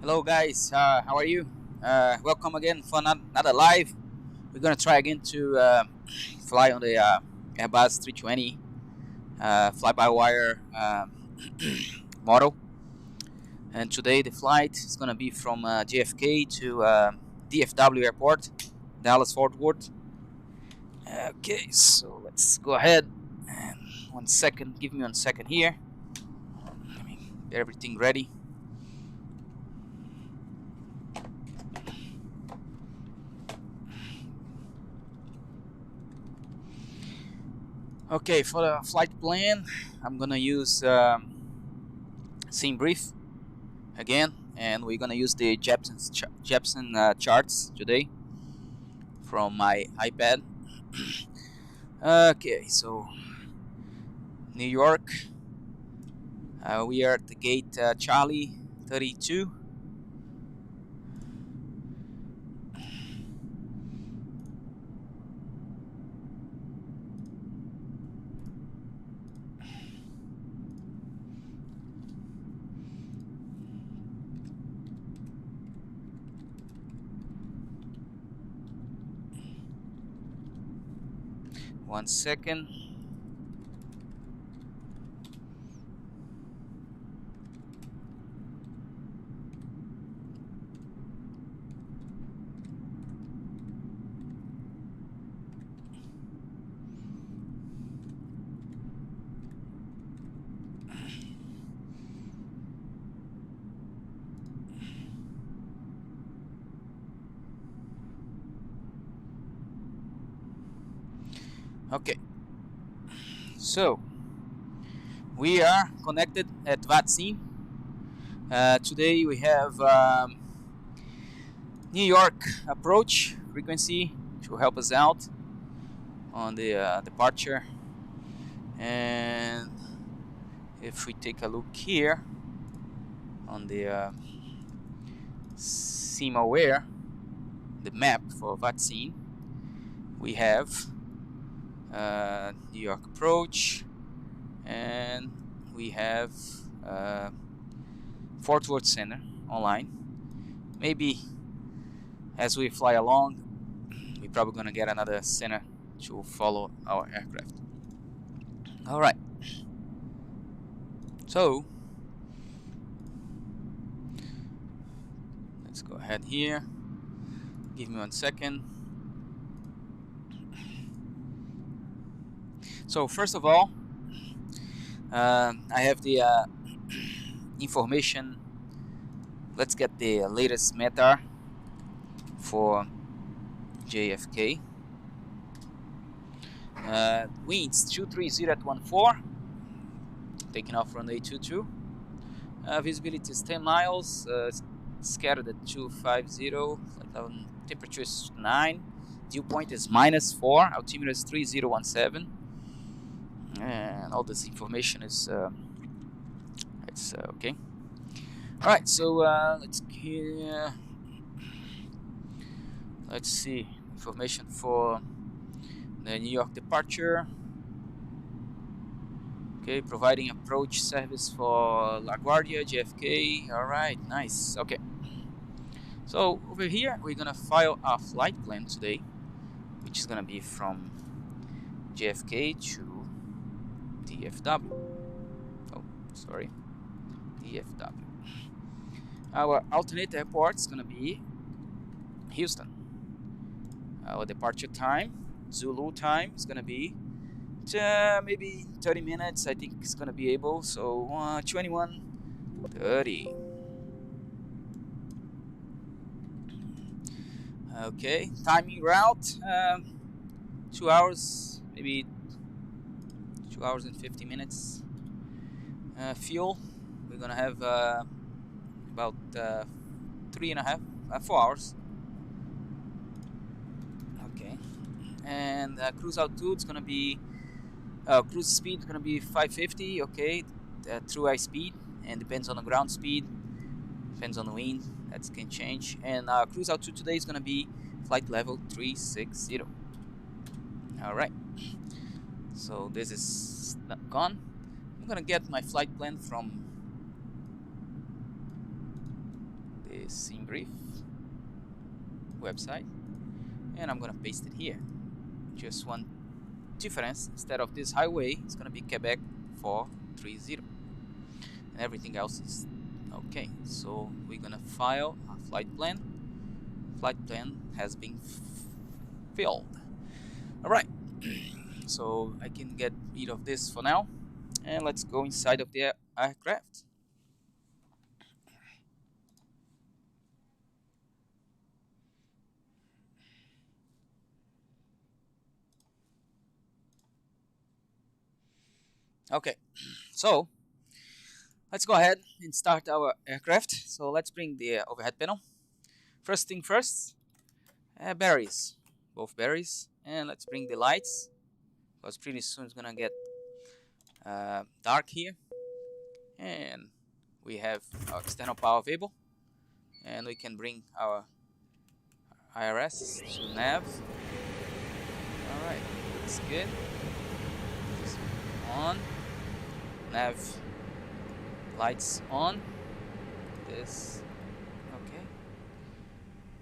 Hello guys, how are you? Welcome again for another live. We're gonna try again to fly on the Airbus A320 fly-by-wire model. And today the flight is gonna be from JFK to DFW airport, Dallas Fort Worth. Okay, so let's go ahead. And 1 second, give me 1 second here. Let me get everything ready. Okay, for the flight plan, I'm gonna use Sim Brief again, and we're gonna use the Jepson charts today from my iPad. Okay, so New York, we are at the gate Charlie 32. One second. Okay, so we are connected at Vatsim. Today we have New York approach frequency to help us out on the departure. And if we take a look here on the SimAware, the map for Vatsim, we have New York approach, and we have Fort Worth Center online. Maybe as we fly along, we're probably gonna get another center to follow our aircraft. All right. So let's go ahead here. Give me 1 second. So first of all, I have the information. Let's get the latest METAR for JFK. Winds 230 at 14, taking off from A22. Visibility is 10 miles, scattered at 250, temperature is 9, dew point is -4, altimeter is 3017, and all this information is okay. Alright, so let's see information for the New York departure. Okay, providing approach service for LaGuardia, JFK. Alright, nice. Okay, so over here we're gonna file our flight plan today, which is gonna be from JFK to DFW. Oh, sorry, DFW. Our alternate airport is gonna be Houston. Our departure time, Zulu time, is gonna be maybe 30 minutes. I think it's gonna be able. So 21:30. Okay, timing route 2 hours, maybe 2 hours and 50 minutes. Fuel, we're gonna have about 4 hours. Okay, and cruise altitude is gonna be cruise speed is gonna be 550. Okay, through high speed, and depends on the ground speed, depends on the wind, that can change. And cruise altitude today is gonna be flight level 360. All right, so this is gone. I'm gonna get my flight plan from the this in brief website, and I'm gonna paste it here. Just one difference: instead of this highway, it's gonna be Kjfk-Kdfw, and everything else is okay. So we're gonna file a flight plan. Flight plan has been filled. All right. So I can get rid of this for now, and let's go inside of the aircraft. Okay, so let's go ahead and start our aircraft. So let's bring the overhead panel. First thing first, batteries, both batteries, and let's bring the lights, because pretty soon it's gonna get dark here. And we have our external power available, and we can bring our IRS to nav. All right, that's good. Just on. Nav lights on. This okay,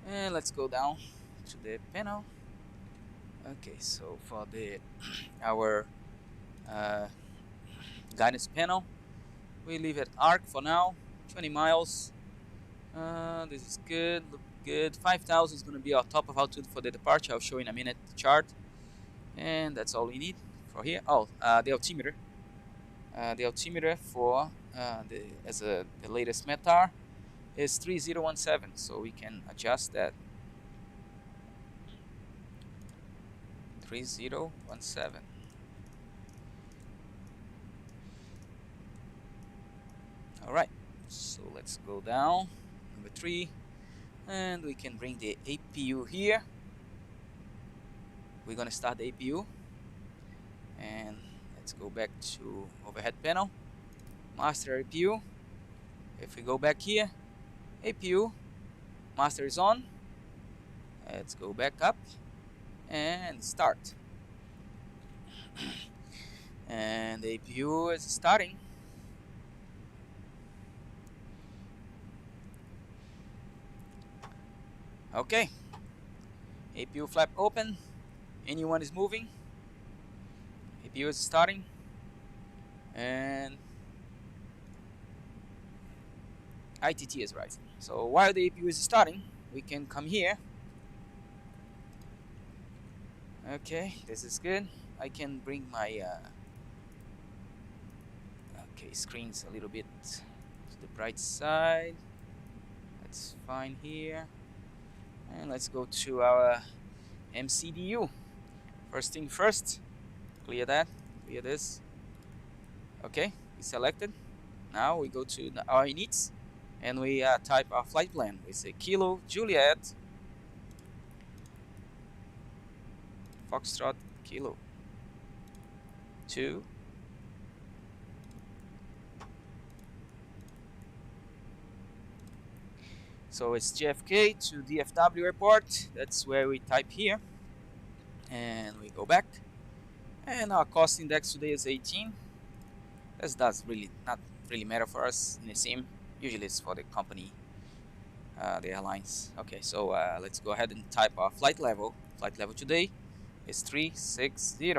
and let's go down to the panel. Okay, so for the our guidance panel, we leave it arc for now. 20 miles. This is good. Look good. 5,000 is going to be our top of altitude for the departure. I'll show in a minute the chart, and that's all we need for here. Oh, the altimeter. The altimeter for the latest METAR is 3017, so we can adjust that. 3017. All right, so let's go down. Number 3, and we can bring the APU here. We're gonna start the APU, and let's go back to overhead panel, master APU. If we go back here, APU, master is on. Let's go back up and start. And the APU is starting. Okay, APU flap open. Anyone is moving. APU is starting, and ITT is rising. So while the APU is starting, we can come here. Okay, this is good. I can bring my screens a little bit to the bright side. That's fine here. And let's go to our MCDU. First thing first, clear that, clear this. Okay, we selected. Now we go to our inits, and we type our flight plan. We say Kilo Juliet Foxtrot Kilo 2 So it's JFK to DFW airport. That's where we type here, and we go back, and our cost index today is 18. This does not really matter for us in the sim. Usually it's for the company, the airlines. Okay, so let's go ahead and type our flight level. Flight level today is 360.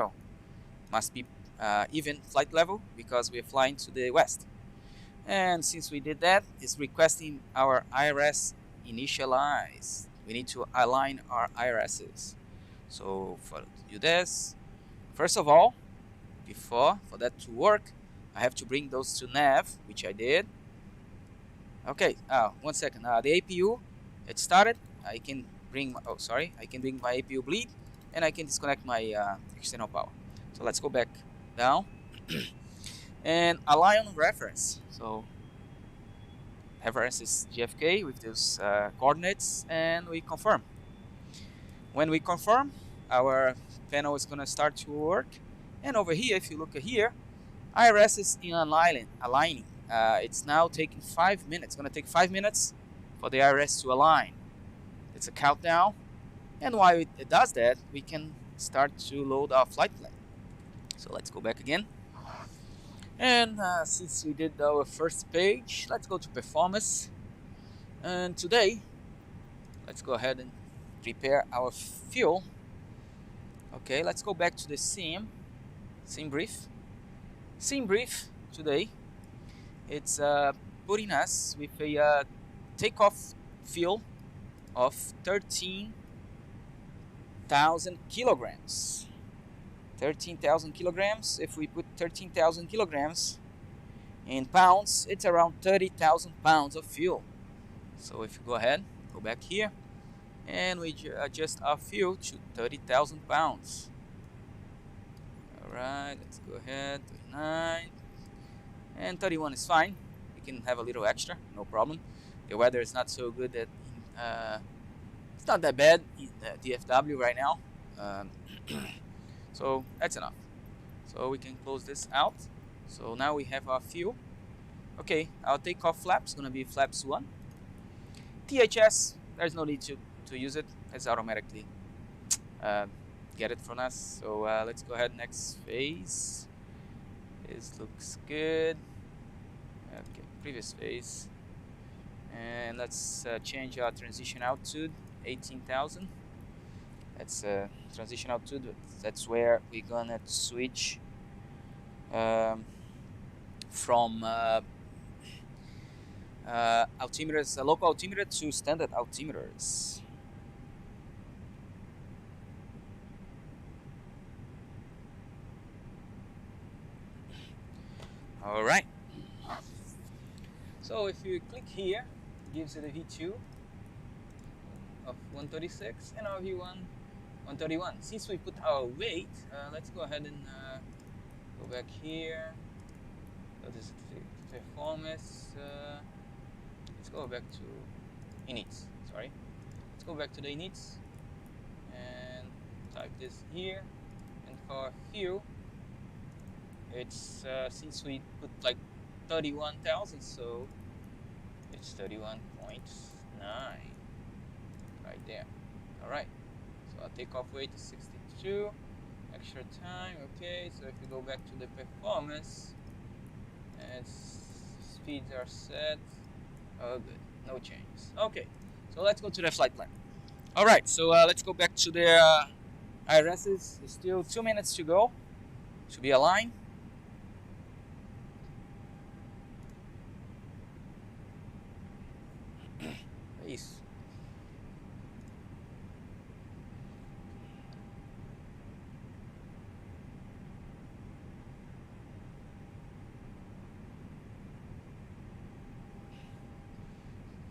Must be even flight level because we're flying to the west. And since we did that, it's requesting our IRS initialize. We need to align our IRSs. So for do this, first of all, for that to work, I have to bring those to nav, which I did. Okay, 1 second. The APU, it started. I can bring my, I can bring my APU bleed, and I can disconnect my external power. So let's go back down and align on reference. So reference is JFK with those coordinates, and we confirm. When we confirm, our panel is gonna start to work. And over here, if you look at here, IRS is in aligning. It's now taking 5 minutes. It's gonna take 5 minutes for the IRS to align. It's a countdown, and while it does that, we can start to load our flight plan. So let's go back again. And since we did our first page, let's go to performance. And today, let's go ahead and prepare our fuel. Okay, let's go back to the scene brief. Scene brief today, it's putting us with a takeoff fuel of 13,000 kilograms. 13,000 kilograms. If we put 13,000 kilograms in pounds, it's around 30,000 pounds of fuel. So if you go ahead, go back here, and we adjust our fuel to 30,000 pounds. Alright, let's go ahead, 39, and 31 is fine. We can have a little extra, no problem. The weather is not so good that it's not that bad in DFW right now. So that's enough. So we can close this out. So now we have our fuel. Okay, our takeoff flaps gonna be flaps 1. THS, there's no need to use it. It's automatically get it from us. So let's go ahead, next phase. This looks good. Okay, previous phase. And let's change our transition altitude, 18,000. That's transition altitude. That's where we're gonna switch from altimeters, local altimeter to standard altimeters. All right. So if you click here, it gives you the V2 of 136 and our V1 131. Since we put our weight, let's go ahead and go back here. So this is the performance. Let's go back to inits. Sorry. Let's go back to the inits and type this here. And for fuel, it's since we put like 31,000, so it's 31.9 right there. All right. So our takeoff weight is 62. Extra time. Okay. So if you go back to the performance, and speeds are set. Oh, good. No changes. Okay. So let's go to the flight plan. All right. So let's go back to the IRSs. There's still 2 minutes to go. Should be aligned. Peace.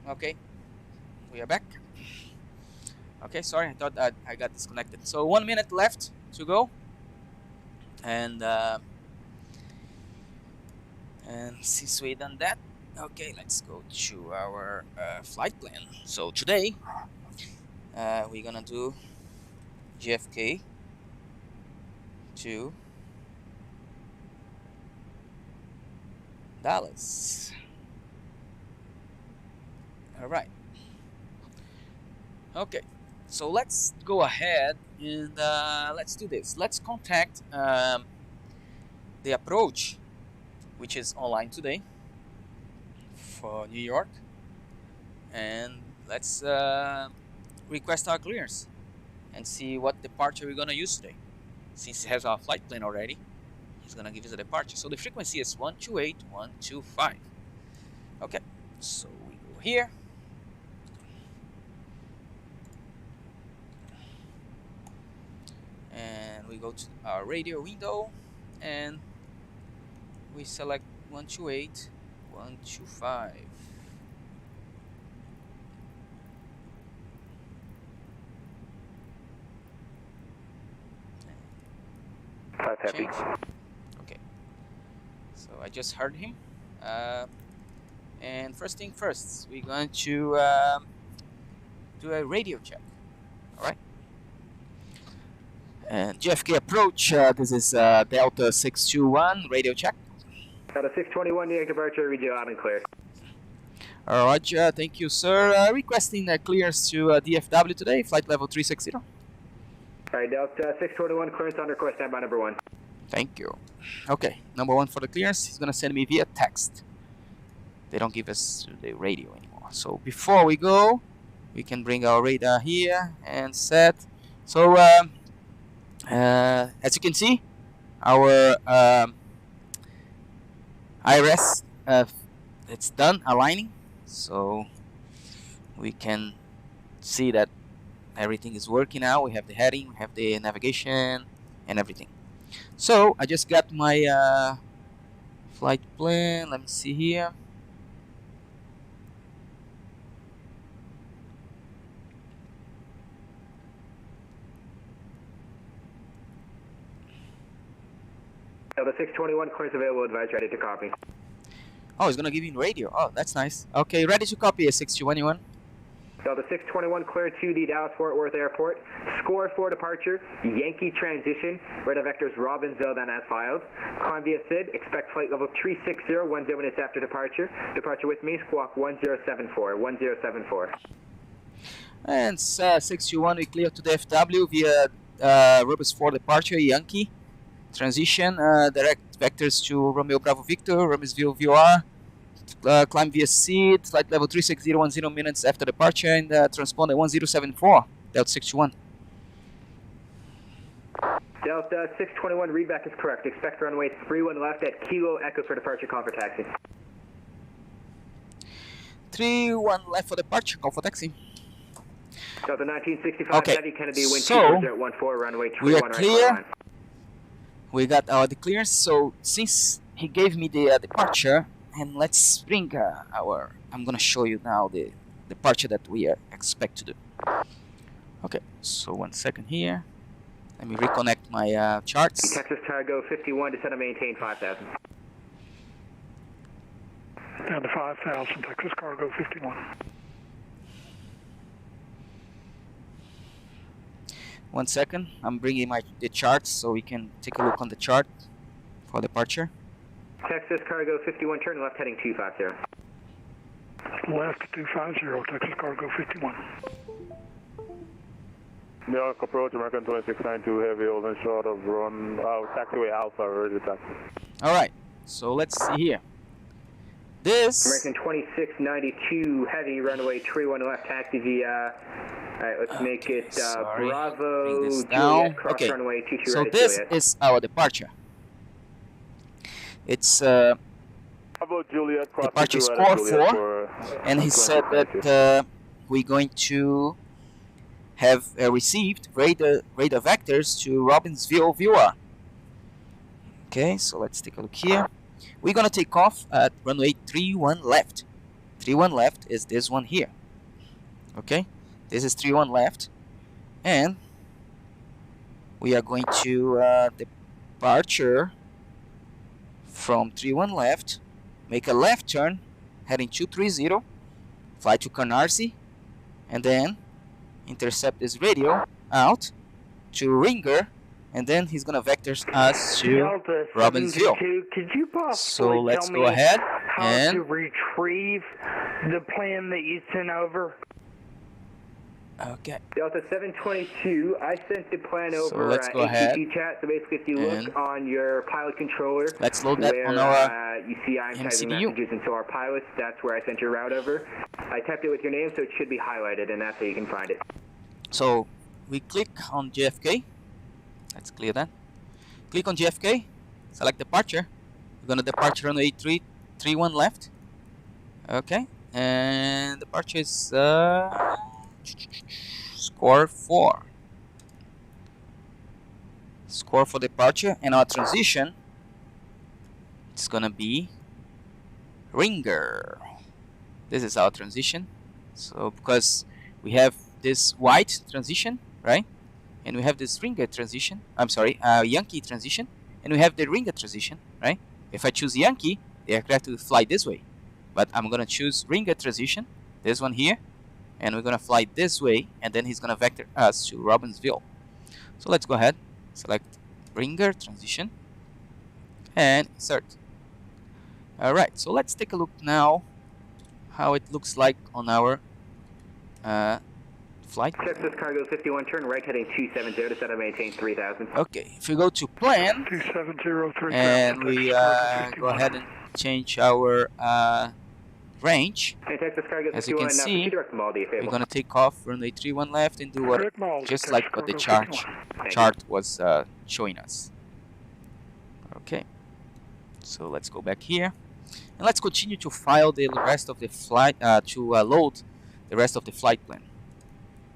Okay, we are back. Okay, sorry, I thought I got disconnected. So 1 minute left to go, and since we done that, okay, let's go to our flight plan. So today we're gonna do JFK to Dallas. All right. Okay, so let's go ahead and let's do this. Let's contact the approach, which is online today for New York, and let's request our clearance and see what departure we're gonna use today. Since it has our flight plan already, he's gonna give us a departure. So the frequency is 128.125. Okay, so we go here. And we go to our radio window and we select 128.125. Change. Okay, so I just heard him, and first thing first, we're going to do a radio check. All right. And JFK approach, this is Delta 621, radio check. Delta 621, New York departure, read you loud and clear. Roger, thank you, sir. Requesting clearance to DFW today, flight level 360. Alright, Delta 621, clearance on request, standby number 1. Thank you. Okay, number 1 for the clearance, he's gonna send me via text. They don't give us the radio anymore. So before we go, we can bring our radar here and set. So as you can see, our IRS it's done aligning, so we can see that everything is working now. We have the heading, we have the navigation and everything. So I just got my flight plan. Let me see here. The 621 clearance available, advise ready to copy. Oh, it's gonna give you radio. Oh, that's nice. Okay, ready to copy a 621. The 621 cleared to the Dallas-Fort Worth Airport. Score for departure, Yankee transition, radar vectors Robbinsville then as filed. Climb via SID, expect flight level 360, 10 minutes after departure. Departure with me, squawk 1074, 1074. And 621, we clear to the FW via Rubis for departure, Yankee. Transition, direct vectors to Romeo Bravo Victor, Robbinsville VR. Climb via SID, flight level 360, 10 minutes after departure, and transponder 1074, Delta 61. Delta 621, readback is correct. Expect runway 31 left at Kilo Echo for departure, call for taxi. 31 left for departure, call for taxi. Delta 1965, okay, Heavy Kennedy, wind so 2014, runway 21 we are right clear. We got our clearance, so since he gave me the departure, and let's bring I'm gonna show you now the departure that we expect to do. Okay, so 1 second here. Let me reconnect my charts. Texas Cargo 51, descend and maintain 5,000. Down to 5,000, Texas Cargo 51. One second, I'm bringing the charts so we can take a look on the chart for departure. Texas Cargo 51, turn left heading 250. Left 250, Texas Cargo 51. New York approach, American 2692 heavy, holding short of run, taxiway Alpha, ready to taxi. Alright, so let's see here. This... American 2692 heavy, runway 31 left, taxi via... Alright, let's make it Bravo, Juliet, cross okay. runway 22 so ready, this Juliet. is our departure. It's Juliet, departure score 4, and he said that we're going to have received radar vectors to Robbinsville viewer. Okay, so let's take a look here. We're gonna take off at runway 31 left. 31 left is this one here. Okay, this is 31 left, and we are going to departure from 31 left, make a left turn, heading 230, fly to Canarsie, and then intercept this radio out to Ringer, and then he's gonna vector us to Robbinsville. Could you So let's tell go me ahead how and to retrieve the plan that you sent over? okay. Delta 722, I sent the plan over So let's go ahead chat. So basically, if you look on your pilot controller, let's load that where, on our you see I'm typing MCDU. messages into our pilots, that's where I sent your route over. I typed it with your name, so it should be highlighted, and that's how you can find it. So we click on JFK. Let's clear that. Click on JFK, select departure. We're gonna departure runway 31 left. Okay, and departure is score 4. Score for departure, and our transition, it's gonna be Ringer. This is our transition. So because we have this white transition, right? And we have this Ringer transition. I'm sorry, Yankee transition, and we have the Ringer transition, right? If I choose Yankee, the aircraft will fly this way. But I'm gonna choose Ringer transition, this one here, and we're gonna fly this way, and then he's gonna vector us to Robbinsville. So let's go ahead, select Ringer transition, and insert. Alright, so let's take a look now how it looks like on our flight. Texas Cargo 51, turn right heading 270 to set and maintain 3000. Okay, if we go to plan, 270, 3000, and we go ahead and change our range. As you can see, we're going to take off from the 3-1 left and do what, just like what the chart was showing us. Okay, so let's go back here and let's continue to file the rest of the flight, load the rest of the flight plan.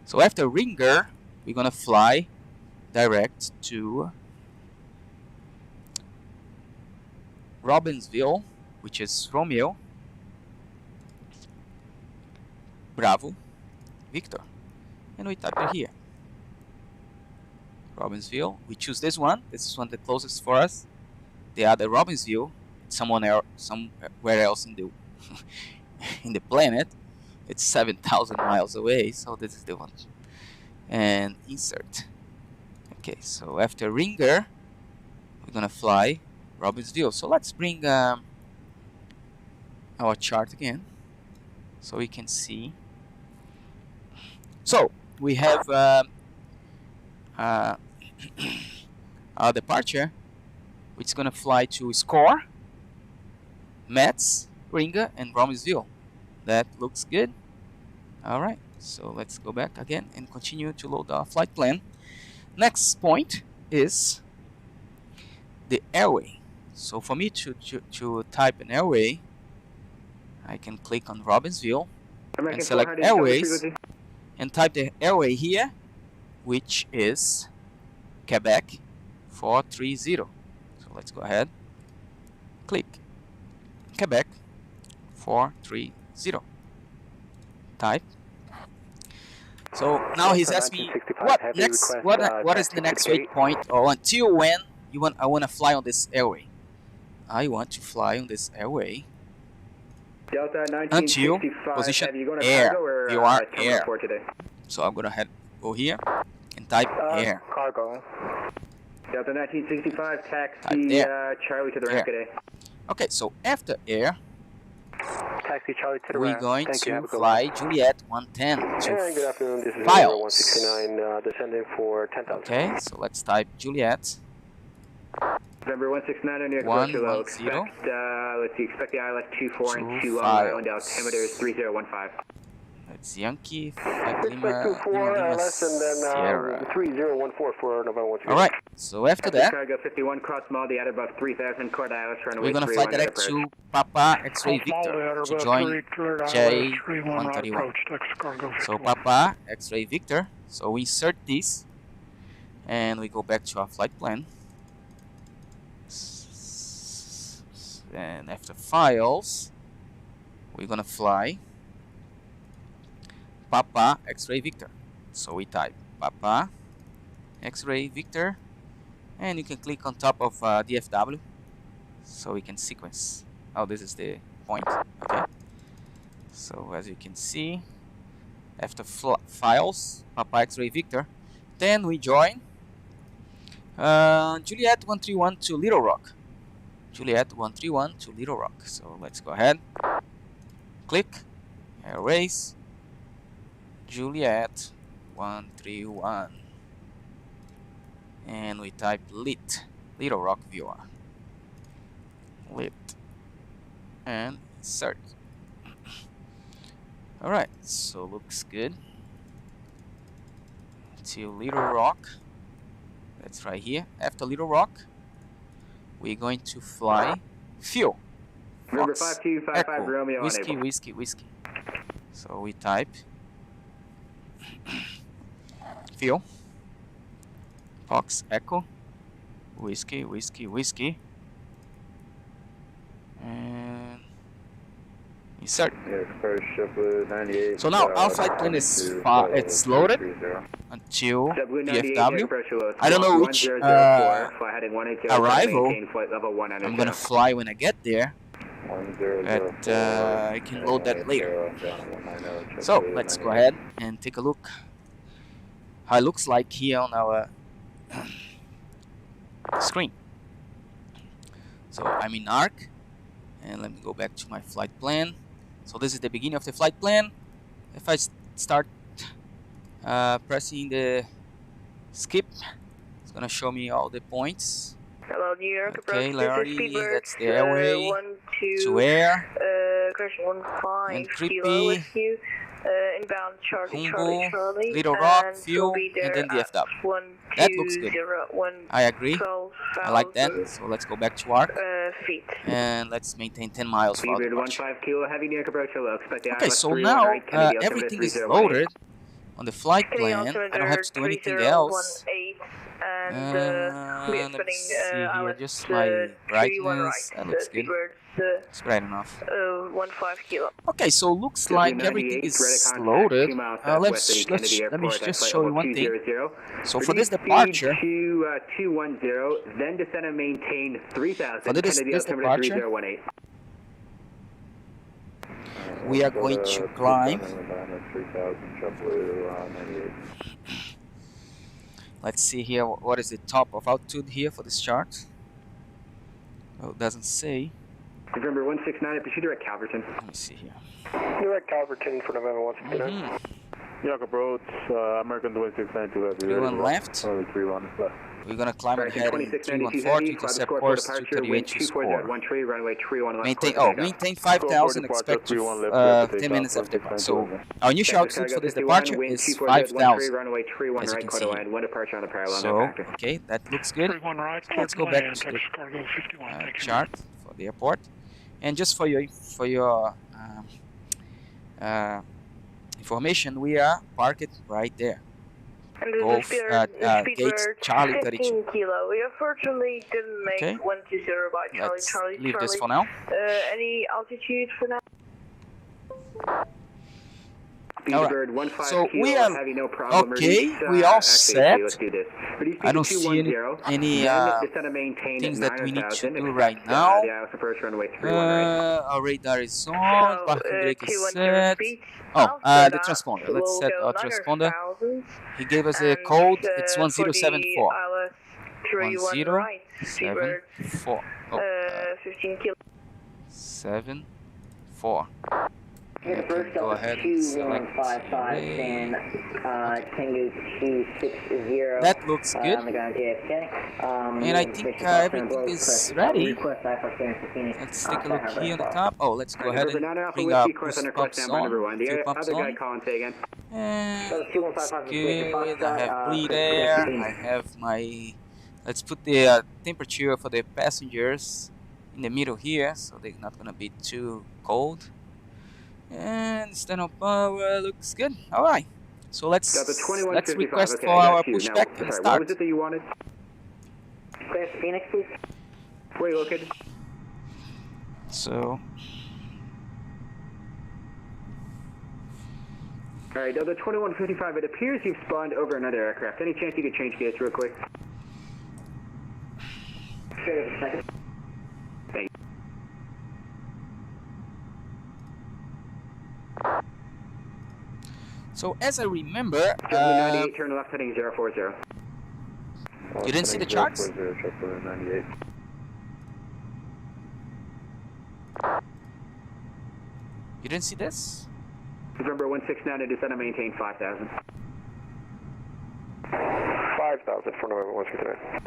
So after Ringer, we're going to fly direct to Robbinsville, which is Romeo, Bravo, Victor, and we type it here. Robbinsville, we choose this one. This is one the closest for us. The other Robbinsville, somewhere else in the in the planet. It's 7,000 miles away, so this is the one. And insert. Okay, so after Ringer, we're gonna fly Robbinsville. So let's bring our chart again, so we can see. So we have our departure, which is gonna fly to Score, Metz, Ringer, and Robbinsville. That looks good. All right, so let's go back again and continue to load our flight plan. Next point is the airway. So for me to type an airway, I can click on Robbinsville and select airways and type the airway here, which is Quebec 430. So let's go ahead, click Quebec 430, type. So now he's asking me what is the next waypoint, or until when I want to fly on this airway. I want to fly on this airway until position air. You are air. So I'm gonna go here and type air. Cargo. Delta 1965, taxi Charlie to the ramp today. Okay, so after air, taxi Charlie to the we're ramp. going to fly Juliet 110 to good afternoon. This is files. 169 descending for 10,000. Okay, so let's type Juliet. November 169 on your 110. Expect the ILS 24 and 25 on altimeter 3015. That's Yankee, Lima, Sierra. 3014 for November 169. Alright, so after that, Cargo 51 cross mile, the above 3000 cord ILS runway. we're gonna fly direct to Papa X-Ray Victor to join J131. So Papa X-Ray Victor, so we insert this and we go back to our flight plan. And after files, we're gonna fly Papa X-Ray Victor. So we type Papa X-Ray Victor, and you can click on top of DFW so we can sequence. Oh, this is the point. Okay, so as you can see, after files Papa X-Ray Victor, then we join Juliet 131 to Little Rock. Juliet 131 to Little Rock. So let's go ahead, click Airways Juliet 131, and we type Little Rock viewer, lit, and insert. Alright, so looks good. To Little Rock, that's right here. After Little Rock, we're going to fly fuel. Number 5255 Echo, Romeo whiskey, whiskey, whiskey. So we type fuel, Fox Echo, whiskey, whiskey, whiskey, and insert. So now our flight plan is it's loaded until DFW. I don't know which arrival I'm gonna fly when I get there, but I can load that later. So let's go ahead and take a look how it looks like here on our screen. So I'm in ARC, and let me go back to my flight plan. So this is the beginning of the flight plan. If I start pressing the skip, it's gonna show me all the points. Hello, New York. Okay, Larry, that's the airway to air. correction, 15 and kilo with Creepy, you. Inbound Charlie, Humble, Charlie, Little Rock, and Fuel, we'll be there and then the at FW. That looks good. 120, I agree. I like that. 12,000 So let's go back to ARC feet. and let's maintain 10 miles for our Speedbird departure. 15 kilo, heavy near approach, hello. Expect the Okay, ILS so 31 now right, Kennedy, everything is 3018. loaded on the flight Canadian plan. I don't altimeter have to do anything else. 3018, and we're Let me expecting see here, ILS just my 31 brightness. right. That looks good. Speedbird It's bright enough. 15 kilo. Okay, so looks like everything is loaded. Let me just show you one thing. So for this departure, to 210, then descend and maintain 3000. for this departure, we are going to climb. Let's see here, what is the top of altitude here for this chart? Oh, it doesn't say. November 169, proceed at Calverton. Let me see here. You're at Calverton for November 169. York approach, American 2692 heavy. 31 left. 31 left. We're gonna climb and head in 2692 314 to set course to 38 to score. Maintain 5,000, expect to 10 minutes after departure. So our initial altitude for this departure is 5,000, as you can see here. So, okay, that looks good. Let's go back to the chart for the airport. And just for your information, we are parked right there. And this Golf is gate Charlie 15 32. kilo. We unfortunately didn't make Okay. 120 by Charlie, Let's Charlie, leave Charlie. this for now. Any altitude for now? Alright, so we are okay, we all set. I don't see any things that we need to do right now. Our radar is on, parking brake is set. Oh, the transponder, let's set our transponder. He gave us a code, it's 1074. 1074. Oh, 15 kilo. 74. You can go ahead and select array. That looks good. And I think everything is ready. Let's take a look here on the top. Oh, let's go ahead and bring our boost pumps on. Fuel pumps on. And it's good. I have bleed air. I have my... Let's put the temperature for the passengers in the middle here, so they're not gonna be too cold. And standard power looks good. All right, so let's request for our pushback and start. What was it that you wanted? Phoenix, please. Where are you located? So, all right, Delta 2155. It appears you've spawned over another aircraft. Any chance you could change gears real quick? Thank you. So as I remember, 98, turn left heading 040. You didn't see the charts? You didn't see this? November 169 to descend and maintain 5,000. 5,000 for November 169.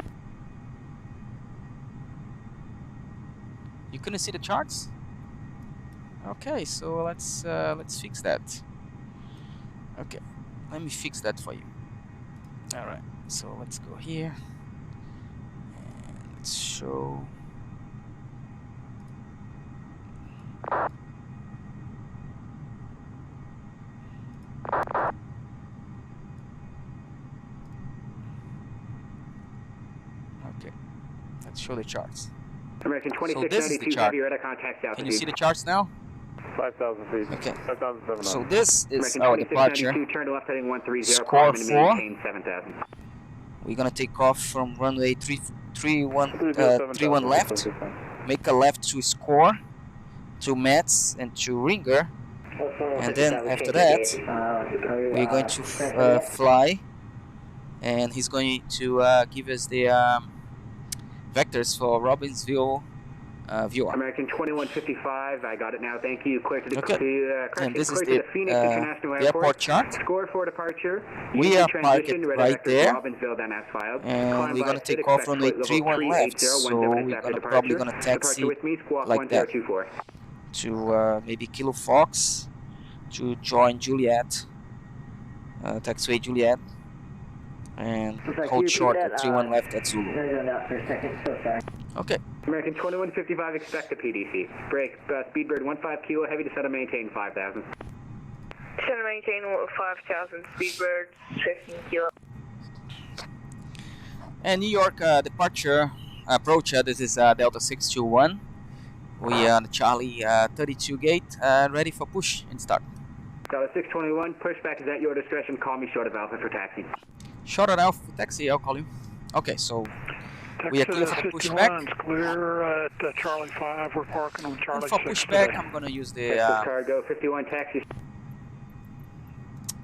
You couldn't see the charts? Okay, so let's fix that. Okay, let me fix that for you. All right, so let's go here and let's show. Okay, let's show the charts. American So this is the 2692, chart. heavy radar contact south. Can you see the charts now? 5,000 feet. Okay. 5,700. So this is American our departure. 2692, turn to left heading 130, Score climbing and 4. maintain 7,000. We're gonna take off from runway 31 left. Make a left to Score, to Mets and to Ringer, and then after that we're going to fly, and he's going to give us the vectors for Robbinsville viewer. American 2155, I got it now, thank you. Clear to the, And this is clear to the Phoenix International airport chart. Score for departure. We are parked right there, Robbinsville, then as filed. and we're gonna take off from the 31 left, so we're probably gonna taxi like that to maybe Kilo Fox to join Juliet, taxiway Juliet, and hold short at 31 left at Zulu. Okay. American 2155, expect a PDC. Break, Speedbird 15 kilo, heavy descend and maintain 5,000. Descend and maintain 5,000, Speedbird 15 kilo. And New York departure approach, this is Delta 621. We are on the Charlie 32 gate, ready for push and start. Delta 621, pushback is at your discretion, call me short of Alpha for taxi. Short of Alpha for taxi, I'll call you. Okay, so we are clear for the pushback. It's clear at Charlie 5, we're parking on Charlie 6. For pushback, I'm going to use the cargo 51 taxi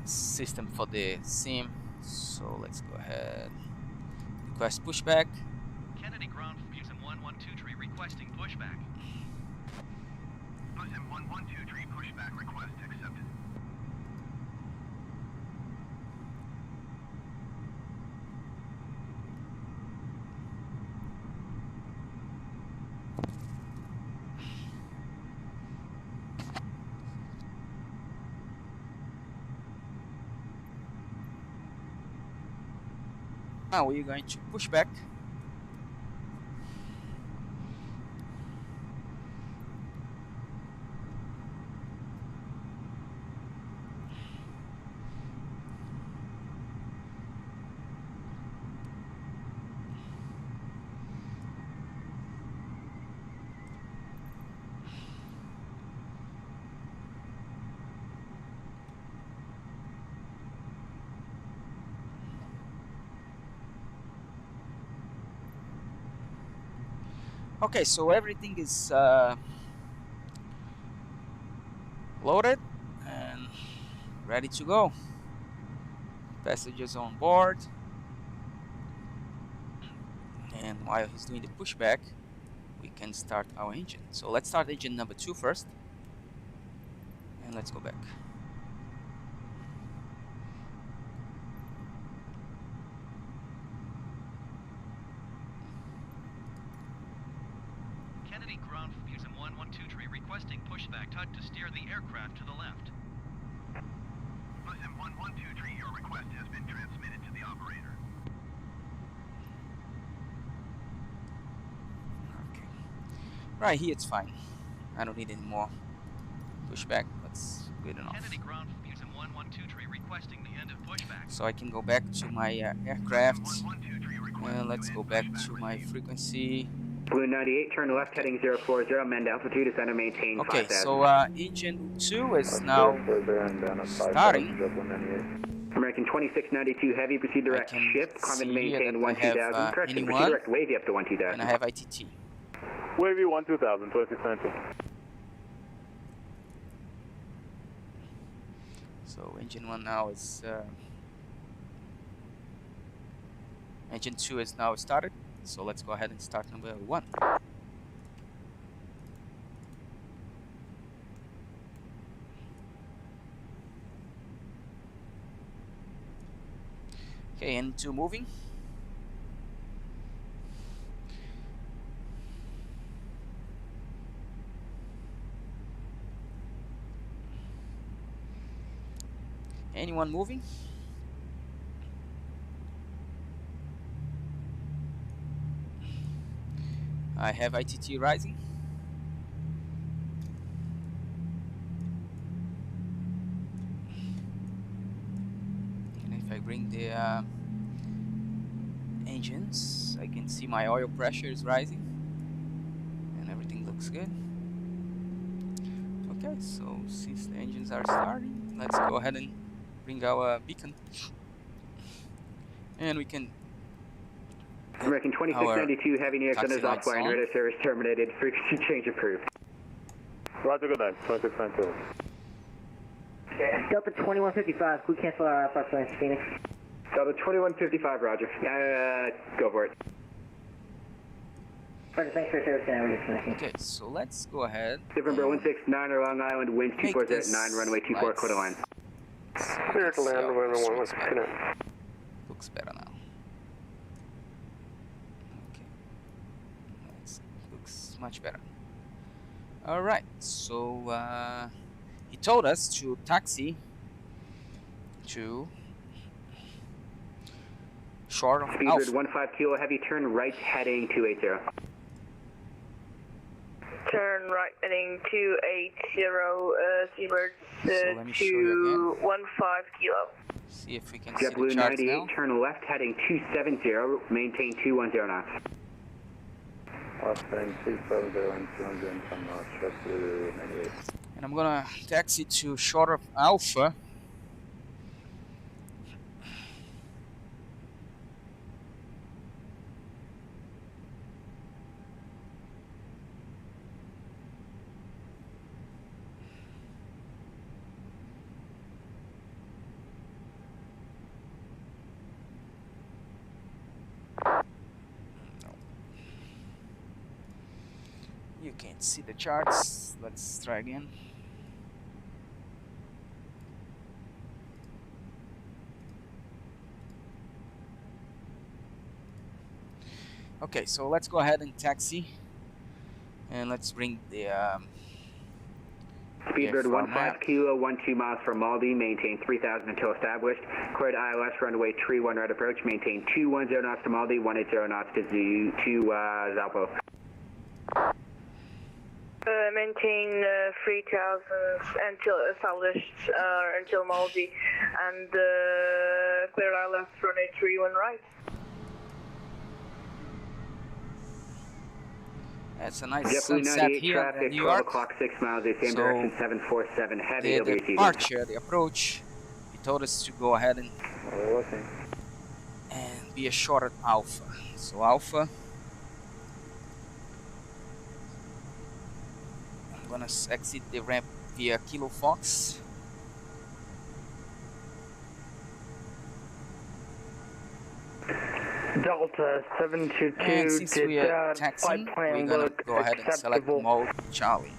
system for the SIM. So let's go ahead. Request pushback. Kennedy ground from Houston 1123 requesting pushback. Houston 1123 pushback request accepted. Now we're going to push back. Okay, so everything is loaded and ready to go. Passengers on board. And while he's doing the pushback, we can start our engine. So let's start engine number 2 first. And let's go back. Kennedy ground from Houston 1123 requesting pushback tug to steer the aircraft to the left. Houston 1123, your request has been transmitted to the operator. Okay. Right here it's fine. I don't need any more pushback. That's good enough. Kennedy ground from Houston 1123 requesting the end of pushback. So I can go back to my aircraft. And let's go back to my frequency. Blue 98, turn left heading 040, mend altitude, descend and maintain 5,000. Okay, so engine 2 is now starting. American 2692 heavy, proceed direct shift, climb and maintain 12,000. Correction, proceed direct wavy up to 12,000. And I have ITT. Wavy 12,000, 2692. So engine 1 now is engine 2 is now started. So let's go ahead and start number 1. Okay, engine 2 moving. Anyone moving? I have ITT rising. And if I bring the engines, I can see my oil pressure is rising. And everything looks good. Okay, so since the engines are starting, let's go ahead and bring our beacon. And we can American 2692 heavy New York Center's offline, radar service terminated, frequency change approved. Roger, good night, 2692. Delta 2155, we cancel our Alpha plans, Phoenix. Delta 2155, roger. Go for it. Roger, thanks for your service, and we're disconnecting. Okay, so let's go ahead. November 169 Long Island, wind 240 at 9, runway 24, quarter line. Clear to land, runway 1169. Looks better now. Okay. Looks much better. Alright, so he told us to taxi to short of Speedbird Alpha. 15 Kilo Heavy, turn right heading 280. Turn right heading 280, Seabird So let me show you again. 15 Kilo. See if we can see the JetBlue charts 98, now. turn left heading 270, maintain 210 knots. Left heading 270 and 210 knots, JetBlue 98. And I'm gonna taxi to short of Alpha. You can't see the charts. Let's try again. Okay, so let's go ahead and taxi, and let's bring the Speedbird for 15 map. Kilo, 12 miles from Maldi, maintain 3000 until established. Cleared ILS runway 31 right approach, maintain 210 knots to Maldi, 180 knots to Zalpo. Maintain 3000 until established, until Maldi, and clear our left runway 31 right. It's a nice JetBlue sunset 98 here in traffic, New 12 York. o'clock 6 miles, the same So, direction 747 heavy The WC. departure, the approach, he told us to go ahead and be a short at Alpha. So Alpha, I'm gonna exit the ramp via Kilo Fox. Delta 722, And since we are did taxiing, flight plan we're gonna look go ahead and select acceptable? mode Charlie.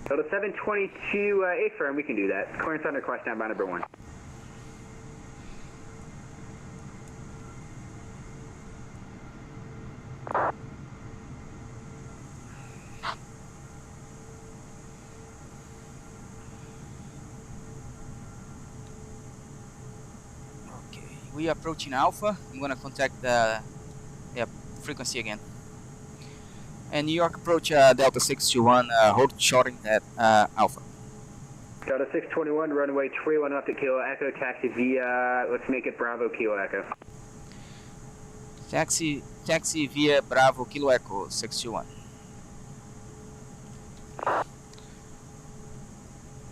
So the 722 A-firm, we can do that. Clearance on request down by number 1. Okay, we are approaching Alpha. I'm gonna contact the frequency again. And New York approach Delta 621, hold shorting at Alpha. Delta 621, runway 31 up to Kilo Echo, taxi via, let's make it Bravo Kilo Echo. Taxi via Bravo Kilo Echo 621.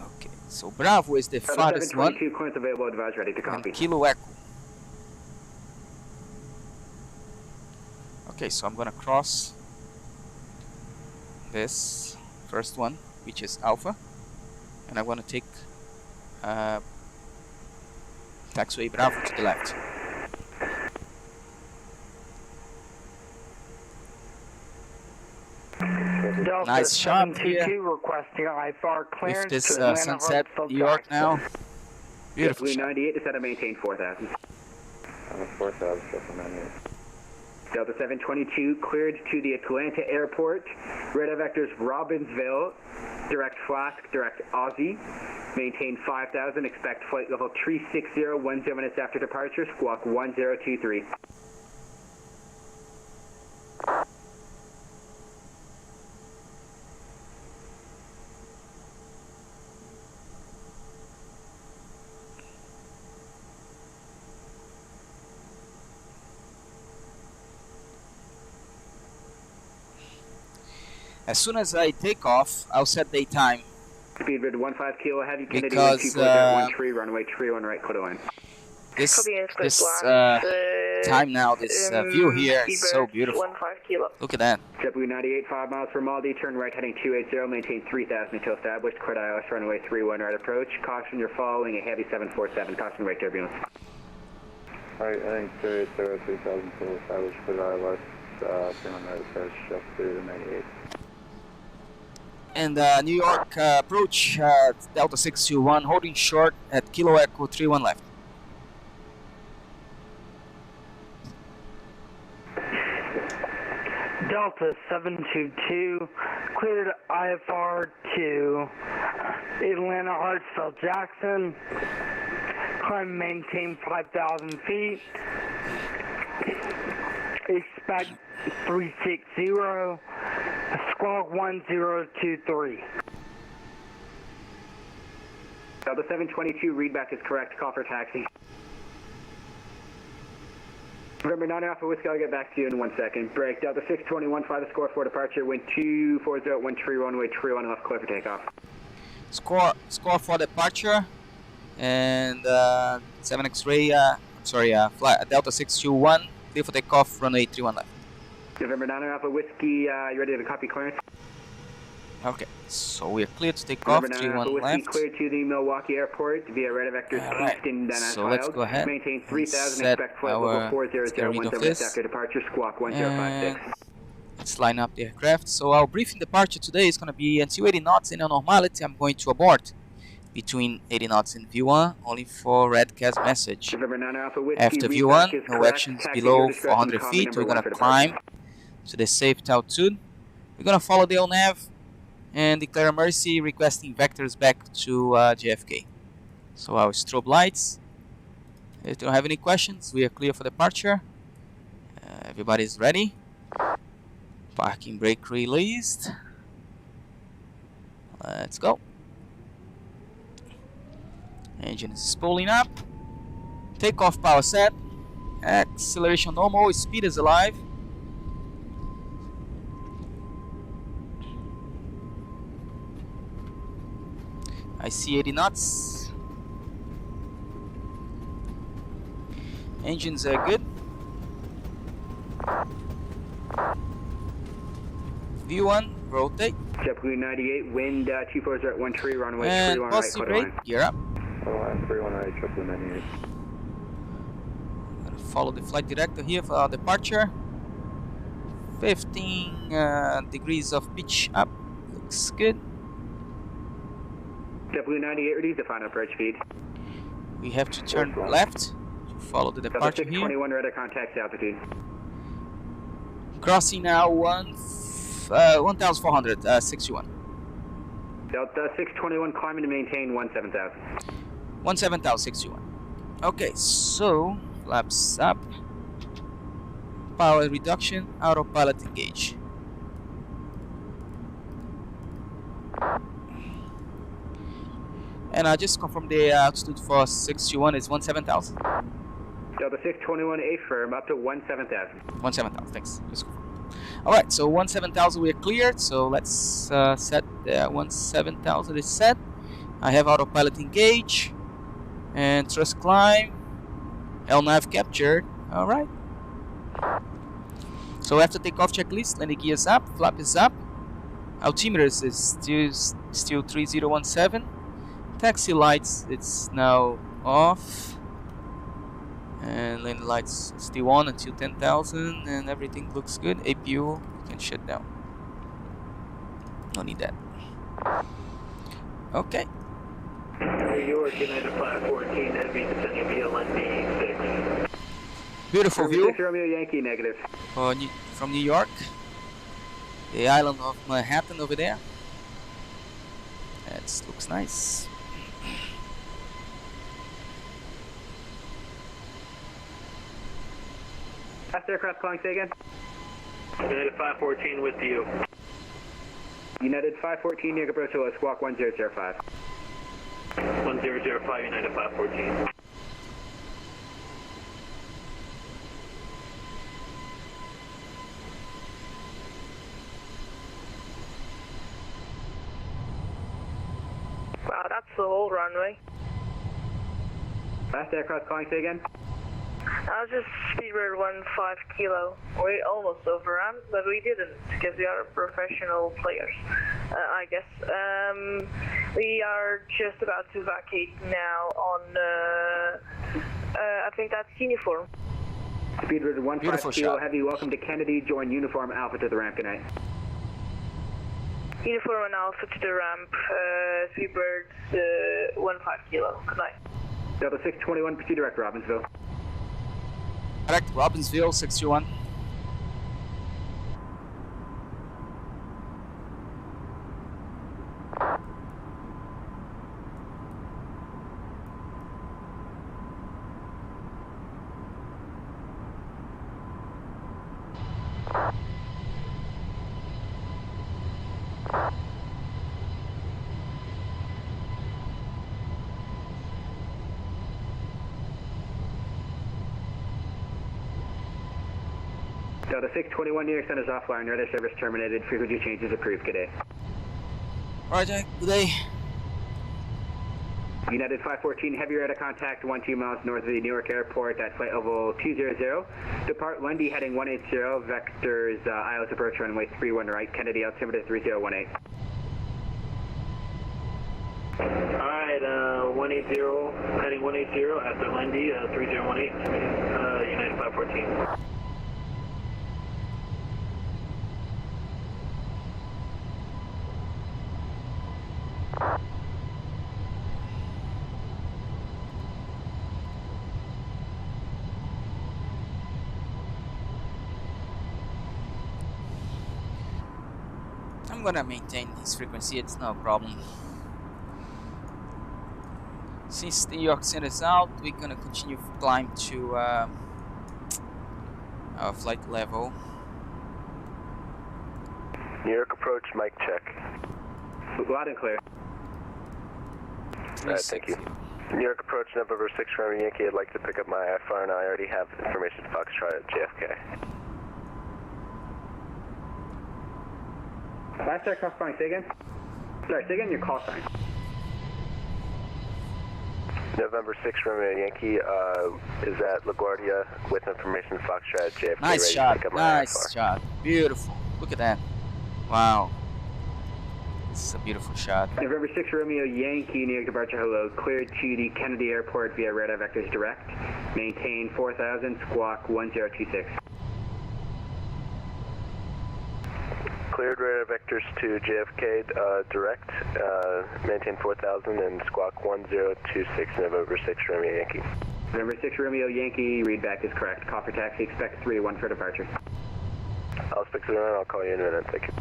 Okay, so Bravo is the Delta farthest one, 722, clearance available, advise ready to and copy. Kilo Echo. Okay, so I'm gonna cross this first one, which is Alpha, and I'm gonna take taxiway Bravo to the left. Delta Nice shot 722 requesting IFR With clearance this to Atlanta sunset, Hartsfield New York now. Beautiful JetBlue shot. 98, descend and maintain 4000. 4000, JetBlue 98. Delta 722, cleared to the Atlanta airport. Radar vectors Robbinsville, direct Flask, direct Aussie. Maintain 5000, expect flight level 360, 10 minutes after departure, squawk 1023. As soon as I take off, I'll set daytime Speedbird 15 Kilo, heavy Kennedy because 24013, runway 31 right, clear line. this Copy and this Flask, time now, this view here is so Seabird beautiful. 15 Kilo. Look at that. JetBlue 98, 5 miles from Maldi, turn right heading 280, maintain 3000 until established, cleared ILS runway 31 right approach. Caution, you're following a heavy 747, caution right turbulence. Right, heading 280, 3000 to established, cleared ILS, 31 right approach, JetBlue 98. And New York approach Delta 621, holding short at Kilo Echo 31 left. Delta 722, cleared IFR to Atlanta Hartsfield Jackson. Climb maintain 5,000 feet. Expect 360. Squawk 1023. Delta 722, readback is correct. Call for taxi. November 9 Alpha Whiskey, I'll get back to you in 1 second. Break. Delta 621, fly the score for departure. Wind 240, runway 31 left, clear for takeoff. Score for departure. And 7 X-ray, flight Delta 621, clear for takeoff, runway 31 left. November 9 Alpha Whiskey, you ready to copy clearance? Okay, so we're clear to take off, November 9 31 Alpha Whiskey, left. cleared to the Milwaukee Airport via Red Vectors Houston, then as so let's filed. go ahead. Maintain 3,000, set expect flight level 40017 after departure, squawk 1056. Let's line up the aircraft. So our briefing departure today is going to be until 80 knots in a normality. I'm going to abort between 80 knots in V1, only for redcast message. November 9 Alpha Whiskey, After V1, no actions below 400 feet. We're going to climb to the safe altitude. We're going to follow the LNAV and declare emergency, requesting vectors back to JFK. So our strobe lights. If you don't have any questions, we are clear for departure. Everybody's ready. Parking brake released. Let's go. Engine is spooling up. Takeoff power set. Acceleration normal. Speed is alive. I see 80 knots. Engines are good. V1, rotate. JetBlue 98, wind 240 at 13, runway And 31 right, positive quarter rate, line. gear up. Line 318, JetBlue 98. Gonna follow the flight director here for our departure. 15 degrees of pitch up. Looks good. JetBlue 98, ready to find approach speed. We have to turn left to follow the Delta departure here. 621, radar contact altitude. Crossing now 1,461. Delta 621, climbing to maintain 17,000. 17,061. Okay, so flaps up. Power reduction, autopilot engage. And I just confirmed the altitude for 61 is 17,000. Delta 621, affirm, up to 17,000. 17,000, thanks. Just confirm. Alright, so 17,000 we are cleared, so let's set 17,000 is set. I have autopilot engage and thrust climb, LNAV captured. Alright. So after takeoff checklist, landing gears up, flap is up, altimeter is still 3017. Taxi lights, it's now off, and landing lights still on until 10,000, and everything looks good. APU, you can shut down. No need that. Okay. New York, United 514, heavy descending via landing 6. Beautiful view. 6 Romeo Yankee, negative. From New York, the island of Manhattan over there. That looks nice. Last aircraft calling, say again. United 514 with you. United 514, near Gabriel, squawk 1005. 1005, United 514. Wow, that's the whole runway. Last aircraft calling, say again. I was just speedbird 15 kilo. We almost overran, but we didn't because we are professional players, I guess. We are just about to vacate now on, I think that's uniform. Speedbird 15 Beautiful kilo shot. heavy, welcome to Kennedy, join uniform Alpha to the ramp, good night. Uniform and Alpha to the ramp, speedbird 15 kilo. Good night. Delta 621, pursue direct Robbinsville. Correct, Robbinsville, 61. Delta 621, New York Center's offline, radar service terminated, frequency changes approved, good day. Roger, good day. United 514, heavy radar contact 12 miles north of the Newark Airport at flight level 200. Depart Lundy heading 180, vectors ILS approach runway 31 right, Kennedy altimeter 3018. Alright, 180, heading 180 after Lundy, 3018, United 514. I'm gonna maintain this frequency, it's no problem. Since the New York Center is out, we're gonna continue climb to our flight level. New York approach, mic check. Loud and clear. Alright, thank you. New York approach, November 6 Romeo Yankee. I'd like to pick up my IFR and I already have information Foxtrot at JFK. Last call sign, say again? Sorry, say again your call sign. November 6 Romeo Yankee is at LaGuardia with information Foxtrot at JFK. Nice shot, nice shot. Beautiful. Look at that. Wow. This is a beautiful shot. November 6 Romeo Yankee, New York departure, hello. Cleared to the Kennedy Airport via radar vectors direct. Maintain 4000, squawk 1026. Cleared radar vectors to JFK direct, maintain 4000 and squawk 1026, November 6 Romeo Yankee. November 6 Romeo Yankee, readback is correct. Call for taxi, expect 3-1 for departure. I'll expect 3-1, I'll call you in a minute, thank you.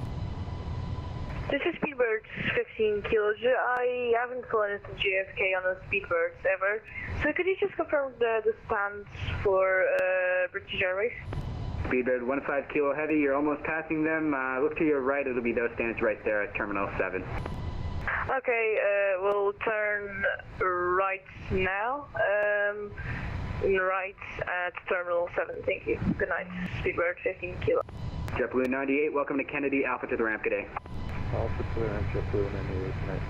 This is Speedbird 15 kilos. I haven't flown into JFK on a Speedbird ever. So could you just confirm the stands for British Airways? Speedbird 15 kilo heavy, you're almost passing them. Look to your right, it'll be those stands right there at Terminal 7. Okay, we'll turn right now. Right at Terminal 7, thank you. Good night, Speedbird 15 kilo. JetBlue 98, welcome to Kennedy, Alpha to the ramp, good day. Alpha to the ramp, JetBlue 98, good night.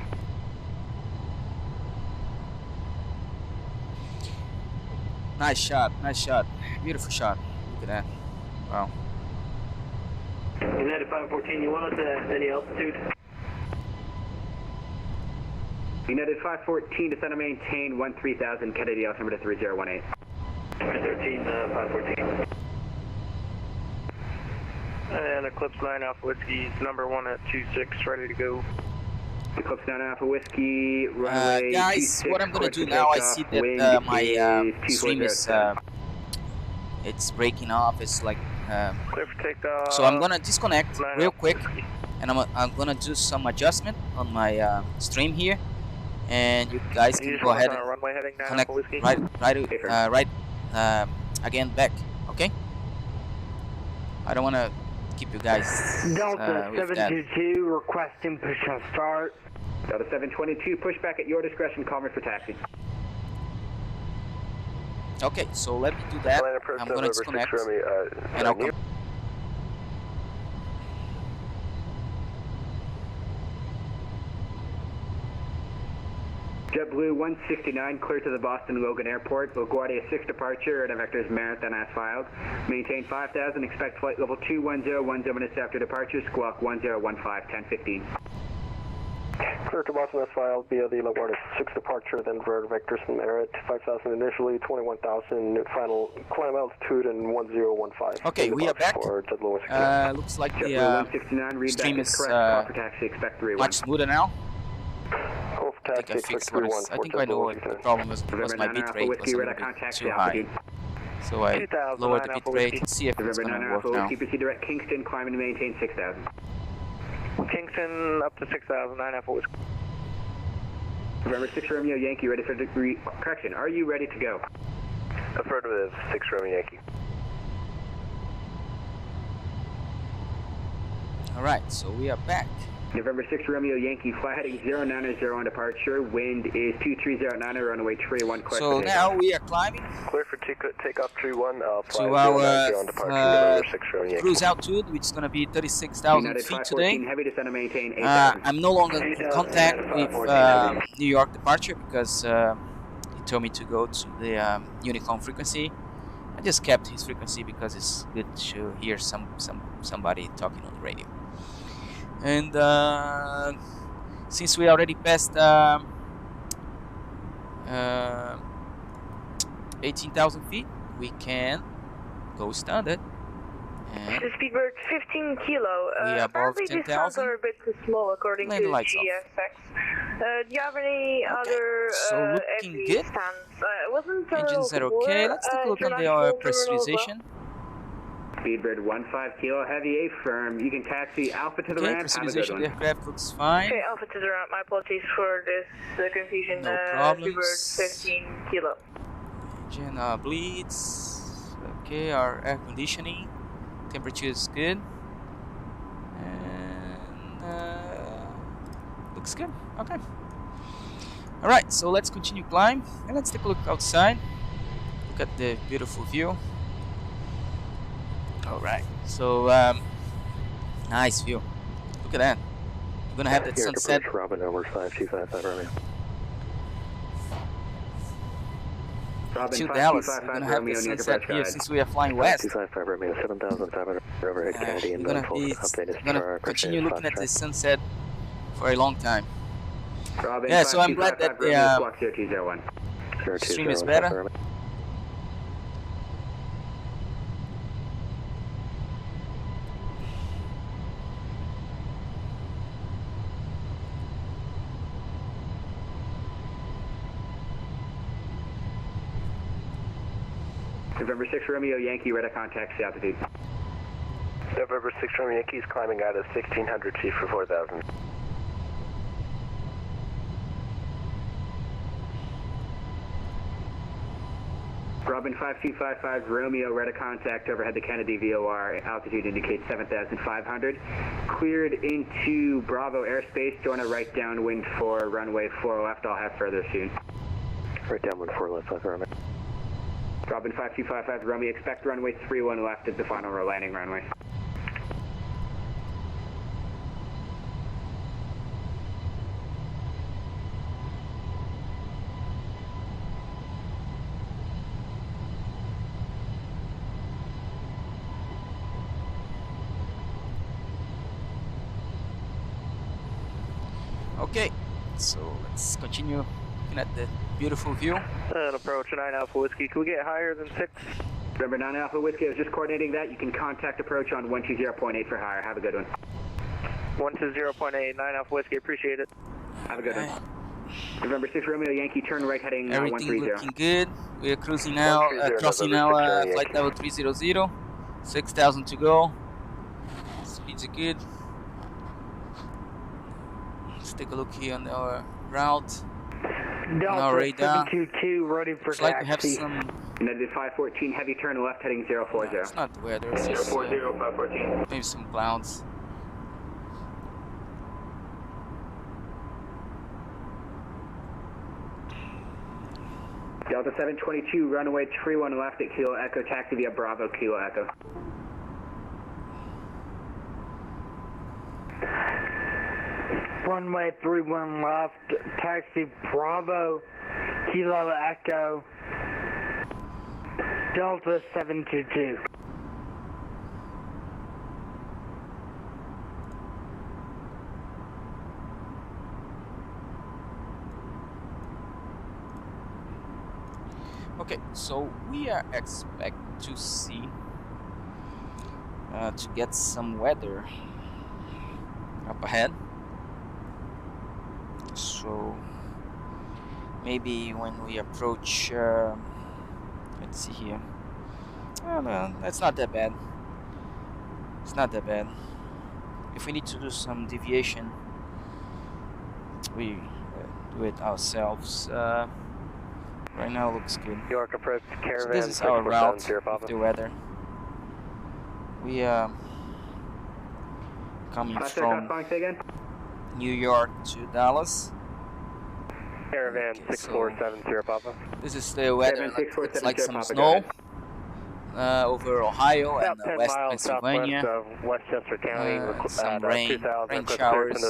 Nice shot, beautiful shot. Look at that. Wow. United 514, you want us at any altitude? United 514, descend and maintain 13,000, Kennedy altimeter 3018. 13, 514. And Eclipse 9 Alpha Whiskey, number 1 at 26, ready to go. Eclipse 9 Alpha Whiskey, runway guys, 26, what I'm gonna do now, I see that my stream is it's breaking off. It's like Clear for takeoff. so I'm gonna disconnect real quick, and I'm gonna do some adjustment on my stream here, and you guys can go ahead and connect right again back. Okay. I don't wanna keep you guys Delta with 722 requesting push on start. Delta 722, push back at your discretion, call me for taxi. Okay, so let me do that. I'm gonna disconnect, and I'll come. JetBlue 169, clear to the Boston Logan Airport. LaGuardia 6 departure, and vectors Marathon as filed. Maintain 5000, expect flight level 210, 10 minutes after departure, squawk 1015, 1015. Clear to Boston as filed via the LaGuardia 6 departure, then vert vectors from Merritt, 5000 initially, 21,000, final climb altitude, and 1015. Okay, we are back. Looks like the stream is much smoother now. I think I fixed what is, I think I know what the problem is, because my bit rate was a little bit too high. So I lowered the bit rate. Let's see if it's going to work now. Keep direct Kingston, climb and maintain 6000. Kingston up to 6,000, 9 Alpha Whiskey. November 6 Romeo Yankee, ready for correction. Are you ready to go? Affirmative, 6 Romeo Yankee. Alright, so we are back. November 6 Romeo Yankee, fly heading 090 on departure. Wind is 2309, runway 31. So now we are climbing. Clear for takeoff 31. To our cruise altitude, which is going to be 36,000 feet today. Heavy descent and maintain. I'm no longer in contact with New York departure because he told me to go to the Unicom frequency. I just kept his frequency because it's good to hear somebody talking on the radio. And since we already passed 18,000 feet, we can go standard. The speedbird 15 kilo. We are above apparently these sounds 10,000. are a bit too small according to Lights off. GFX. Do you have any other So looking heavy good. stands? Wasn't Engines are okay. Let's take a look on the pressurization. Speedbird 15 kilo, heavy A firm. You can taxi Alpha to the ramp. Pressurization of the aircraft looks fine. Okay, Alpha to the ramp. My apologies for this confusion. No problems. Speedbird 15 kilo. Engine bleeds. Okay, our air conditioning. Temperature is good. And looks good. Okay. Alright, so let's continue climb. And let's take a look outside. Look at the beautiful view. Alright, so nice view. Look at that. We're gonna have that sunset. Robin over 5255 Romeo. To Dallas. We're gonna have the sunset here since we are flying west. 255 Romeo, 7,500 overhead Kennedy and We're gonna continue looking at the sunset for a long time. Yeah, so I'm glad that the stream is better. November 6 Romeo Yankee, radar contact altitude. November 6 Romeo Yankee is climbing out of 1600 feet for 4,000. Robin 5255 Romeo, radar contact overhead the Kennedy VOR. Altitude indicates 7,500. Cleared into Bravo airspace. Doing a right downwind for runway 4 left. I'll have further soon. Right downwind 4 left, Romeo. Robin 5255 Romeo, expect runway 31 left as the final landing runway. Okay, so let's continue looking at the beautiful view. And approach 9 Alpha Whiskey. Can we get higher than 6? Remember 9 Alpha Whiskey, I was just coordinating that. You can contact approach on 120.8 for higher. Have a good one. 120.8, 9 Alpha Whiskey. Appreciate it. Have a good one. November 6 Romeo Yankee, turn right heading 130. Everything looking good. We are cruising now, crossing now flight level 300. 6,000 to go. Speeds are good. Let's take a look here on our route. Delta radar. 722 ready for Looks like we have taxi. some. United 514, heavy turn left heading 040. It's not the weather, it's just 040, 514. maybe some clouds. Delta 722, runway 31 left at Kilo Echo, taxi via Bravo Kilo Echo. Runway 31 left, taxi Bravo, Kilo Echo, Delta 722. Okay, so we are expect to see to get some weather up ahead. So maybe when we approach, let's see here. Oh no, that's not that bad. It's not that bad. If we need to do some deviation, we do it ourselves. Right now looks good. New York approach caravan. So this is our route with the weather. We are coming from New York to Dallas. Caravan 6470 Papa. This is the weather. It's like some Papa, snow over Ohio About and 10 West miles Pennsylvania. southwest of Westchester County. Some rain showers. This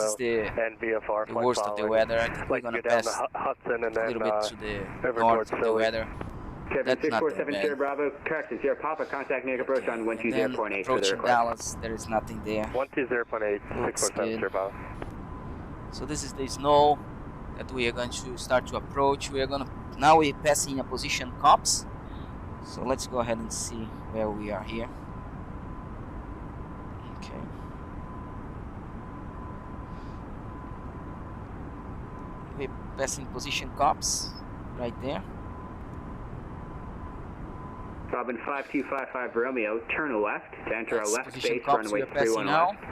is the worst of the weather. I think we're gonna pass Hudson and then, a little bit to the north of the weather. Kevin That's not that 647 bad. Sierra Bravo, correct, Sierra Papa, contact Nick approach on And then 120.8 for the approaching request. Dallas, there is nothing there. 120.8, 647 Sierra Bravo. So this is the snow that we are going to start to approach. We are gonna now we're passing a position comps. So let's go ahead and see where we are here. Okay. We're passing position comps right there. Robin 5255 Romeo, turn left to enter a left Position space, comps we runway are passing 31 now. left.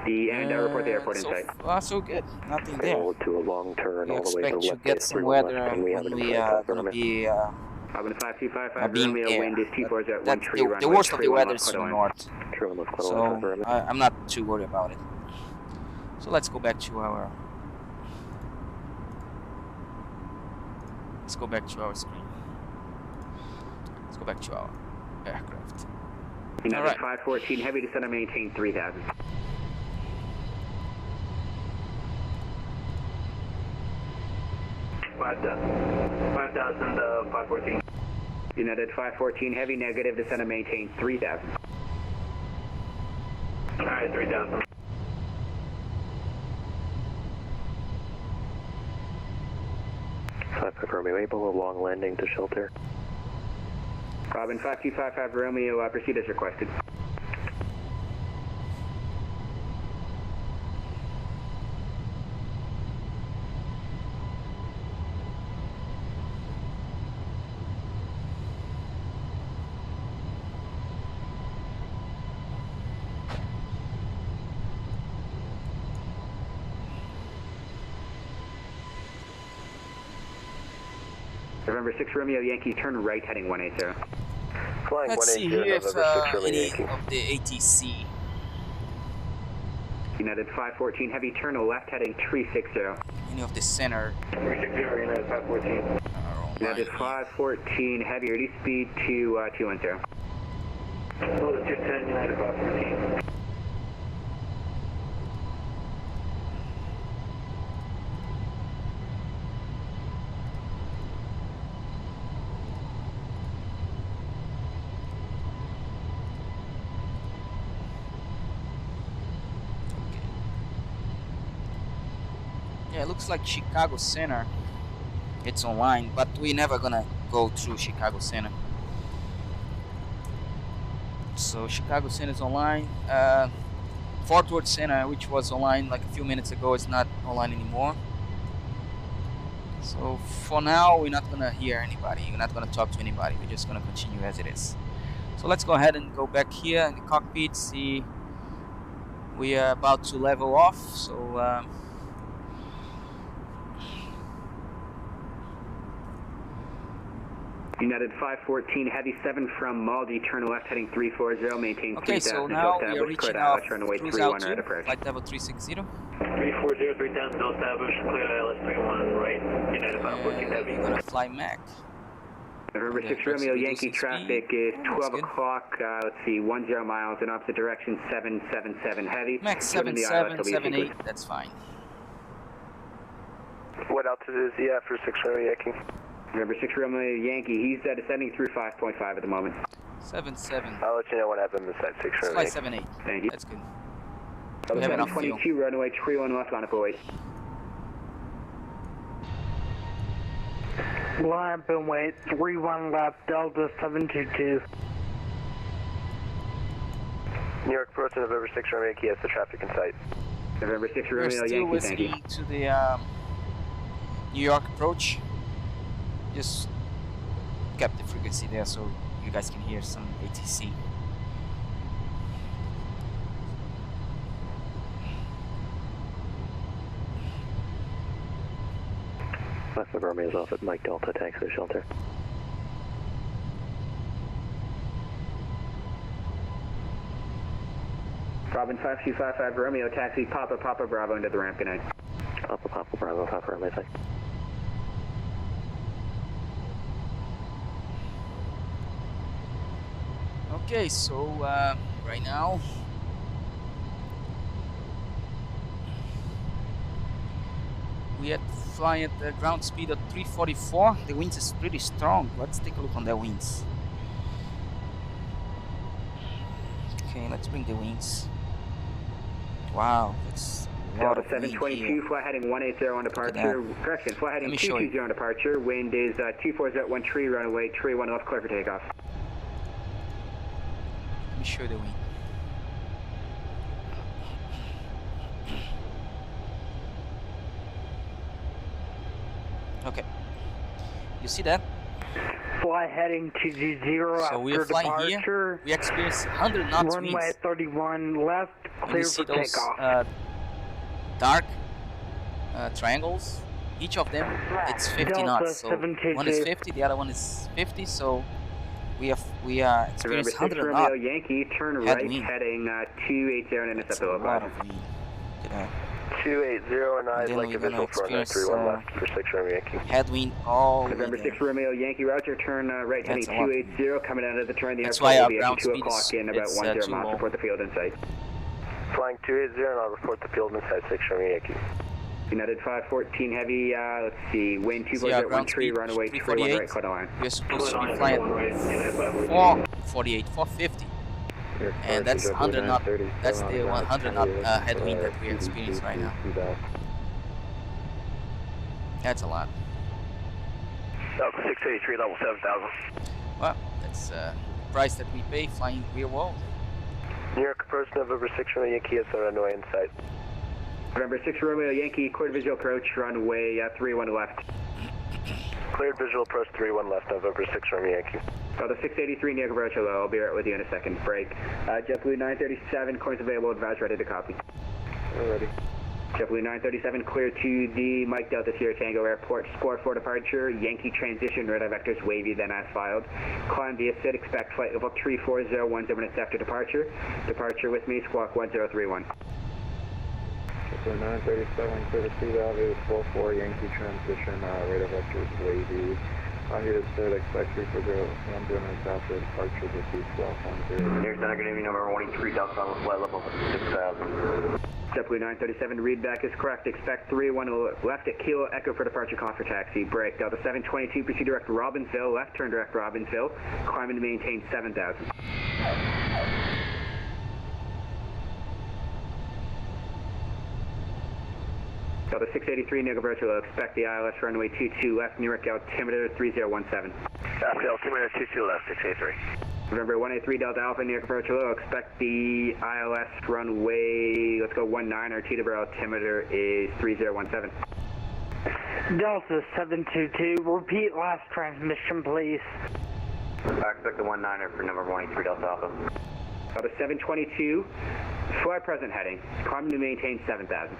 And report the airport in So sight. far so good, nothing there. To a long turn We all the way to expect to left get base some 31 weather left, and we have when an we infrared are cover. gonna be Robin 5255 being Romeo, air. wind is T4s at That's 13 the runway worst of the 31 weather left, is to the Cordon. north. So I'm not too worried about it. So let's go back to our screen. Let's go back to our aircraft. United All right. 514 heavy descent and maintain 3000. Five thousand 514. United 514 heavy negative descent and maintain 3000. Alright, 3000. Romeo, able a long landing to shelter. Robin 5255 Romeo, proceed as requested. November 6 Romeo Yankee, turn right heading 180. Flying Let's see 180, here if November 6 Romeo any Yankee. of the ATC. United 514 heavy, turn left heading 360. Any of the center. 360, United 514. United 514 heavy, reduce speed to 210. Hold it 210, United 514. Yeah, it looks like Chicago Center. It's online, but we're never gonna go through Chicago Center. So Chicago Center is online. Fort Worth Center, which was online like a few minutes ago, is not online anymore. So for now, we're not gonna hear anybody. We're not gonna talk to anybody. We're just gonna continue as it is. So let's go ahead and go back here in the cockpit. See, we are about to level off. So. United 514 heavy 7 from Maldi, turn left heading 340, maintain 3000. Okay, so now we are reaching our turn away cruise 31 altitude, right approach. flight level 360. 340, 3000, still established, clear ILS 31 right, United 514 heavy. We're gonna fly Mac. November 6 Romeo Yankee traffic is 12 o'clock, let's see, 10 miles in opposite direction, 777 heavy. Mac 7778, that's fine. What altitude is he at for 6 Romeo Yankee? November 6 Romeo Yankee, he's descending through 5.5 at the moment. 77. I'll let you know what happens inside 6 Let's Romeo fly Yankee. 78. Thank you. That's good. We have enough 22 runway 31 left on approach. Line and wait, 31 left, Delta 722. New York approach to November 6 Romeo Yankee, has the traffic in sight. November 6 We're Romeo still Yankee, thank you. whiskey to the New York approach. Just kept the frequency there so you guys can hear some ATC. Left of Romeo is off at Mike Delta, taxi to shelter. Robin 5255 Romeo, taxi Papa Papa Bravo into the ramp, good night. Papa Papa Bravo, Papa Romeo, thanks. Okay, so right now we are flying at the ground speed of 344. The winds is pretty strong. Let's take a look on the winds. Okay, let's bring the winds. Wow, that's a lot of wind 722, here. fly heading 180 on departure. Correction, fly heading 220 on departure. Wind is 24 at 1 tree, runway 31 left, clear for takeoff. Let me show you the wind. Okay, you see that? Fly heading to the 0 So after we're flying departure. here. We experience 100 knots Runway winds. 31 left, And clear you see for those takeoff. dark triangles. Each of them, it's 50 Delta knots. So 722. one is 50, the other one is 50. So we are experiencing 100 Romeo knots. Yankee, turn right, Headwind. heading 280 and intercept the low. 280 and I'd then like we're a gonna visual for runway experience 31 left for 6 Romeo Yankee. headwind all the way November there. 6 Romeo Yankee, roger, turn right heading That's a lot. 280, coming out of the turn. The That's airport why will our be at ground 2 speed o'clock is in about 10 too miles, low. report the field in sight. Flying 280 and I'll report the field inside 6 Romeo Yankee. United 514 heavy, let's see, wind 2 See our at 1 ground tree, speed, runway 31 348. right, quarter line. We're supposed to be flying 448, 450. And that's 100 knot. That's the 100 knot headwind that we experience right now. That's a lot. Delta 683, level 7000. Well, that's the price that we pay flying real world. New York approach, November 6 Romeo Yankee, it's the runway in sight. November 6 Romeo Yankee, cleared visual approach, runway 31 left. Cleared visual approach 31 left, November 6 Romeo Yankee. Delta 683, New York approach, hello, I'll be right with you in a second, break. JetBlue 937, coins available, advise ready to copy. Alrighty. JetBlue 937, clear to the Mike Delta Sierra Tango Airport, score for departure, Yankee transition, radar vectors wavy, then as filed. Climb via SID, expect flight level 340, 10 minutes after departure. Departure with me, squawk 1031. JetBlue 937, clear to P-Value, 44 Yankee transition, radar vectors wavy. On your SID, expect 340, 10 minutes after departure with me, squawk 1031. Near Center, good evening, number 183, Delta on flight level 6000. JetBlue 937, readback is correct. Expect 31 left at Kilo Echo for departure, call for taxi. Break. Delta 722, proceed direct Robbinsville, left turn direct Robbinsville, climbing to maintain 7000. Delta 683, New York will expect the ILS runway 22 left, New York altimeter 3017. Altimeter 22 left, 683. November 183 Delta Alpha, New York approach hello, expect the ILS runway, let's go 19 or Teterboro altimeter is 3017. Delta 722, repeat last transmission, please. I expect the 19er for number 183 Delta Alpha. Delta 722, fly present heading, climbing to maintain 7000.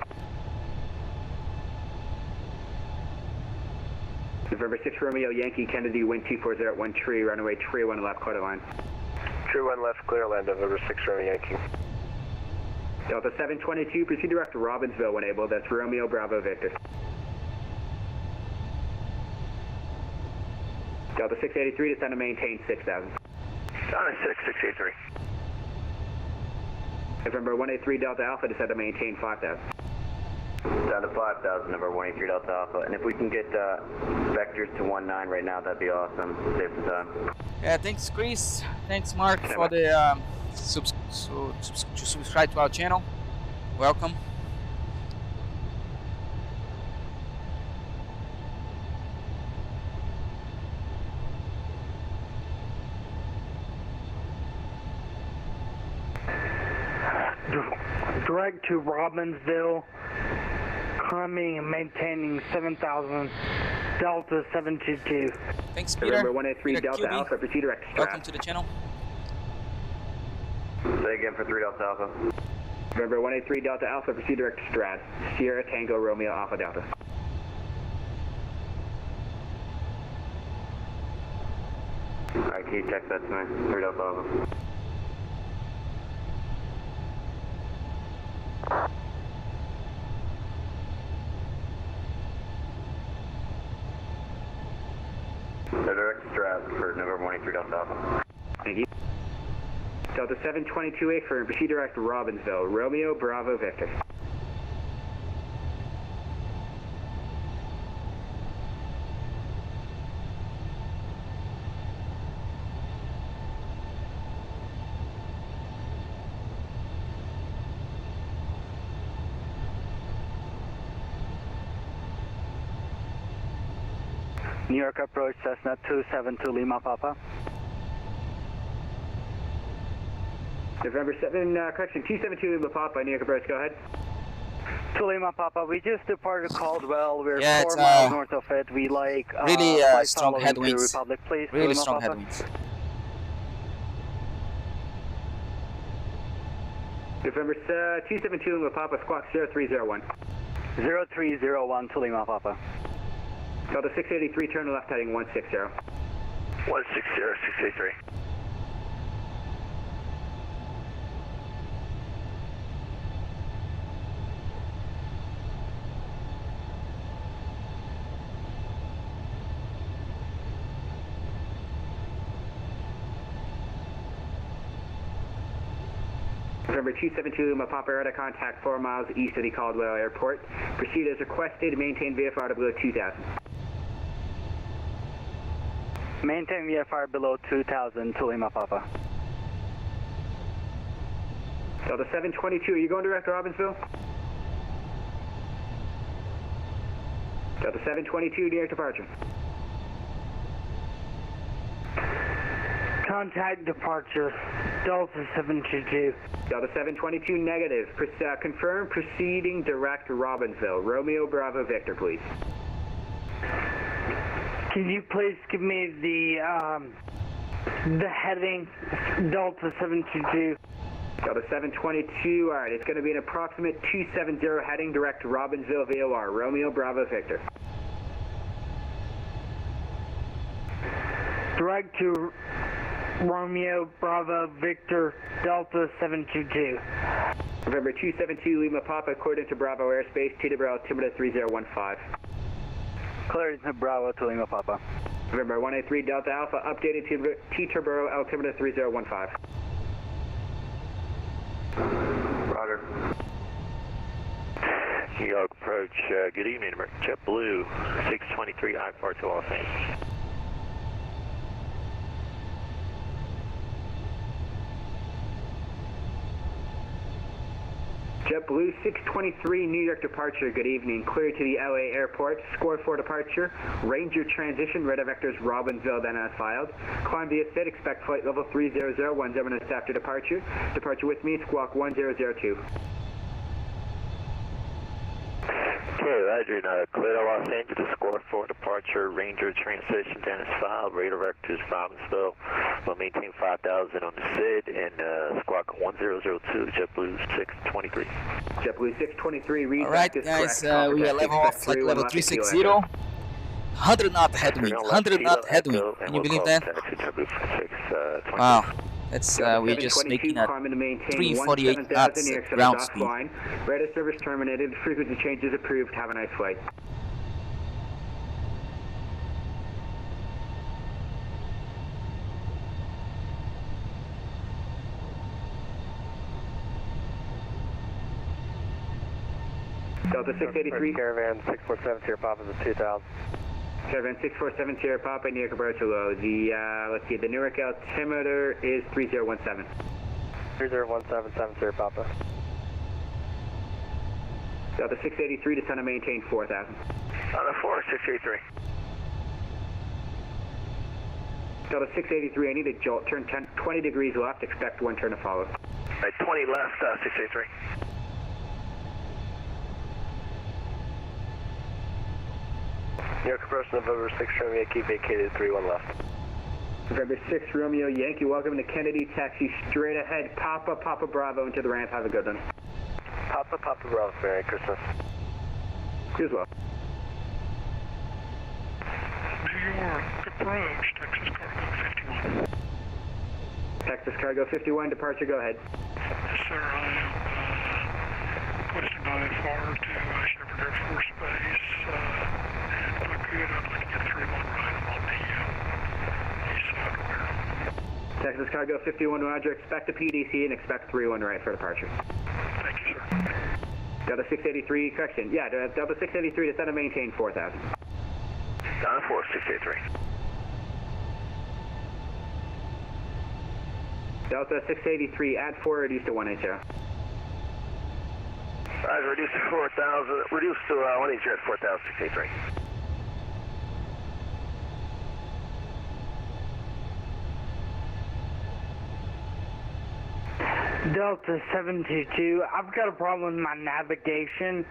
November 6 Romeo Yankee Kennedy, wind 240 at 1 tree, runway 31 left, quarter line. True 1 left, clear land, November 6 Romeo Yankee. Delta 722, proceed direct to Robbinsville when able, that's Romeo Bravo Victor. Delta 683, descend to maintain 6000. On 683. November 183 Delta Alpha, descend to maintain 5000. Down to 5,000, number 183 Delta Alpha. And if we can get vectors to 19 right now, that'd be awesome. Save some time. Yeah, thanks Chris. Thanks Mark for the subscribe to our channel. Welcome. Direct to Robbinsville, climbing and maintaining 7,000, Delta 722. Thanks, Peter. November 183 Peter Delta QB. Alpha, proceed direct to Welcome to the channel. Say again for 3 Delta Alpha. November 183 Delta Alpha, proceed direct to Strad. Sierra Tango Romeo Alpha Delta. Alright, can you text that to me? 3 Delta Alpha. for November 183 Delta Alpha. Thank you. Delta 722A for proceed direct Robbinsville. Romeo Bravo Victor. New York approach Cessna 272 Lima Papa. November 7, correction, 272 Lima Papa, New York approach, go ahead. To Lima Papa, we just departed Caldwell. We're Yeah, 4 miles north of it. We like really flight strong following to headwinds. Republic, please. Really Lima strong Papa. headwinds. November 272 Lima Papa, squawk 0301. 0301 to Lima Papa. Delta 683, turn left heading 160. 160, 683. November 272 Lima Papa, radar contact 4 miles east of the Caldwell Airport. Proceed as requested, maintain VFR below 2000. Maintain VFR below 2000 to Lima Papa. Delta 722, are you going direct to Robbinsville? Delta 722, direct departure. Contact departure, Delta 722. Delta 722, negative. Confirm proceeding direct to Robbinsville. Romeo Bravo Victor, please. Can you please give me the heading, Delta 722? Delta 722, alright, it's going to be an approximate 270 heading direct to Robbinsville VOR. Romeo Bravo Victor. Direct to Romeo Bravo Victor Delta 722. November 272 Lima Papa, according to Bravo Airspace, TW altimeter 3015. Cleared to Bravo to Lima Papa. November 183 Delta Alpha, updated to T-Turbo altimeter 3015. Roger. New York approach, good evening, JetBlue 623 I-4 to Los Angeles. JetBlue 623 New York departure, good evening. Clear to the LA airport. Score 4 departure. Ranger transition, radar vectors Robbinsville, then as filed. Climb via SID, expect flight level 300, 1 minutes after departure. Departure with me, squawk 1002. Okay, Roger, clear to Los Angeles, score 4 departure, Ranger transition, then as filed, radar vectors Robbinsville. We'll maintain 5,000 on the SID and squawk 1002, JetBlue 623. JetBlue 623, read Alright guys, we are level off flight level 360. 100 knot headwind, 100 knot headwind. Can you believe that? Wow. That's we're just making a 348 knots at ground speed. Radar service terminated. Frequency changes approved. Have a nice flight. Delta 683. Caravan 647 Sierra Papa is 2000. Caravan 647 Sierra Papa, New York approach low. The, let's see, the Newark altimeter is 3017. 3017 Sierra Papa. Delta 683, descend and maintain 4000. On the 4, 683. Delta 683, I need a jolt. Turn 20 degrees left, expect one turn to follow. Right, 20 left, 683. New York approach November 6 Romeo Yankee, vacated 31 left. November 6 Romeo Yankee, welcome to Kennedy, taxi straight ahead, Papa Bravo into the ramp, have a good one. Papa Bravo, Merry Christmas. You as well. New York approach, Texas Cargo 51. Texas Cargo 51, departure, go ahead. Yes sir, I am requesting IFR to Shepherd Air Force Base. And if I could, I'd like to get a 3-1 ride. I'm on the This is cargo 51 Roger, expect a PDC and expect 31 right for departure. Thank you, sir. Delta 683, correction, yeah, Delta 683 descend and maintain 4,000. Down 4683. Delta 683, add 4, reduce to 180. Roger, reduce to 4,000, reduce to 180 at 4,683. Delta 722, I've got a problem with my navigation.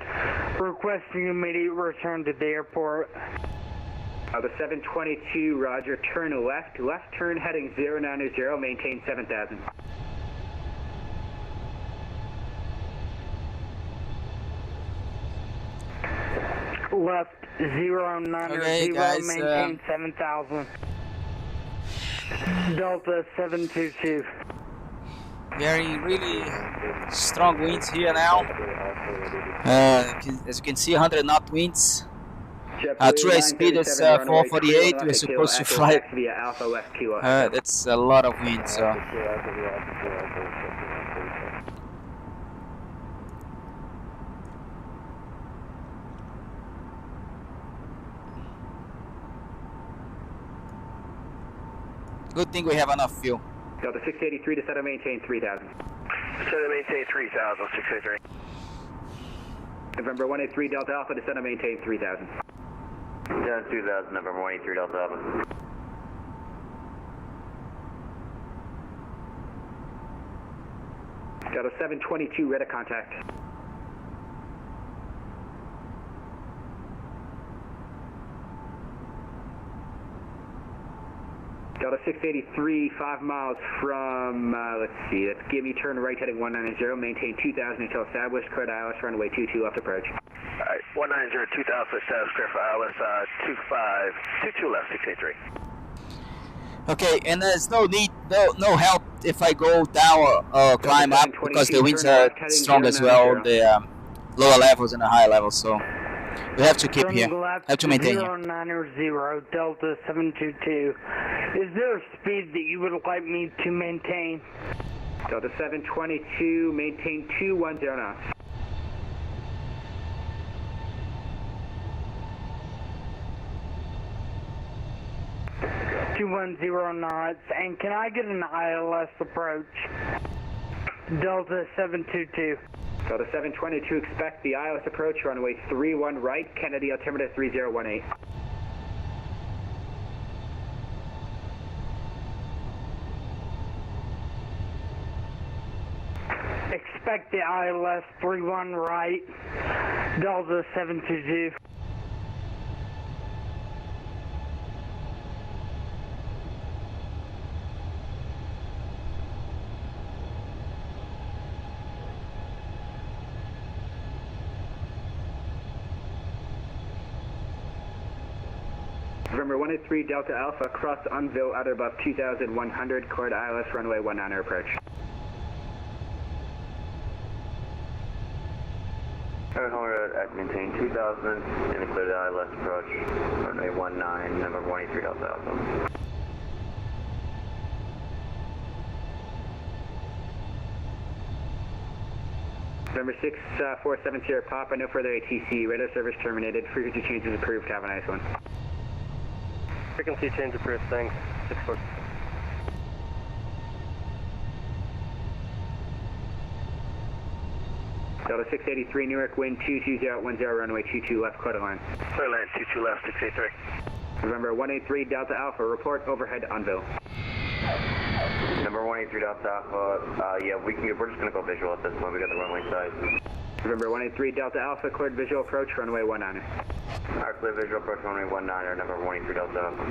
Requesting immediate return to the airport. The 722, roger, turn left turn heading 090, maintain 7,000. Left 090, Okay, guys, maintain 7,000. Delta 722. Really strong winds here now. As you can see, 100 knot winds. True speed is 448. We're supposed to fly. That's a lot of wind. So. Good thing we have enough fuel. Delta 683 to set and maintain 3,000. Set and maintain 3,000, 683. November 183 Delta Alpha to set and maintain 3,000. Down 2,000, November 183 Delta Alpha. Delta 722, ready to contact. Delta 683, 5 miles from, let's see, that's give me turn right heading 190, maintain 2,000 until established, clear to ILS, runway 22 left approach. Alright, 190, 2,000 established, clear for ILS, 25, 22 left, 683. Okay, and there's no need, no help if I go down or climb up because the winds are strong as well, the lower levels and the higher levels, so we have to keep here, have to maintain here. 090 Delta 722. Is there a speed that you would like me to maintain? Delta 722, maintain 210 knots. 210 knots, and can I get an ILS approach? Delta 722. Delta 722, expect the ILS approach, runway 31 right, Kennedy altimeter 3018. Expect the ILS 31 right, Delta 722. November 183 Delta Alpha, cross Unville at above 2,100, clear to ILS, runway 19 approach. At maintain 2,000 and clear the ILS approach, runway 19, number 183 Delta Alpha. November 6470 Papa, no further ATC, radar service terminated, frequency changes approved, have a nice one. Frequency change approved, thanks. 64. Delta 683 Newark, wind 22010, runway 22 left, clear to line. Clear land, 22 left, 683. November 183 Delta Alpha, report overhead Unville. Number 183 Delta Alpha, yeah, we're just going to go visual at this point, we got the runway size. November 183 Delta Alpha, cleared visual approach, runway 19. Alright, clear visual approach, runway 19, number 183 Delta Alpha.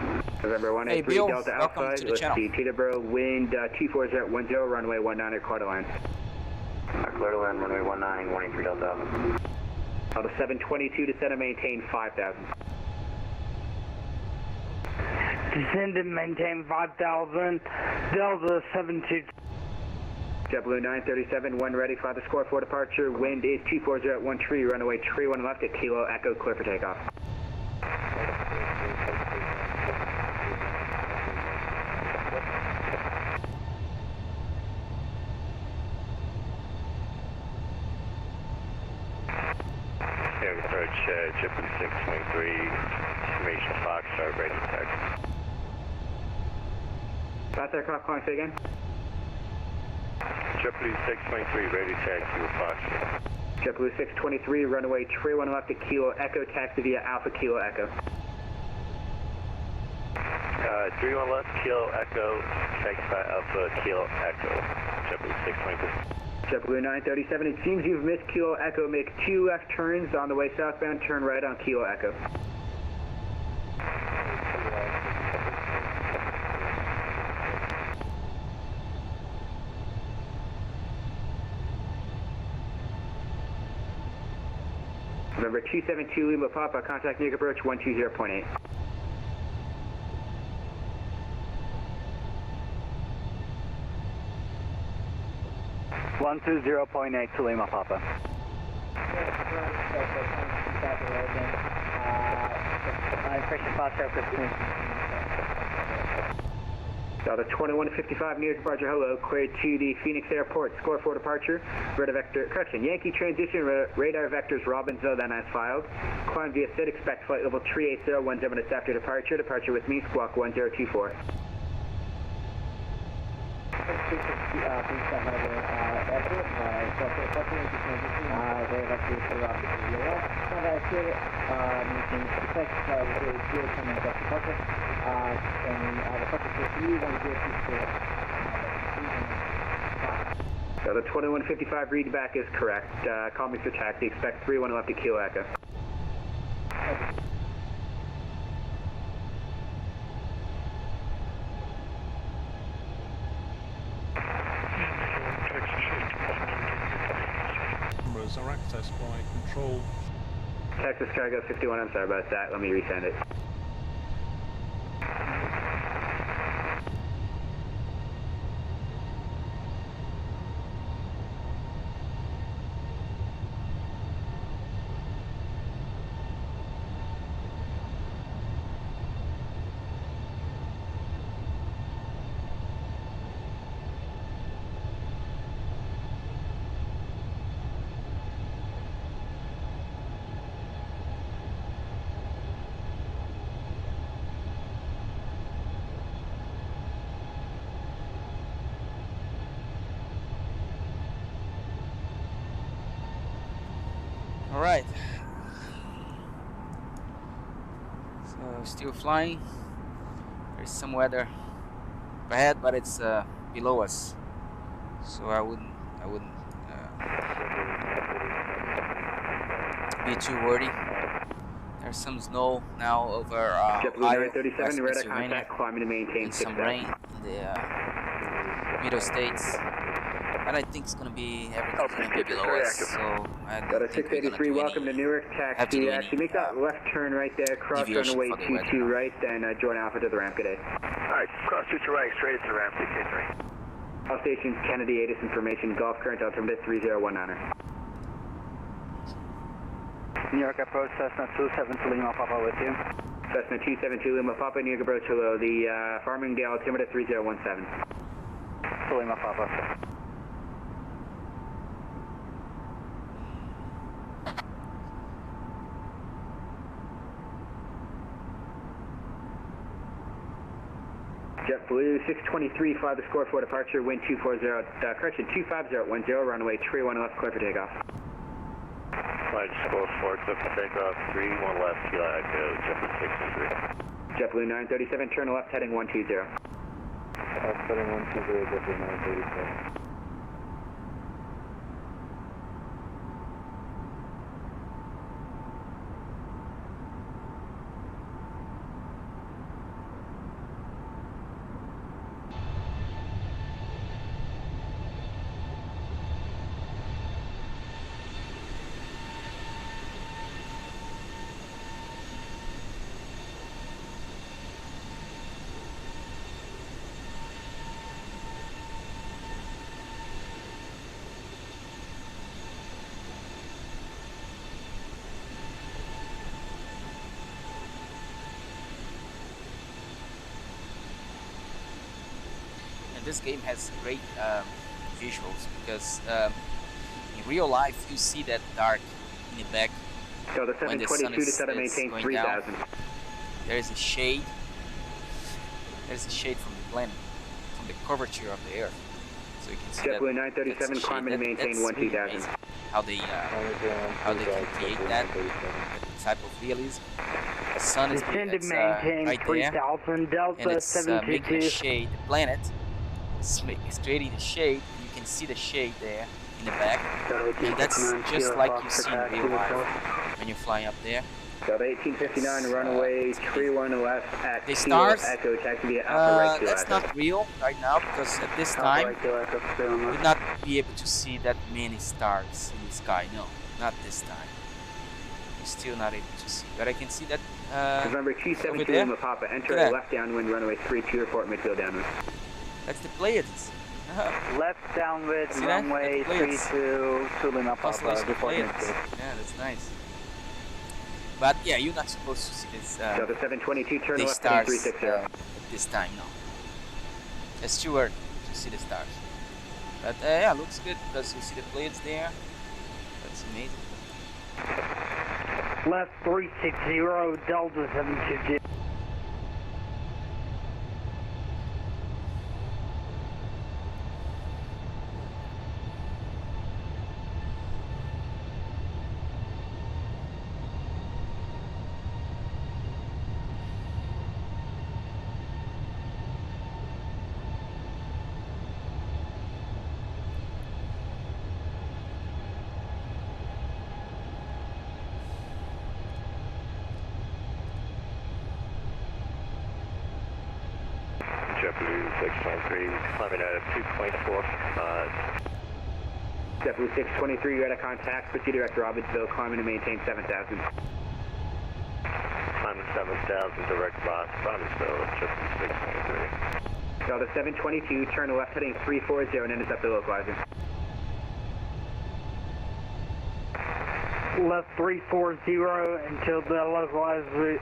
November 183 Bill, Delta Alpha, let's see, Teterboro, wind 24010, runway 19, clear to land. Clear to land, runway 19, 183 Delta Alpha. Delta 722 to set and maintain 5,000. Descend and maintain 5,000, Delta 722. JetBlue 937, one ready, fly the score for departure, wind is 24013, runway 31 left at Kilo Echo, clear for takeoff. New York approach, JetBlue 623, information Foxtrot, ready to taxi. Last aircraft calling, say again. JetBlue 623, ready to taxi with Foxtrot. JetBlue 623, runway 31 left to Kilo Echo, taxi via Alpha Kilo Echo. 31 left, Kilo Echo, taxi by Alpha Kilo Echo, JetBlue 623. JetBlue 937, it seems you've missed Kilo Echo. Make 2 left turns on the way southbound, turn right on Kilo Echo. Remember 272 Lima Papa, contact New York approach 120.8. One 120.8 to Lima Papa. Delta 2155 New York departure, hello, cleared to the Phoenix Airport, score 4 departure, radar vector, correction, Yankee transition, radar vectors Robinson, then as filed, climb via SID, expect flight level 380, 1 minutes after departure, departure with me, squawk 1024. The 2155 read back is correct. Call me for taxi. Expect 31 left to Kilo Echo. Numbers are accessed by control. Texas Cargo 51, I'm sorry about that. Let me resend it. Alright, so still flying. There's some weather ahead, but it's below us, so I wouldn't be too worried. There's some snow now over JetBlue 937, radar contact, climbing to maintain and some rain in the middle states. But I think it's gonna be everything's gonna be below us, so I got a 683. Welcome to Newark taxi. Actually, make that left turn right there, cross runway 22 right, then join Alpha to the ramp. Good day. Alright, cross 22 right, straight to the ramp, 683. All stations, Kennedy, ATIS information, Gulf current altimeter 3019er. New York approach, Cessna 272 Lima Papa with you. Cessna 272 Lima Papa, New York approach, hello, the Farmingdale altimeter 3017. To Lima Papa. JetBlue 623, fly the score for departure, wind 240, correction, 25010, runway 31 left, clear for takeoff. Flight score 4, clear for takeoff, 31 left, Kilo Echo, JetBlue 623. JetBlue 937, turn left, heading 120. Heading 120, JetBlue 937. This game has great visuals because in real life you see that dark in the back So the when the sun 722 to is, set to is maintain going 3000. down. There is a shade. There is a shade from the planet, from the curvature of the Earth. So you can see JetBlue that 937 climbing to maintain that's 12000. really how they can create that type of realism. The sun is Descend to it's, maintain right there, 3000 Delta and it's making a 722. shade. The planet is creating a shade, and you can see the shade there in the back, and that's just like you see in real life when you're flying up there. So the 1859 runway 31 left at the Kilo stars, Echo, taxi via Alpha right to that's Echo. not real right now, because at this time we'll not be able to see that many stars in the sky. No, not this time. We're still not able to see, but I can see that November over 272 there. Lima Papa, enter Look at left downwind runway 32 report midfield downwind. That's the Pleiades. Left downwind See that? runway That's Pleiades. 32 Lima Papa, Constellation report Pleiades. midfield. Yeah, that's nice. But yeah, you're not supposed to see this. So the 722 turn these left heading stars 360. at this time, no. It's too early to see the stars. But yeah, looks good because you see the Pleiades there. That's amazing. Left 360 Delta 722. JetBlue 623, climbing at 2.4. JetBlue 623, you're at a contact. Proceed direct Robbinsville, climbing to maintain 7000. Climbing 7,000, direct Robbinsville, JetBlue 623. So the 722, turn left heading 340 and intercept the localizer. Left 340 until the localizer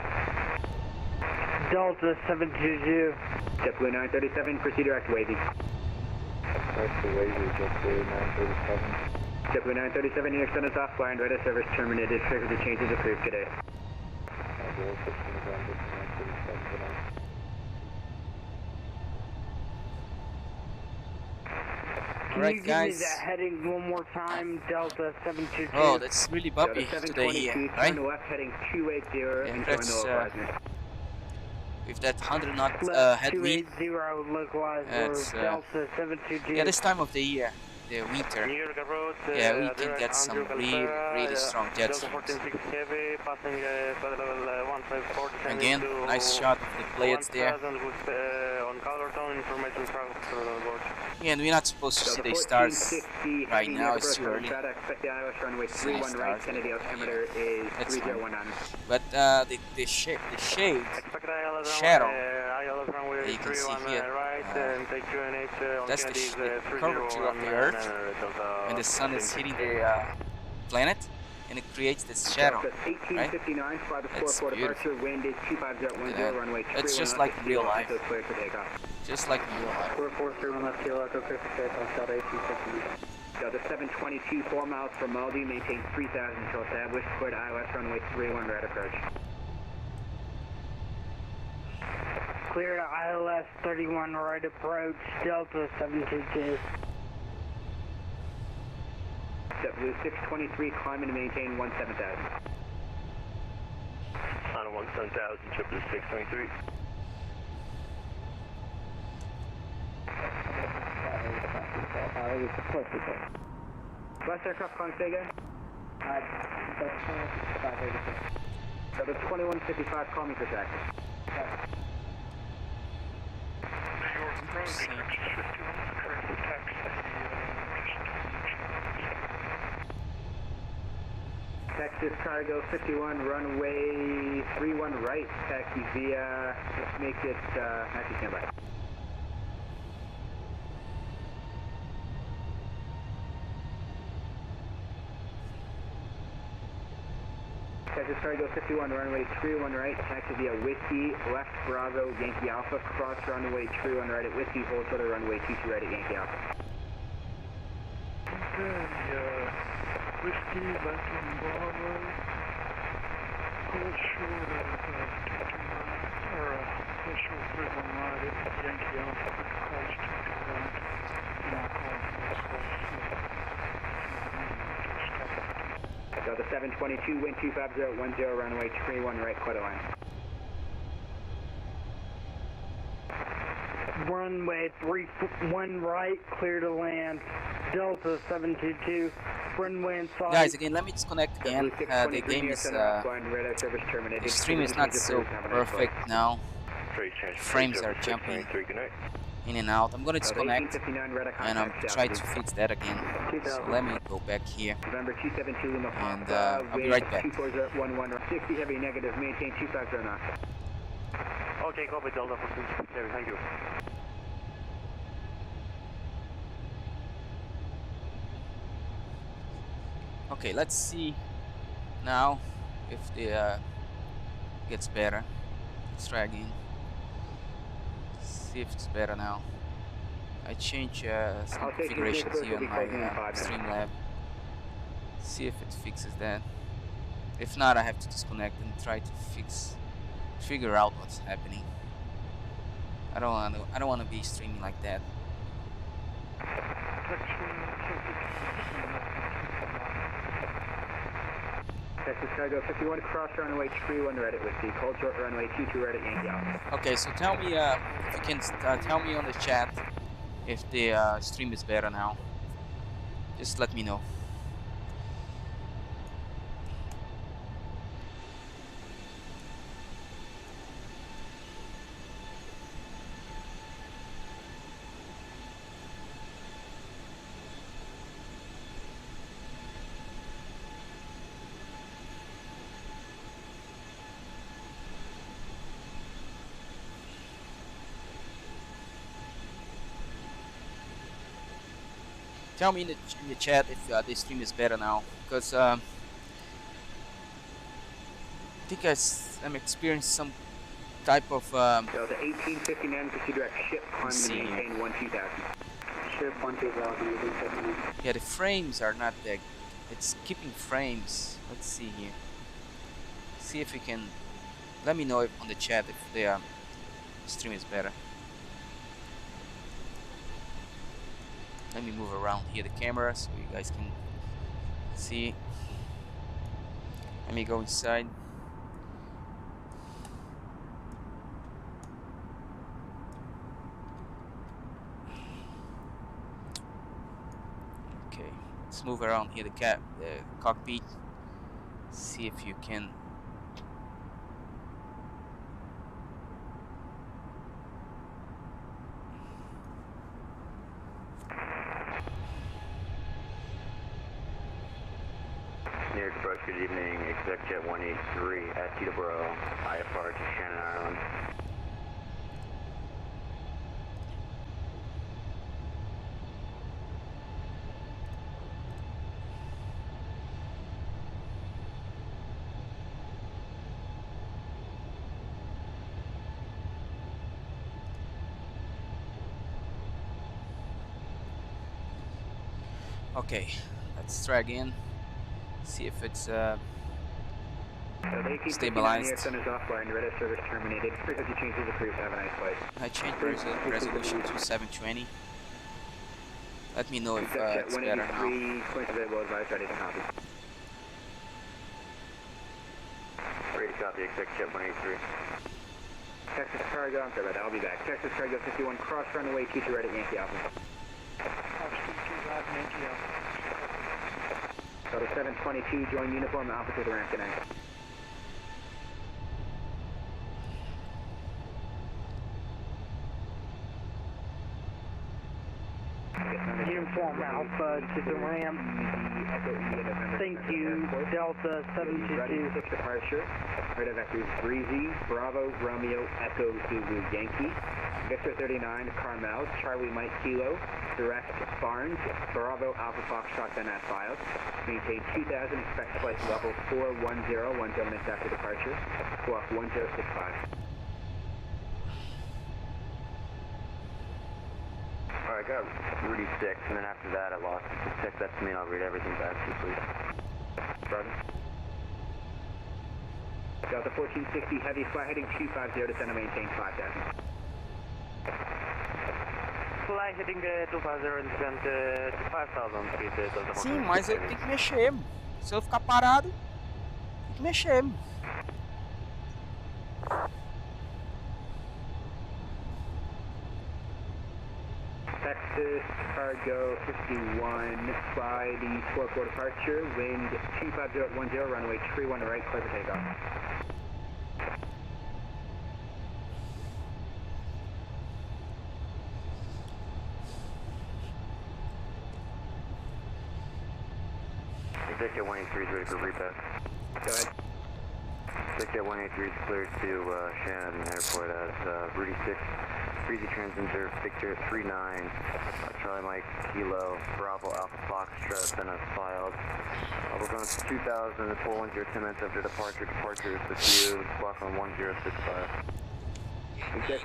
Delta 722. JetBlue 937, proceed direct wavy. That's the wavy, JetBlue 937. JetBlue 937, New York Sun is offline, radar service terminated, trigger the changes approved today. Can you give me that heading one more time, Delta 722? Oh, that's really bumpy today here, right? Turn left heading 280 and join the localizer. With that 100 knot headwind, 280 localizer, Delta 722. yeah, this time of the year, the winter, yeah, we can get some really strong jet streams. Again, nice shot of the Pleiades there. Yeah, and we're not supposed to see the stars right now, it's too early. See the stars. But the shade, shadow, that you can see here, that's the curvature of the Earth when the sun is hitting the planet, and it creates this shadow, right? It's beautiful. It's just like real life. Just like real life. So the 722, 4 miles from Maldi, maintain 3000 until established, clear to ILS runway 31 right approach. Clear to ILS 31 right approach, Delta 722. JetBlue 623, climbing to maintain 17000. On 17000, JetBlue 623. Last aircraft climb, say again? So the 2155, call me for taxi. New York approach, Texas 51, correct taxi. Texas Cargo 51, runway 31 right, taxi via, let's make it, taxi standby. Texas Cargo 51, runway 31 right, taxi via Whiskey, left Bravo, Yankee Alpha, cross runway 31 right at Whiskey, hold short of runway 22 right at Yankee Alpha. Okay, Whiskey, Vatsim, Bravo. pull short of 229, or pull short 319 at Yankee Alpha, calls 229, and I'll call Delta 722, wind 25010, runway 21 right, quarter line. Runway 31 right, clear to land. Delta 722, runway inside. Guys, again, let me disconnect again. The game is, the stream is not so perfect now. Frames are jumping in and out. I'm gonna disconnect and I'm trying to fix that again. So let me go back here and I'll be right back. 60 heavy negative, maintain 250 knots. Okay, copy Delta for 267, thank you. Okay, let's see now if the gets better. Let's try again. See if it's better now. I change some configurations here on my Streamlab. See if it fixes that. If not, I have to disconnect and try to figure out what's happening. I don't want to be streaming like that. Texas Cargo 51, cross runway 31 right at Whiskey, cold short runway 22 right at Yankee Alpha. Okay, so tell me if you can tell me on the chat if the stream is better now. Just let me know. Tell me in the chat if the stream is better now, because I think I'm experiencing some type of Delta 1859, proceed direct ship, climb to maintain 12000. Ship 12000. Yeah, the frames are not that. It's keeping frames. Let's see here. See if we can. Let me know on the chat if the stream is better. Let me move around here the camera so you guys can see. Let me go inside. Okay, let's move around here the cockpit. See if you can. Good evening, Exec 183 at Teterboro, IFR to Shannon, Ireland. Okay, let's try again. See if it's stabilized. I changed resolution to 720. Let me know if it's better now. Ready to copy, Exec 183. Texas Cargo, I'm sorry about that, I'll be back. Texas Cargo 51, cross runway 22 right at Yankee Alpha. Delta 722, join uniform Alpha to the ramp tonight. Uniform Alpha to the ramp. Thank you, Delta 722. Departure. Radar vectors Breezy, Bravo, Romeo, Echo, Zulu, Yankee. Victor 39, Carmel, Charlie Mike Kilo, direct Barnes, Bravo, Alpha Foxtrot, then as filed. Maintain 2000, expect flight level 410, 10 minutes after departure. Squawk 1065. Alright, I got Rudy 6, and then after that I lost it to 6. That's me, I'll read everything back to you, please. Roger. Delta 1460 heavy, fly heading 250, descend and maintain 5000. Fly heading 250 and descend 5000 feet, Delta 1460. Sim, mas eu tenho que mexer. Se eu ficar parado, tem que mexer. Texas, cargo 51, fly the square 4 departure, wind 25010, runway 31 right, clear for takeoff. Executive 183 is ready for repass. Go ahead. Executive 183 is cleared to Shannon Airport as Rudy 6. Breezy transmitter, Victor 39, Charlie Mike, Kilo, Bravo, Alpha Foxtrot, then as filed. We're going to 2000, 410, 10 minutes after departure. Departure is with you, Squawk on 1065. Jet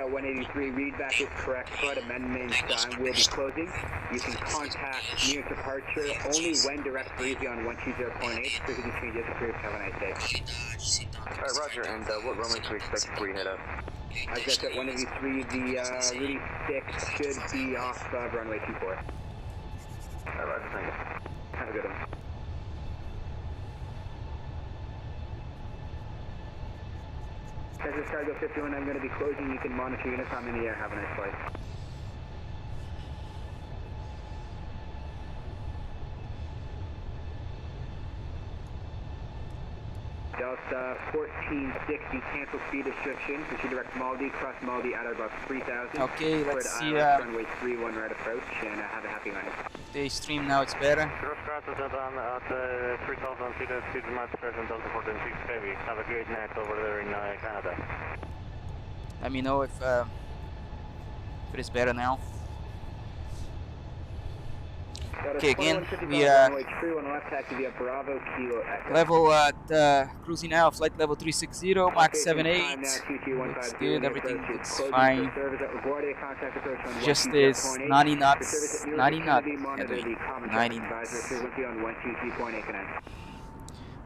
183, read back is correct. Flight amendment will be closing. You can contact near departure only when direct breezy on 120.8. Frequency changes approved. Have a nice day. Alright, roger, and what runway can we expect before you head up? Jet 183, the Rudy 6 should be off runway 24. Alright, roger, thank you. Have a good one. Texas Cargo 51, I'm going to be closing. You can monitor Unicom in the air. Have a nice flight. Delta 1460, cancel speed restriction. Pursue direct Maldi, cross Maldi at about 3000. Okay, let's see. Runway 31 right approach, and have a happy landing. The stream now it's better. Cross at 3000 feet, speed match present Delta 1460 heavy. Have a great night over there in Canada. Let me know if it is better now. Okay, again, we are level at cruising now, flight level 360, Mach 78. Looks good, everything looks fine. Just is 90 knots, 90 knots, 90 knots.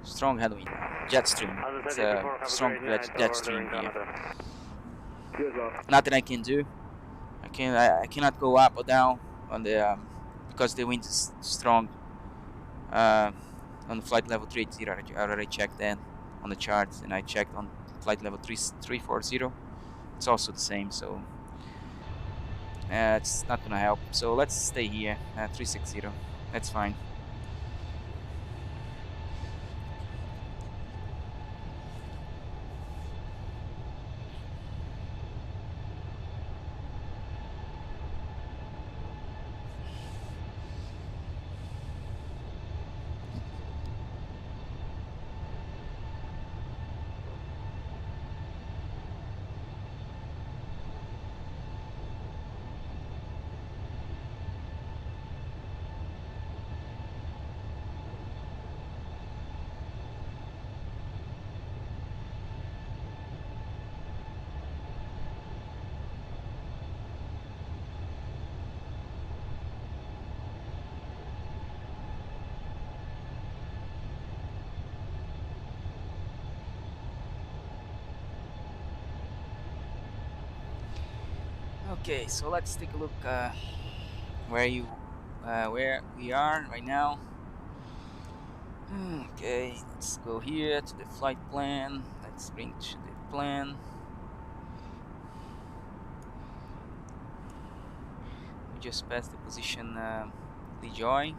Strong headwind, jet stream. It's a strong jet stream here. Nothing I can do. I cannot go up or down on the because the wind is strong on flight level 380. I already checked that on the charts, and I checked on flight level 340. It's also the same, so it's not gonna help. So let's stay here at 360. That's fine. Okay, so let's take a look where we are right now. Okay, let's go here to the flight plan. Let's bring to the plan. We just passed the position Lejoy.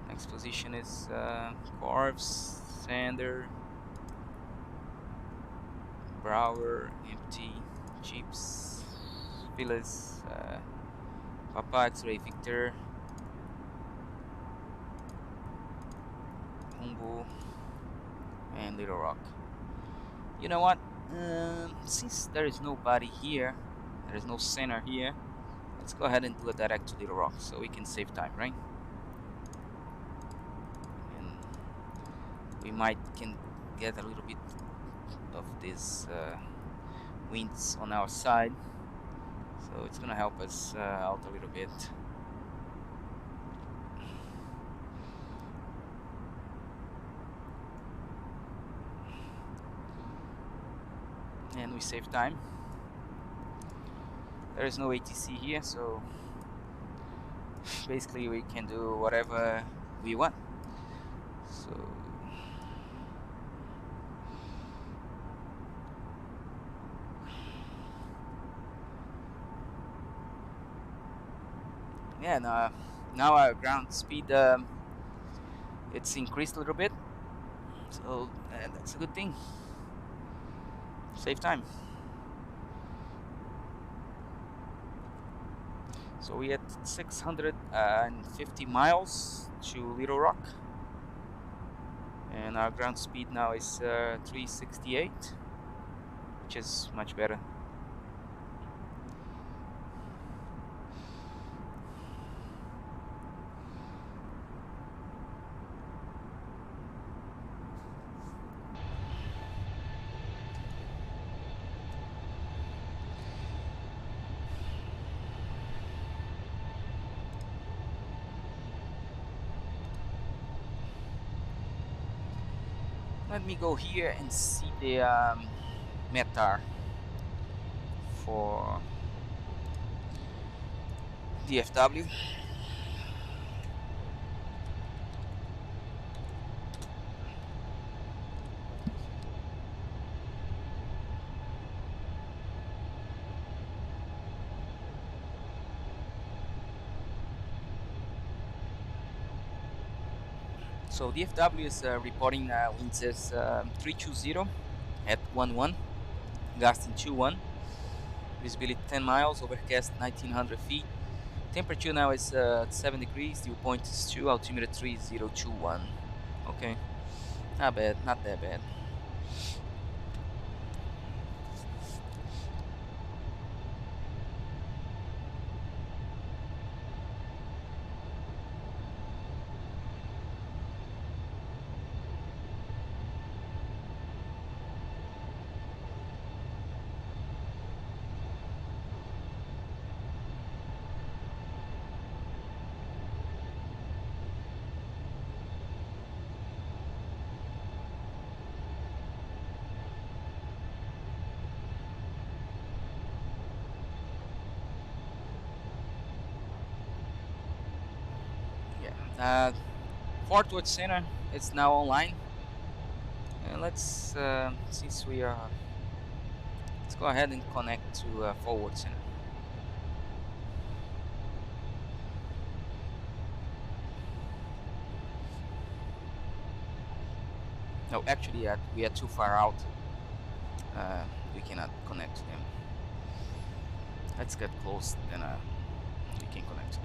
Next position is Corvs, Sander, Brower, Empty, Jeeps, Villas, Papa, X-Ray Victor, Humbo, and Little Rock. You know what? Since there is nobody here, there is no center here, let's go ahead and do a direct to Little Rock so we can save time, right? And we can get a little bit of this winds on our side. So it's gonna help us out a little bit. and we save time. There is no ATC here, so basically we can do whatever we want. So yeah, now our ground speed it's increased a little bit, so that's a good thing. Save time. So we at 650 miles to Little Rock, and our ground speed now is 368, which is much better. Let me go here and see the METAR for DFW. So DFW is reporting Msfs 320 at 11, gusting 21, visibility 10 miles, overcast 1900 feet. Temperature now is 7 degrees, dew point is 2, altimeter 3021. Okay, not bad, not that bad. Fort Worth Center is now online, and let's since we are, let's go ahead and connect to Fort Worth Center. No, actually, we are too far out. We cannot connect to them. Let's get close, then we can connect to them.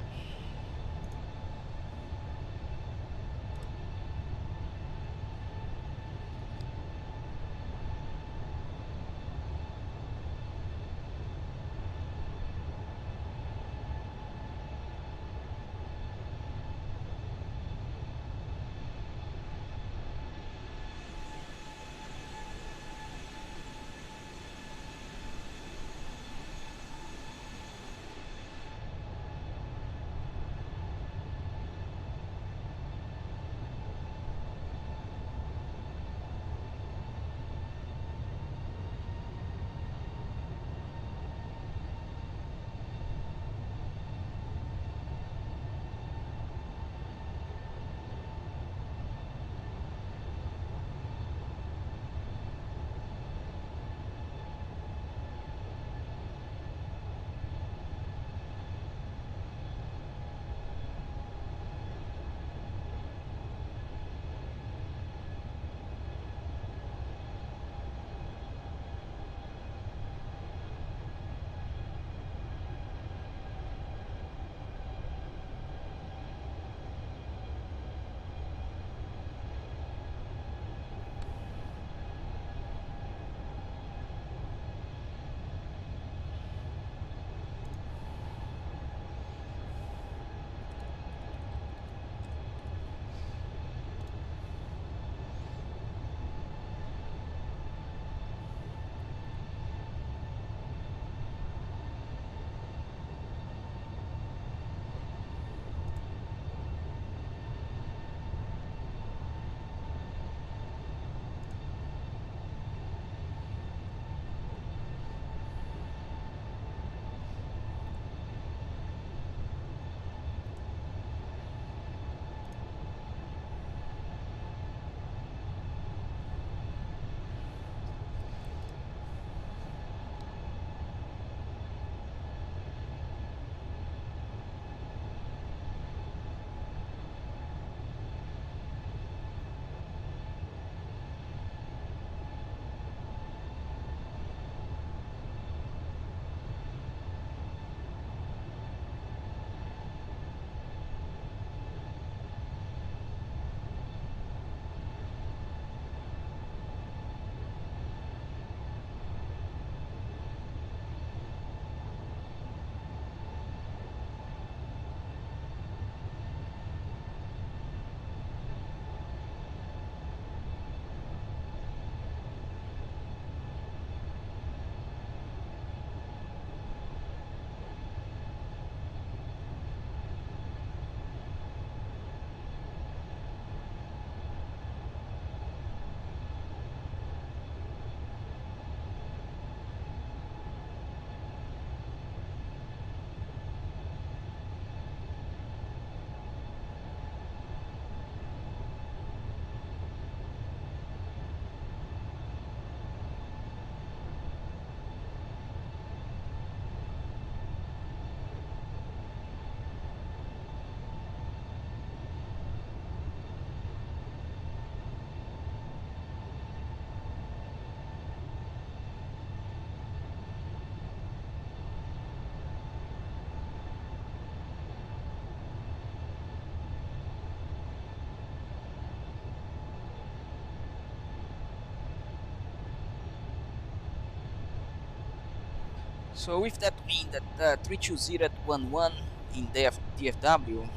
So with that mean that 320.11 in DFW,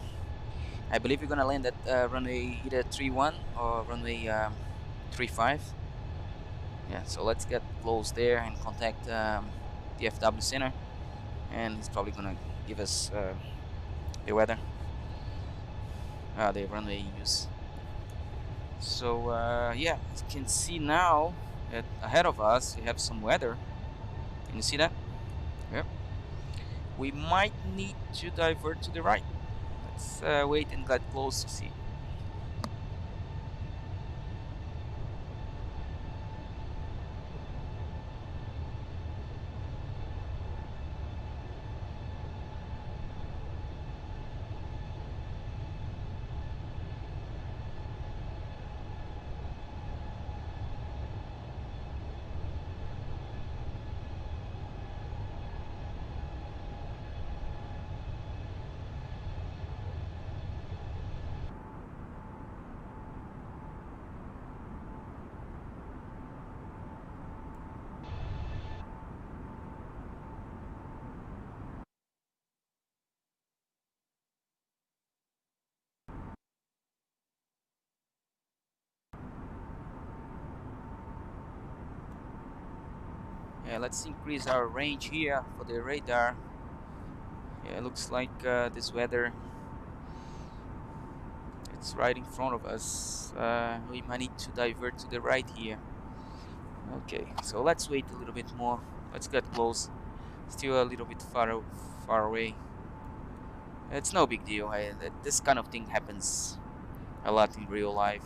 I believe we're gonna land at runway either 31 or runway 35. Yeah, so let's get close there and contact DFW center, and it's probably gonna give us the weather, the runway use. So yeah, you can see now that ahead of us we have some weather. Can you see that? Yep. We might need to divert to the right. Let's wait and get close to see. Yeah, let's increase our range here for the radar. Yeah, it looks like this weather, it's right in front of us. We might need to divert to the right here. Okay, so let's wait a little bit more. Let's get close. Still a little bit far away. It's no big deal. This kind of thing happens a lot in real life.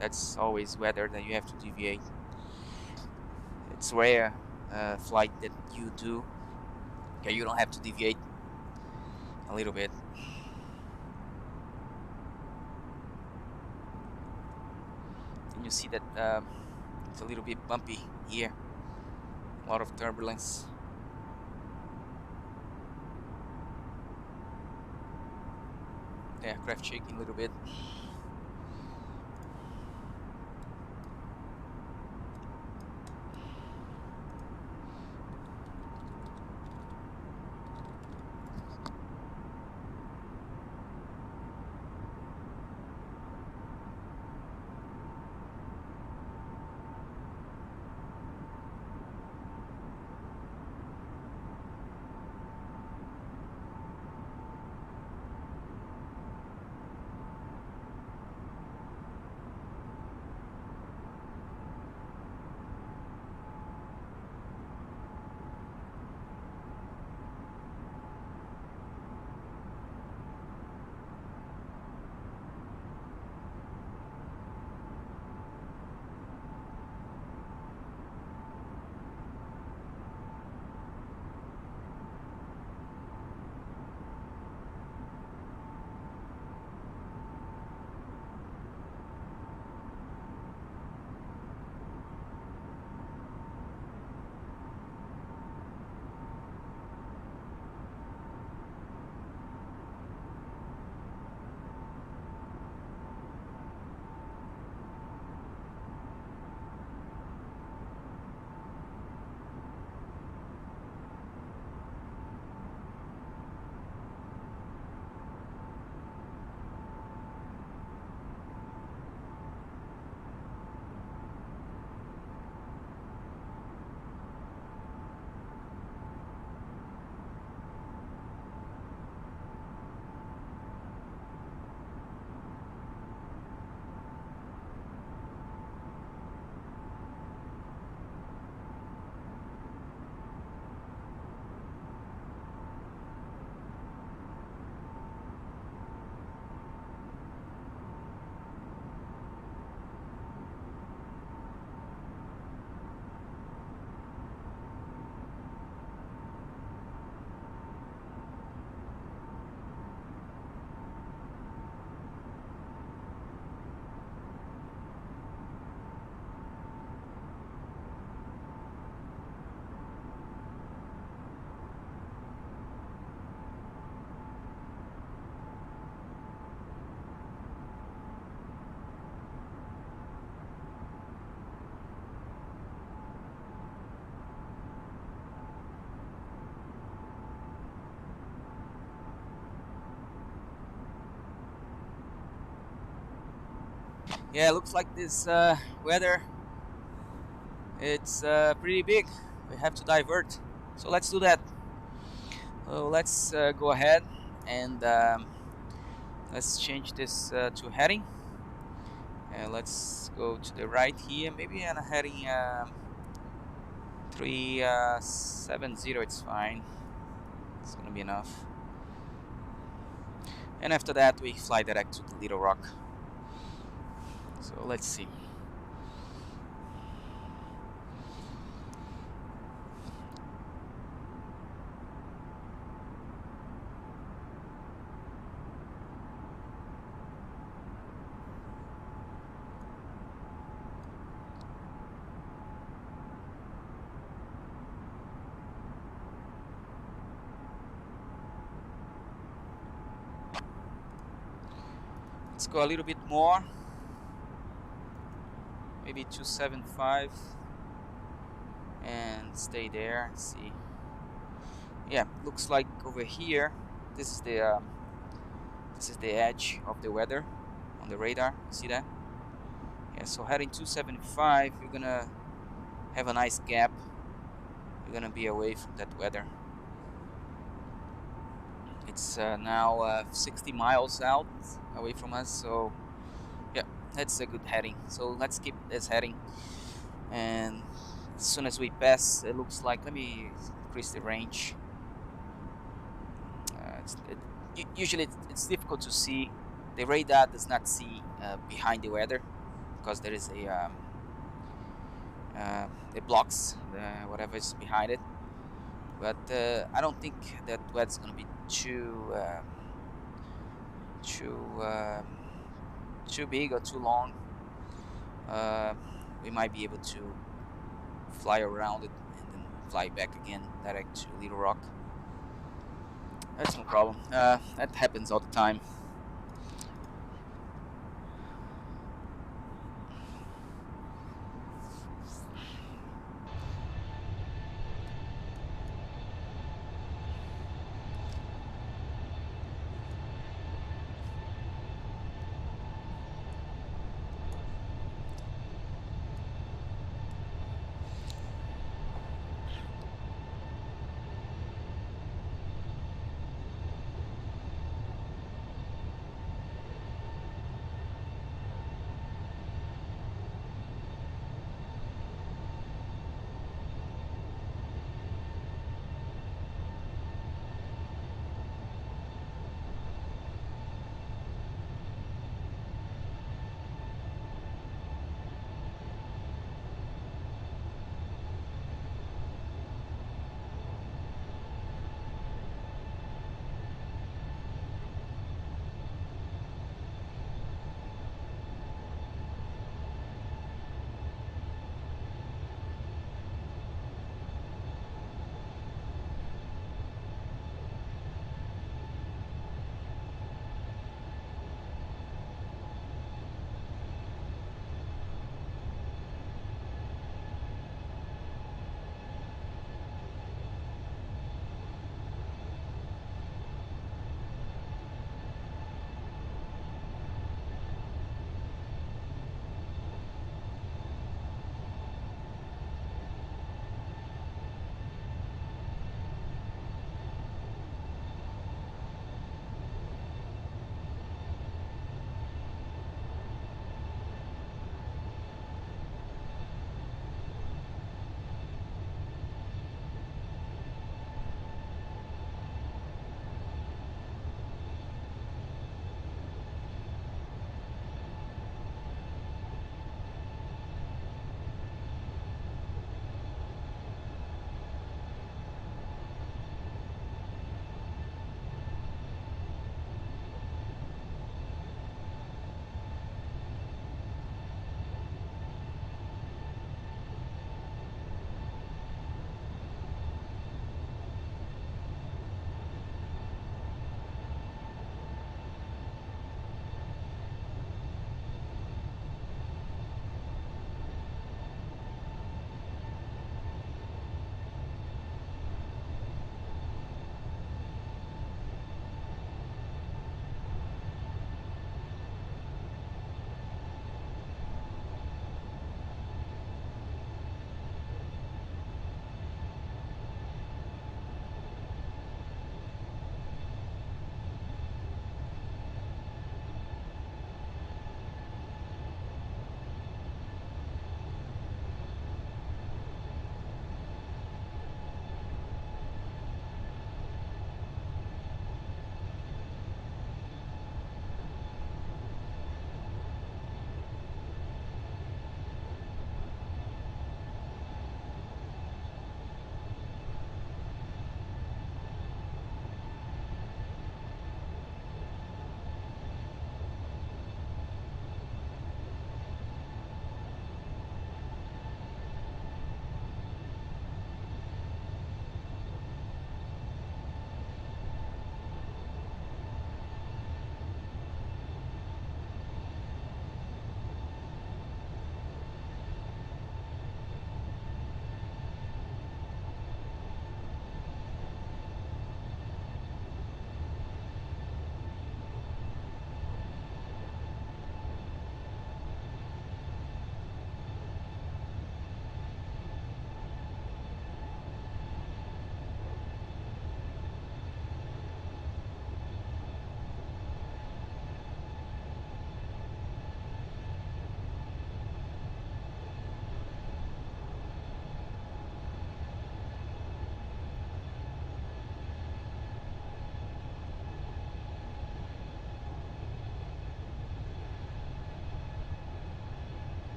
That's always weather that you have to deviate. It's rare flight that you do. Okay, you don't have to deviate a little bit. And you see that it's a little bit bumpy here. A lot of turbulence. The aircraft shaking a little bit. Yeah, looks like this weather, it's pretty big. We have to divert, so let's do that. So let's go ahead and let's change this to heading, and let's go to the right here, maybe on a heading 370. It's fine, it's gonna be enough. And after that we fly direct to the Little Rock. So let's see. Let's go a little bit more, maybe 275, and stay there. Let's see. Yeah, looks like over here, this is the edge of the weather on the radar. See that? Yeah, so heading 275, you're gonna have a nice gap. You're gonna be away from that weather. It's now 60 miles out away from us, so yeah, that's a good heading. So let's keep this heading, and as soon as we pass, it looks like, let me increase the range. Usually it's difficult to see. The radar does not see behind the weather because there is it blocks whatever is behind it. But I don't think that weather's gonna be too big or too long. We might be able to fly around it and then fly back again direct to Little Rock. That's no problem. That happens all the time.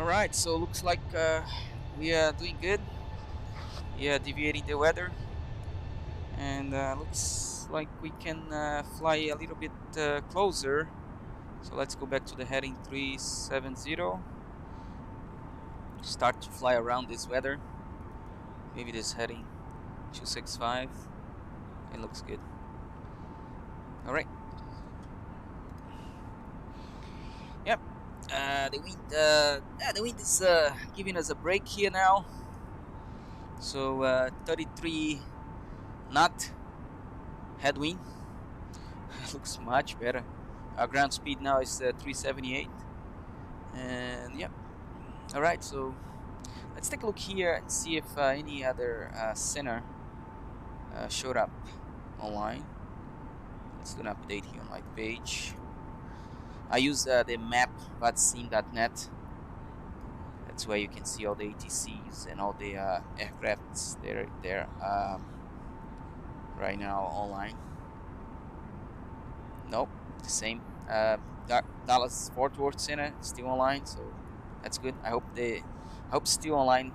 Alright, so looks like we are doing good. Yeah, deviating the weather, and looks like we can fly a little bit closer. So let's go back to the heading 370. Start to fly around this weather. Maybe this heading 265. It looks good. Alright. Yep. The wind is giving us a break here now. So 33 knot headwind. Looks much better. Our ground speed now is 378. And yep. Alright, so let's take a look here and see if any other center showed up online. Let's do an update here on my page. I use the map vatsim.net. That's where you can see all the ATCs and all the aircrafts there right now online. Nope, the same. Dallas Fort Worth Center still online, so that's good. I hope still online.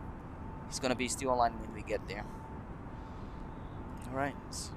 It's gonna be still online when we get there. All right. So.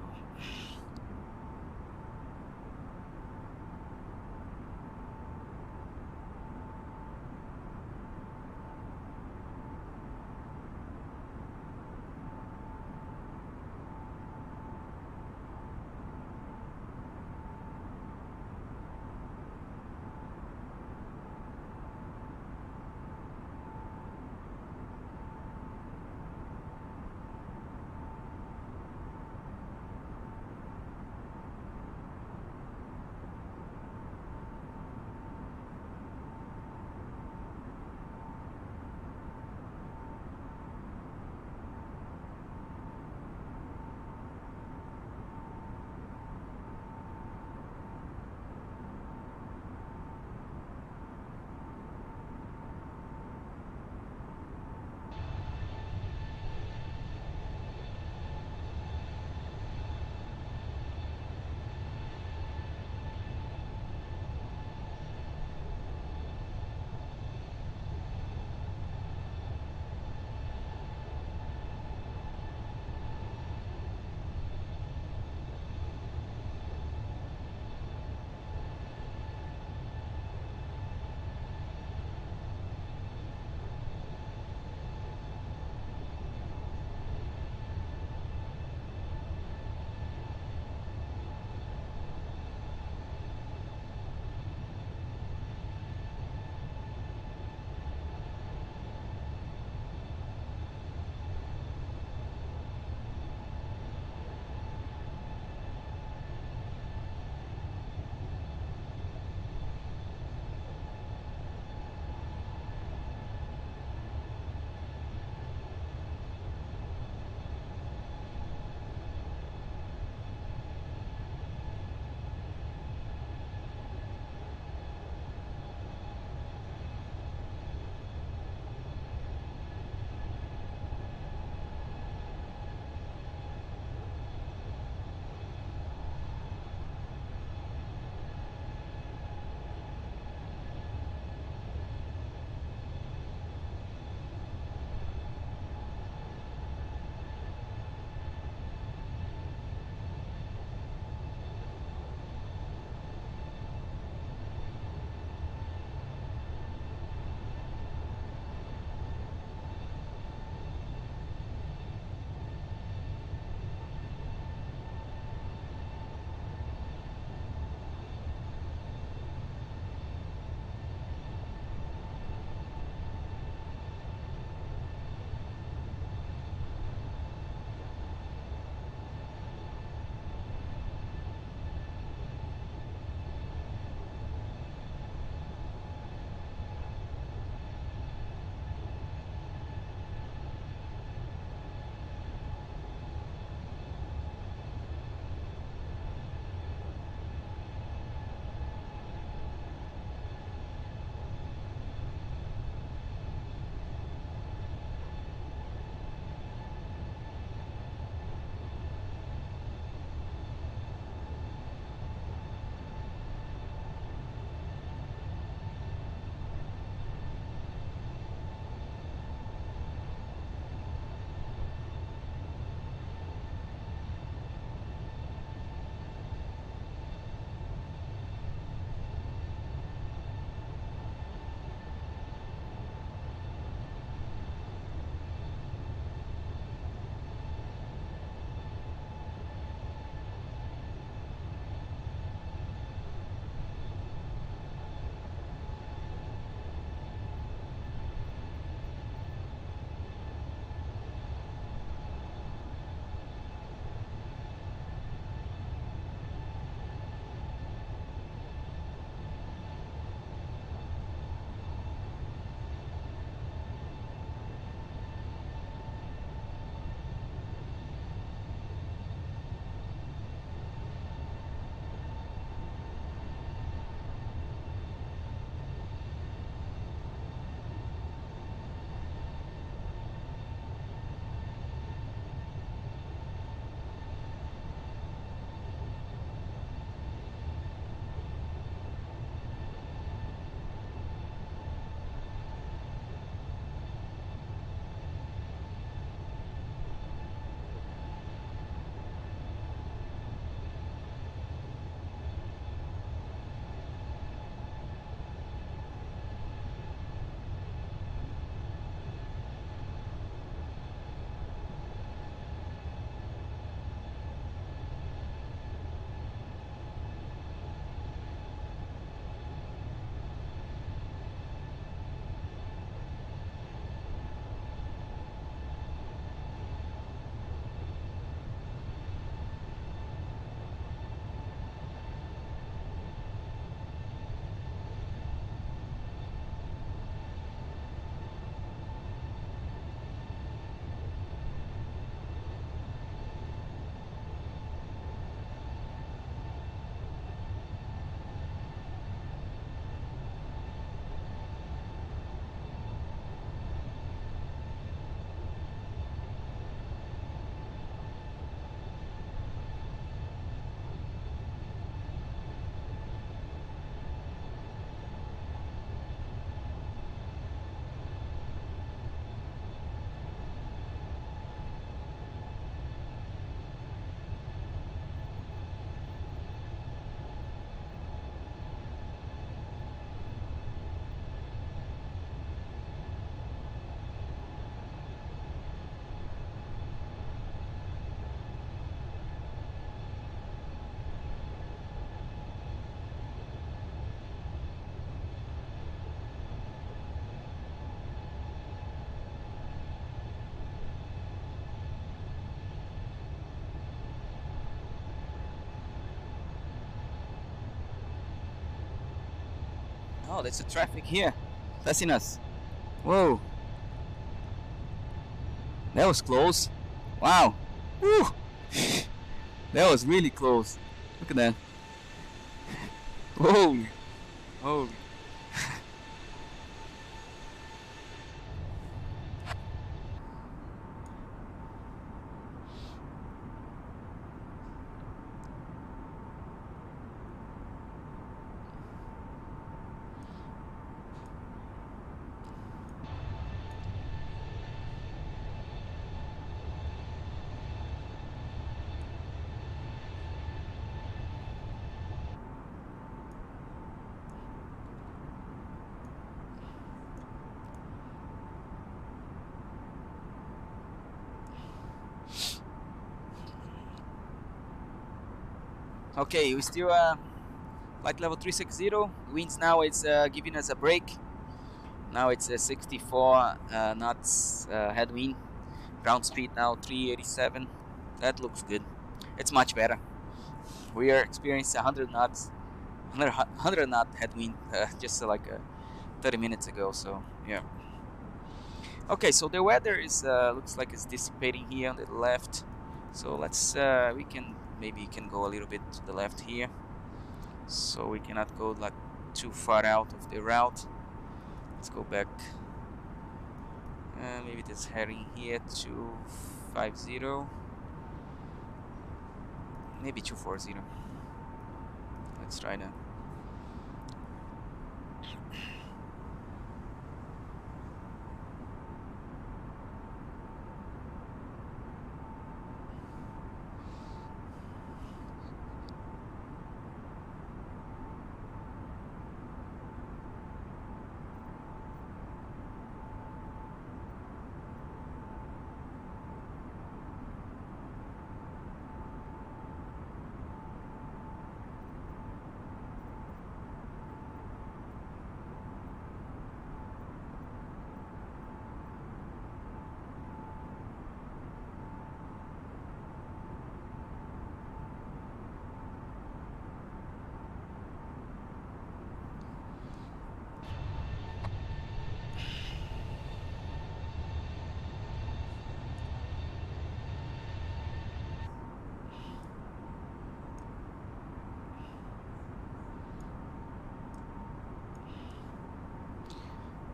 Oh, there's a traffic here. Passing us. Whoa. That was close. Wow. Woo. That was really close. Look at that. Holy. Holy. Okay, we still like level 360. Winds now it's giving us a break. Now it's 64 knots headwind. Ground speed now 387. That looks good. It's much better. We are experiencing 100 knots, 100 knot headwind just like 30 minutes ago. So yeah. Okay, so the weather is looks like it's dissipating here on the left. So let's we can maybe go a little bit to the left here, so we cannot go like too far out of the route. Let's go back. Maybe this heading here 250, maybe 240. Let's try that.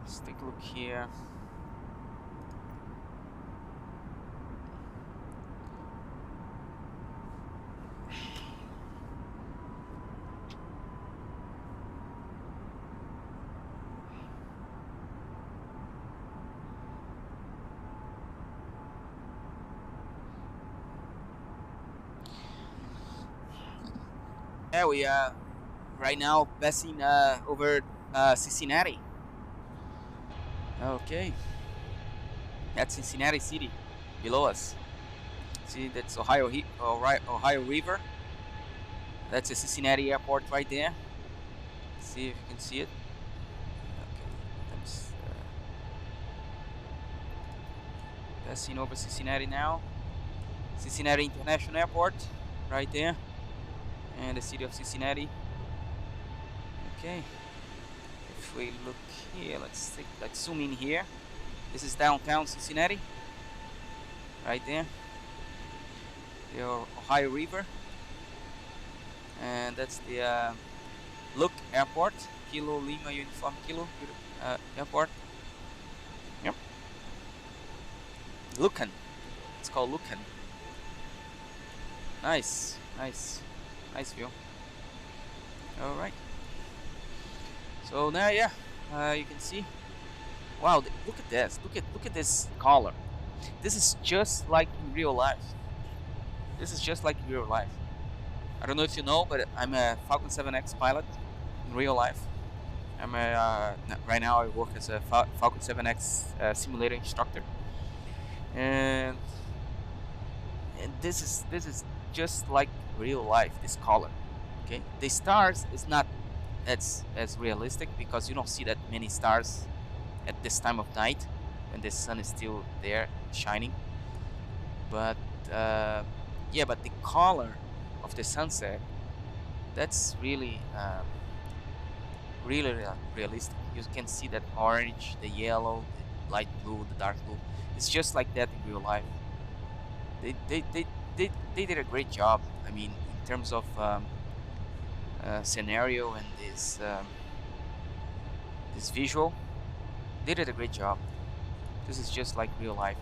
Let's take a look here. Yeah, we are right now passing over Cincinnati. Okay, that's Cincinnati City below us. See, that's Ohio River. That's the Cincinnati Airport right there. See if you can see it. Okay, that's passing over Cincinnati now. Cincinnati International Airport right there, and the city of Cincinnati. Okay. If we look here, let's zoom in here. This is downtown Cincinnati, right there. The Ohio River, and that's the Look Airport, Kilo Lima Uniform Kilo Airport. Yep. Lucan. It's called Lucan. Nice view. All right. So now, yeah, you can see. Wow, look at this. Look at this color. This is just like in real life. This is just like in real life. I don't know if you know, but I'm a Falcon 7X pilot in real life. I'm right now I work as a Falcon 7X simulator instructor, and this is just like real life. This color, okay. The stars is not as realistic because you don't see that many stars at this time of night when the sun is still there shining. But yeah, but the color of the sunset, that's really really realistic. You can see that orange, the yellow, the light blue, the dark blue. It's just like that in real life. They did a great job. I mean, in terms of scenario and this visual, they did a great job. This is just like real life.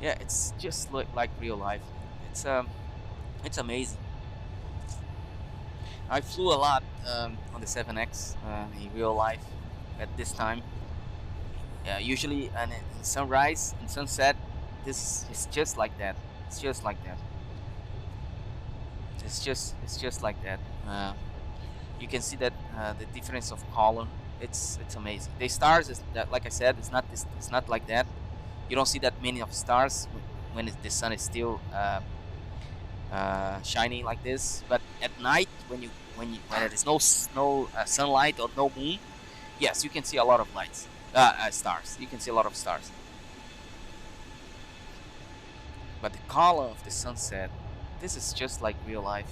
Yeah, it's just like real life. It's amazing. I flew a lot on the 7X in real life at this time. Usually, in sunrise and sunset, this is just like that. It's just like that. It's just like that. You can see that the difference of color. It's amazing. The stars is that, like I said, it's not like that. You don't see that many of stars when the sun is still shining like this. But at night, when there is no sunlight or no moon, yes, you can see a lot of lights, stars. You can see a lot of stars. But the color of the sunset, this is just like real life.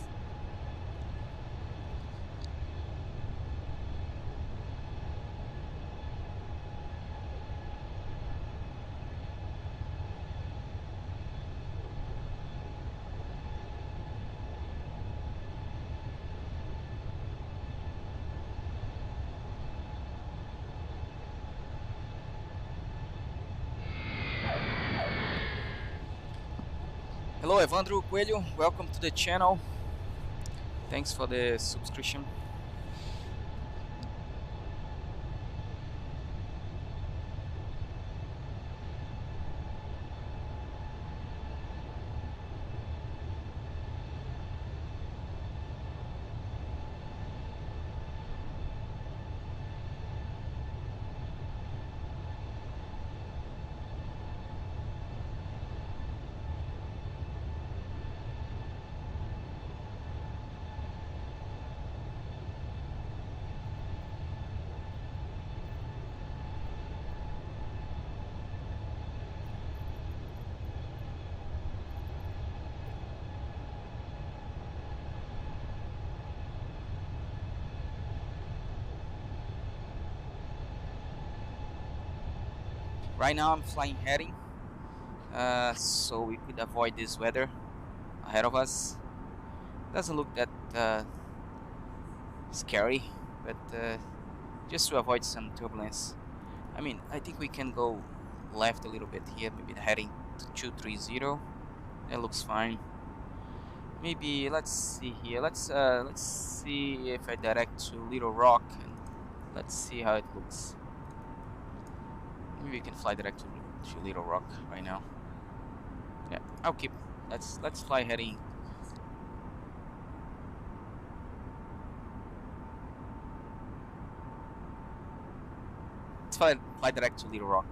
Hello, Evandro Coelho, welcome to the channel. Thanks for the subscription. Right now I'm flying heading, so we could avoid this weather ahead of us. Doesn't look that scary, but just to avoid some turbulence. I mean, I think we can go left a little bit here, maybe heading to 230. That looks fine. Maybe let's see here. Let's see if I direct to Little Rock, and let's see how it looks. Maybe we can fly direct to Little Rock right now. Yeah, I'll keep. Let's fly heading. Let's fly direct to Little Rock.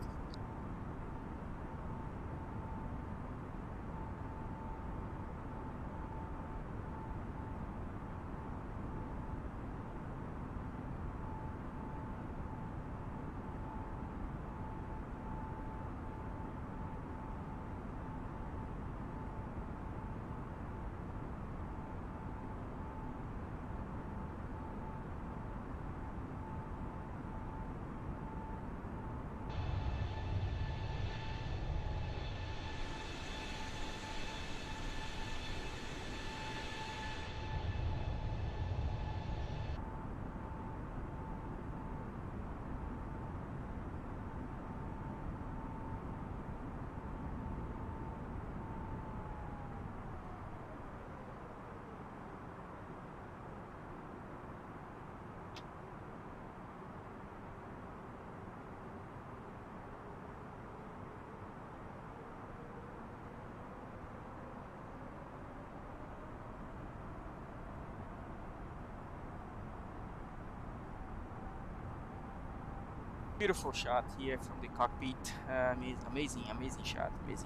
Beautiful shot here from the cockpit. Amazing shot. This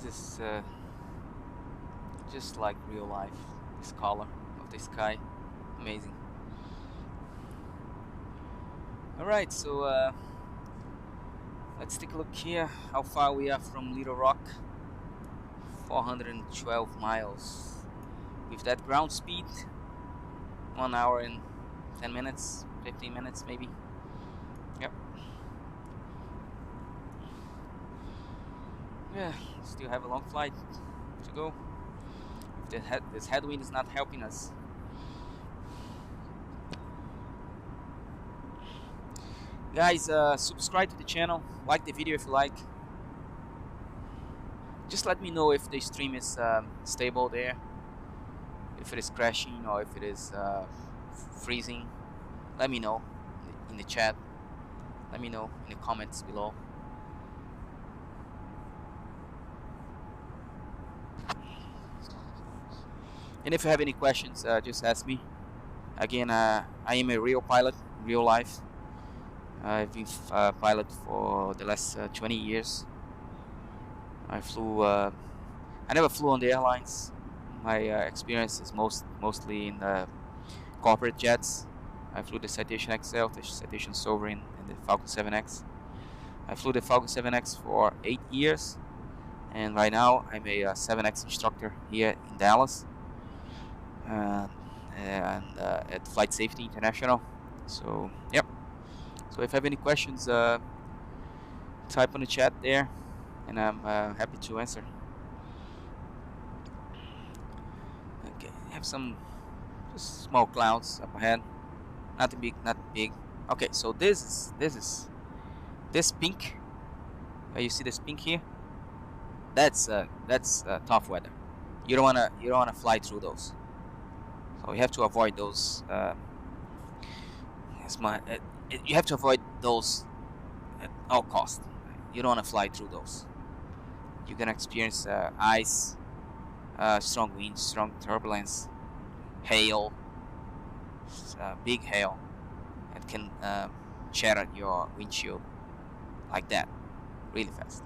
is just like real life. This color of the sky, amazing. All right, so Let's take a look here how far we are from Little Rock. 412 miles. With that ground speed, 1 hour and 10 minutes, 15 minutes maybe. Yep. Yeah, still have a long flight to go. This headwind is not helping us. Guys, subscribe to the channel, like the video if you like. Just let me know if the stream is stable there, if it is crashing or if it is freezing. Let me know in the chat. Let me know in the comments below. And if you have any questions, just ask me. Again, I am a real pilot, real life. I've been a pilot for the last 20 years. I never flew on the airlines. My experience is mostly in corporate jets. I flew the Citation XL, the Citation Sovereign, and the Falcon 7X. I flew the Falcon 7X for 8 years, and right now I'm a 7X instructor here in Dallas, and at Flight Safety International. So, yep. So if you have any questions, type on the chat there, and I'm happy to answer. Okay, I have some just small clouds up ahead. Nothing big, not big. Okay, so this pink. You see this pink here? That's tough weather. You don't wanna fly through those. So you have to avoid those. You have to avoid those at all costs. You don't want to fly through those. You're gonna experience ice, strong winds, strong turbulence, hail, big hail, and can shatter your windshield like that, really fast.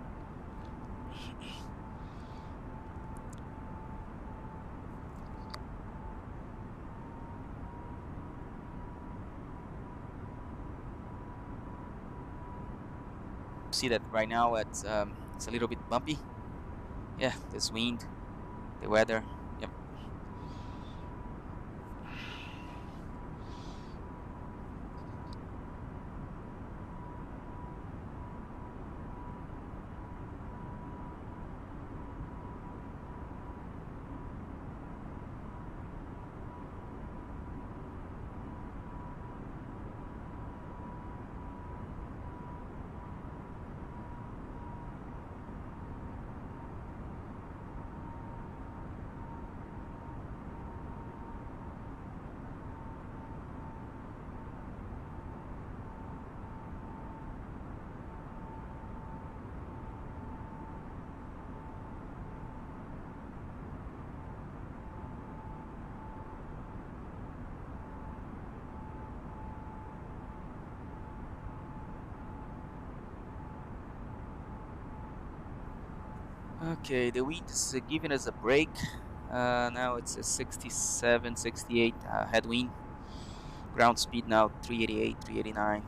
See that right now it's a little bit bumpy. Yeah, this wind, the weather. Yep. Okay, the wind is giving us a break. Now it's a 67, 68 headwind. Ground speed now 388, 389.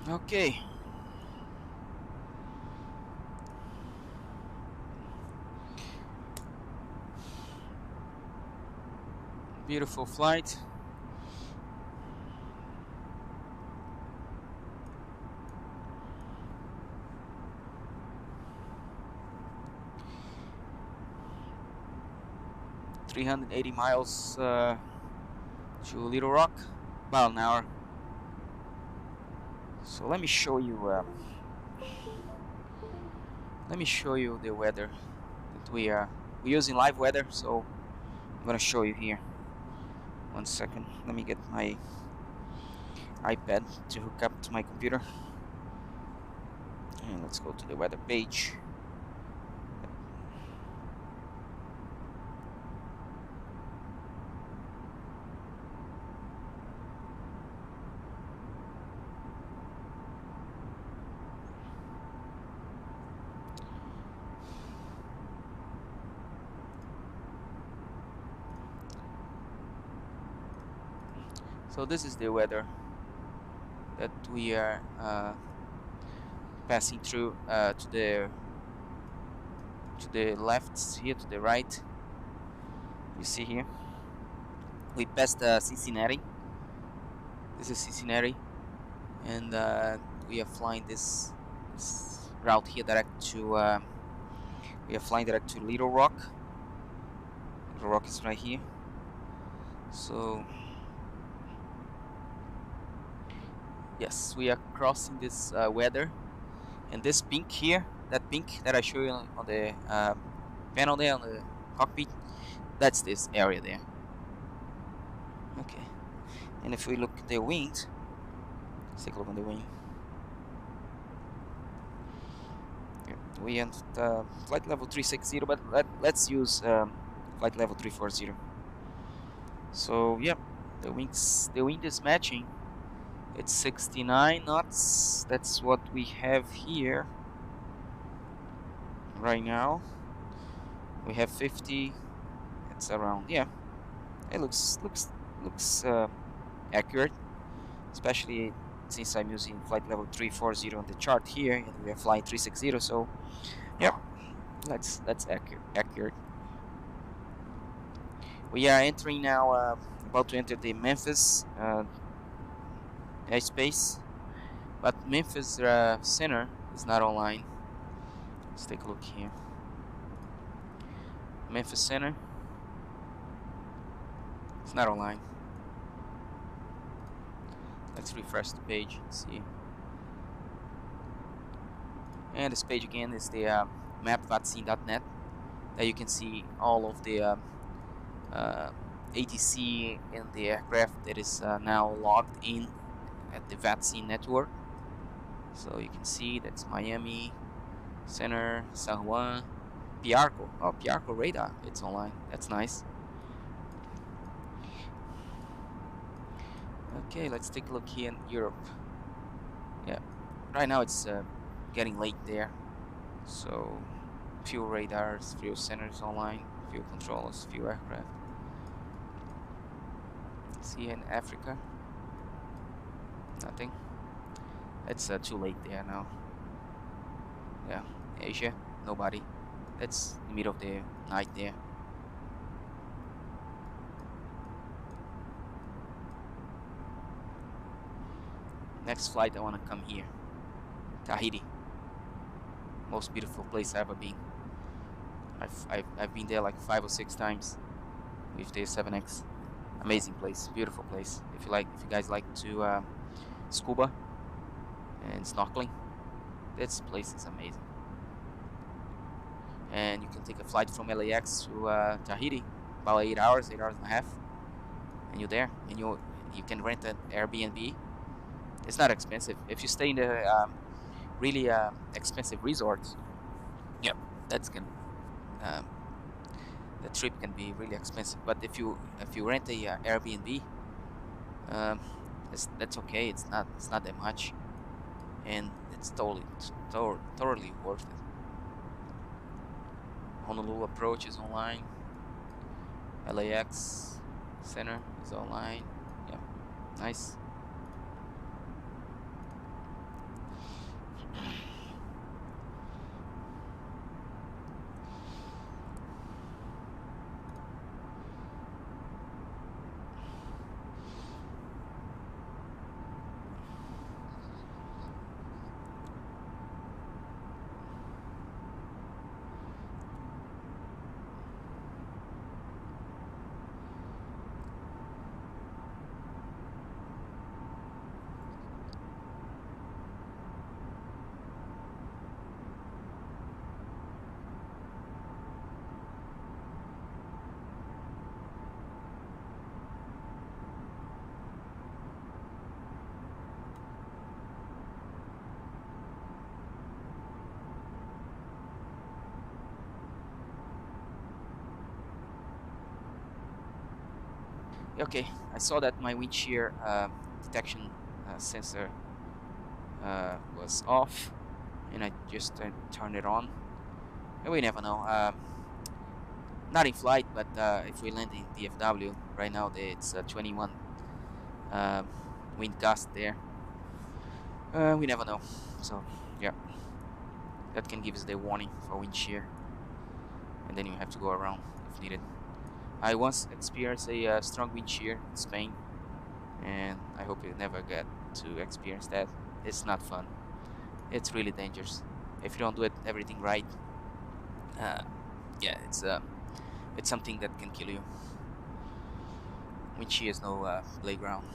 Okay. Beautiful flight. ...380 miles to Little Rock, about an hour. So let me show you the weather that we're using live weather, so I'm gonna show you here. 1 second, let me get my iPad to hook up to my computer, and let's go to the weather page. So this is the weather that we are passing through to the left here, to the right. You see here, we passed Cincinnati. This is Cincinnati, and we are flying this route here direct to we are flying direct to Little Rock. Little Rock is right here. So yes, we are crossing this weather, and this pink here, that pink that I show you on the panel there on the cockpit, that's this area there. Okay, and if we look at the wind, let's take a look on the wind. Okay. We have flight level 360, but let's use flight level 340. So yeah, the wind is matching. It's 69 knots. That's what we have here right now. We have 50. It's around, yeah. It looks accurate, especially since I'm using flight level 340 on the chart here, and we are flying 360. So yeah, that's accurate. We are entering now, about to enter the Memphis airspace, but Memphis center is not online. Let's take a look here. Memphis center, it's not online. Let's refresh the page and see. And this page again is the map.vatsim.net, that you can see all of the ATC and the aircraft that is now logged in at the Vatsim network. So you can see that's Miami Center, San Juan, Piarco. Oh, Piarco radar, it's online. That's nice. Okay, let's take a look here in Europe. Yeah, right now it's getting late there. So few radars, few centers online, few controllers, few aircraft. See in Africa, nothing. It's too late there now. Yeah, Asia, nobody. It's the middle of the night there. Next flight, I want to come here, Tahiti. Most beautiful place I've ever been. I've been there like 5 or 6 times with the 7X. Amazing place, beautiful place. If you guys like to scuba and snorkeling, this place is amazing. And you can take a flight from LAX to Tahiti, about 8 hours and a half, and you're there. And you can rent an Airbnb. It's not expensive. If you stay in the really expensive resorts, yep, that's gonna the trip can be really expensive. But if you rent a Airbnb, that's okay. It's not that much, and it's totally worth it. Honolulu approach is online. LAX center is online. Yeah, nice. Okay, I saw that my wind shear detection sensor was off, and I just turned it on. And we never know. Not in flight, but if we land in DFW right now, it's 21 wind gust there. We never know. So yeah, that can give us the warning for wind shear, and then you have to go around if needed. I once experienced a strong wind shear in Spain, and I hope you never get to experience that. It's not fun. It's really dangerous if you don't do everything right. Yeah, it's something that can kill you. Wind shear is no playground.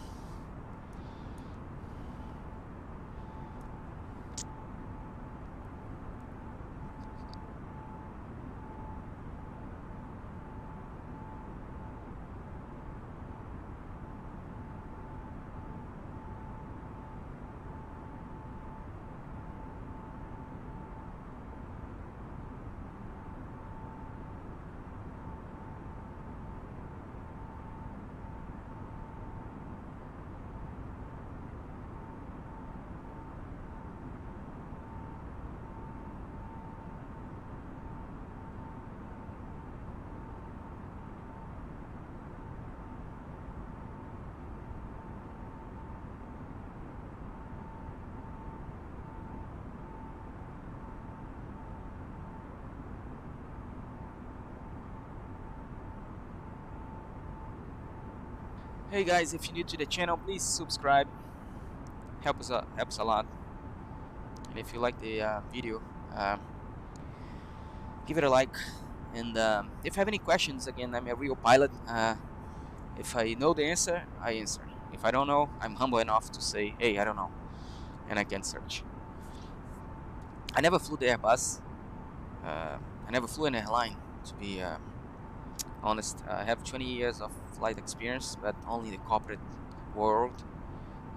Hey guys, if you're new to the channel, please subscribe. Helps a lot. And if you like the video, give it a like. And if you have any questions, again, I'm a real pilot. If I know the answer, I answer. If I don't know, I'm humble enough to say, hey, I don't know, and I can search. I never flew the Airbus. I never flew an airline, to be honest. I have 20 years of flight experience, but only the corporate world.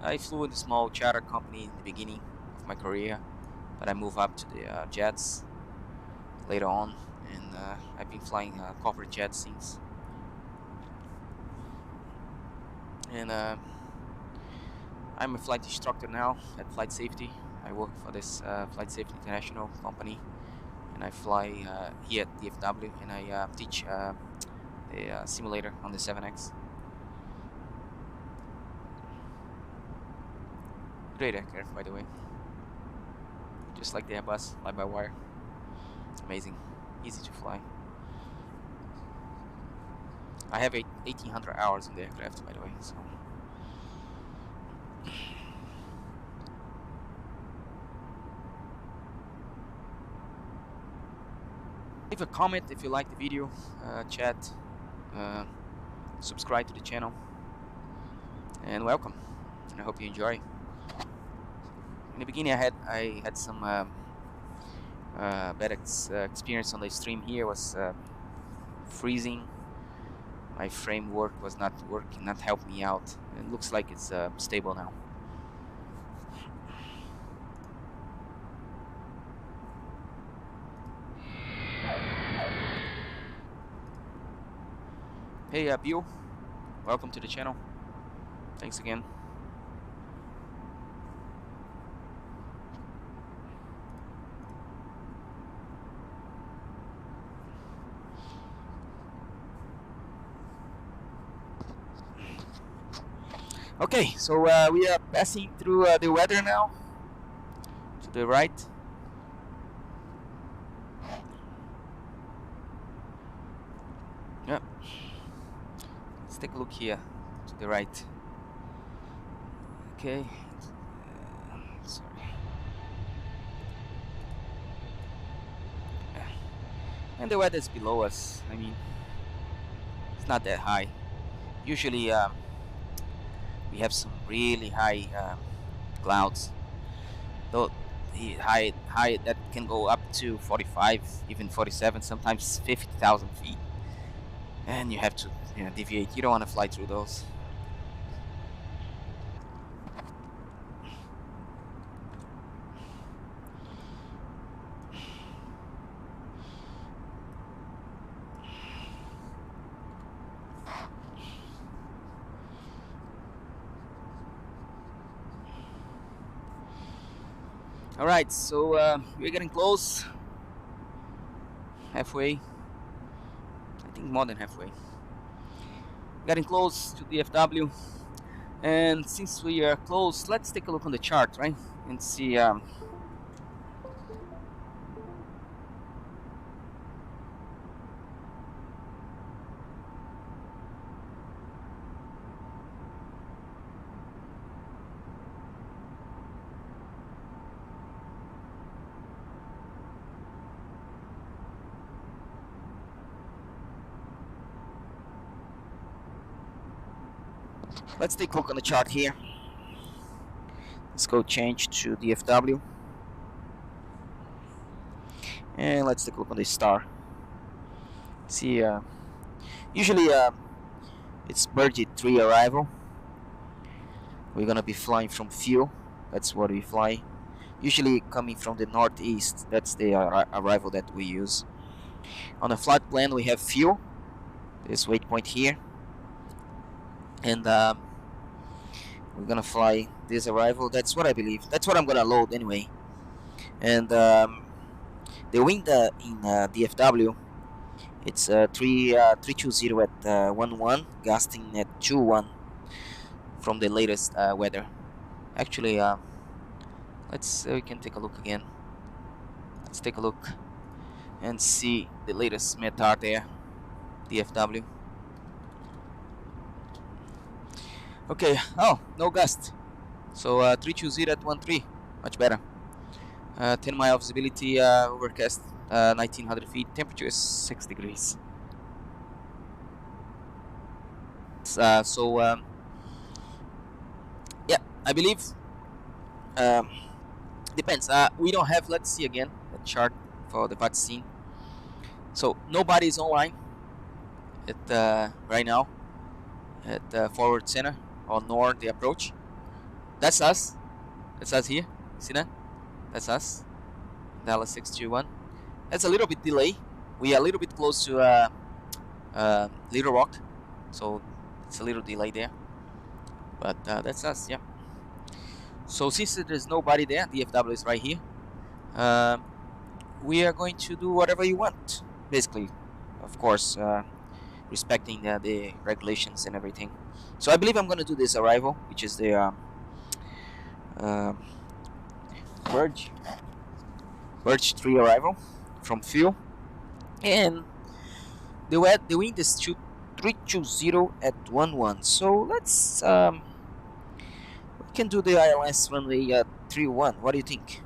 I flew in a small charter company in the beginning of my career, but I moved up to the jets later on, and I've been flying corporate jets since. And I'm a flight instructor now at Flight Safety. I work for this Flight Safety International company, and I fly here at DFW, and I teach the simulator on the 7X. Great aircraft, by the way. Just like the Airbus, fly-by-wire. Amazing, easy to fly. I have 1,800 hours in the aircraft, by the way. So. Leave a comment if you like the video, chat, subscribe to the channel, and welcome. And I hope you enjoy. In the beginning, I had some bad experience on the stream here. Was freezing. My framework was not working, not helping me out. It looks like it's stable now. Hey Bill, welcome to the channel. Thanks again. Okay, so we are passing through the weather now. To the right. Yeah. Let's take a look here to the right. Okay. Sorry. Yeah. And the weather is below us. I mean, it's not that high. Usually, we have some really high clouds. Though high that can go up to 45, even 47, sometimes 50,000 feet. And you have to deviate. You don't want to fly through those. Alright, so we're getting close. Halfway. I think more than halfway. Getting close to DFW. And since we are close, let's take a look on the chart, right? And see let's take a look on the chart here. Let's go change to DFW. And let's take a look on the star. See, usually it's birdie 3 arrival. We're gonna be flying from fuel. That's what we fly. Usually coming from the northeast. That's the arrival that we use. On a flight plan, we have fuel. This waypoint here. And we're gonna fly this arrival. That's what I believe. That's what I'm gonna load anyway. And the wind in DFW, it's 320 at 11, gusting at 21 from the latest weather. Actually, let's we can take a look again. Let's take a look and see the latest METAR there, DFW. Okay, oh, no gust. So 320 at 13, much better. 10 mile visibility, overcast, 1900 feet, temperature is 6 degrees. Yeah, I believe, depends. We don't have, let's see again, the chart for the Vatsim. So nobody is online at right now at forward center or north the approach. That's us. That's us here. See that? That's us. Dallas 621. That's a little bit delay. We are a little bit close to Little Rock, so it's a little delay there. But that's us. Yeah. So since there's nobody there, DFW is right here. We are going to do whatever you want, basically. Of course, respecting the regulations and everything. So I believe I'm going to do this arrival, which is the Verge 3 arrival from fuel, and the wind is 320 at 11. So let's we can do the ILS runway 31. What do you think?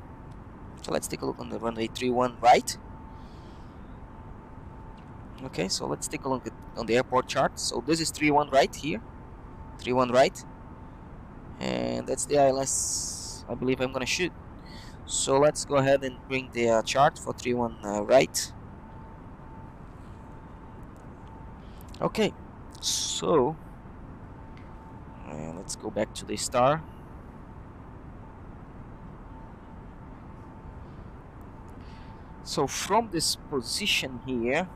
So let's take a look on the runway 31 right. Okay, so let's take a look on the airport chart. So this is 31 right here, 31 right, and that's the ILS I believe I'm gonna shoot. So let's go ahead and bring the chart for 31 right. Okay, so let's go back to the star. So from this position here,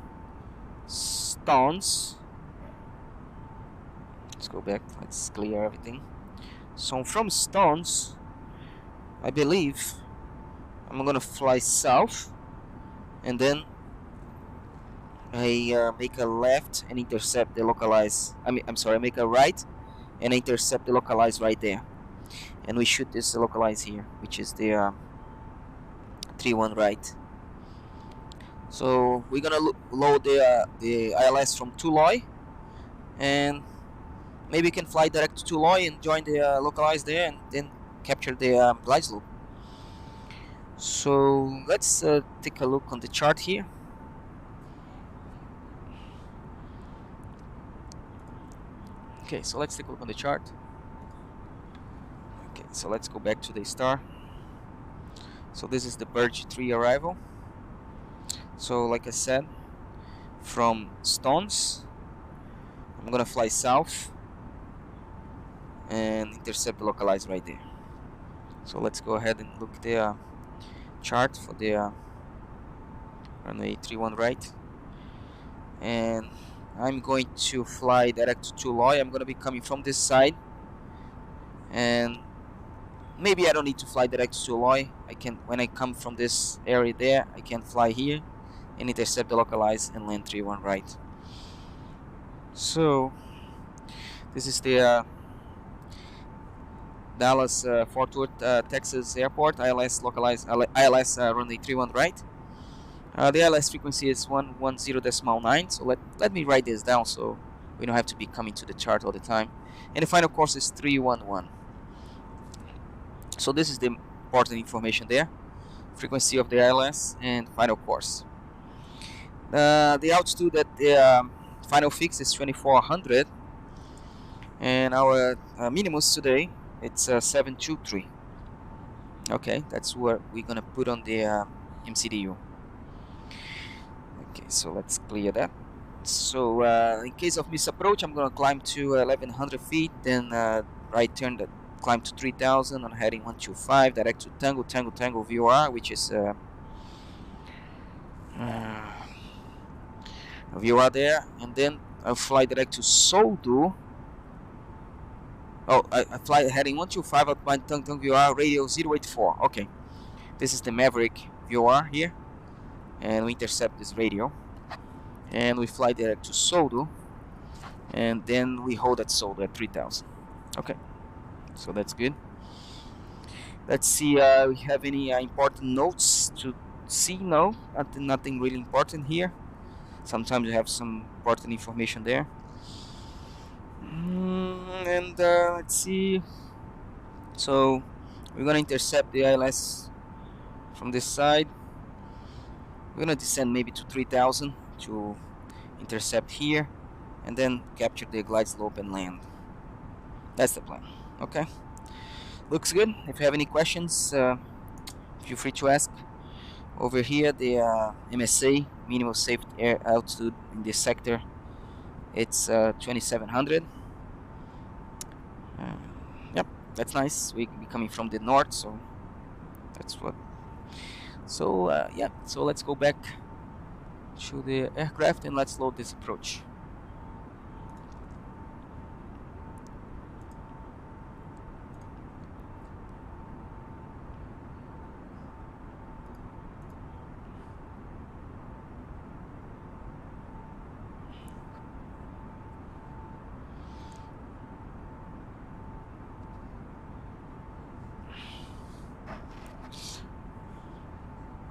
stones, let's go back, let's clear everything. So from stones, I believe I'm gonna fly south, and then I make a left and intercept the localized. I make a right and intercept the localized right there, and we shoot this localized here, which is the 31 right. So we're gonna load the ILS from Tuloy, and maybe we can fly direct to Tuloy and join the localized there, and then capture the glide loop. So let's take a look on the chart here. Okay, so let's take a look on the chart. Okay, so let's go back to the star. So this is the Verge 3 arrival. So like I said, from Stones, I'm gonna fly south and intercept the localized right there. So let's go ahead and look the chart for the runway 31 right, and I'm going to fly direct to Tuloy. I'm gonna be coming from this side, and maybe I don't need to fly direct to Suloi. I can, when I come from this area there, I can fly here and intercept the localize and land 31 right. So this is the Dallas Fort Worth, Texas airport, ILS localized, ILS runway 31 right. The ILS frequency is 110.9, so let me write this down so we don't have to be coming to the chart all the time. And the final course is 311. So this is the important information there. Frequency of the ILS and final course. The altitude at the final fix is 2400, and our minimums today, it's 723. Okay, that's what we're gonna put on the MCDU. Okay, so let's clear that. So in case of misapproach, I'm gonna climb to 1100 feet, then right turn, that climb to 3000 on heading 125, direct to Tango Tango Tango VOR, which is VOR there, and then I'll fly direct to Soldo. Oh, I fly heading 125 at my Tango Tango VOR, radio 084. Okay, this is the Maverick VOR here, and we intercept this radio, and we fly direct to Soldo, and then we hold at Soldo at 3000. Okay, so that's good. Let's see, we have any important notes to see? No, nothing really important here. Sometimes you have some important information there. And let's see. So we're gonna intercept the ILS from this side. We're gonna descend maybe to 3000 to intercept here, and then capture the glide slope and land. That's the plan. Okay, looks good. If you have any questions, feel free to ask. Over here, the MSA, minimal safe air altitude in this sector, it's 2700. Yep, that's nice. We be coming from the north, so that's what. So yeah, so let's go back to the aircraft and let's load this approach.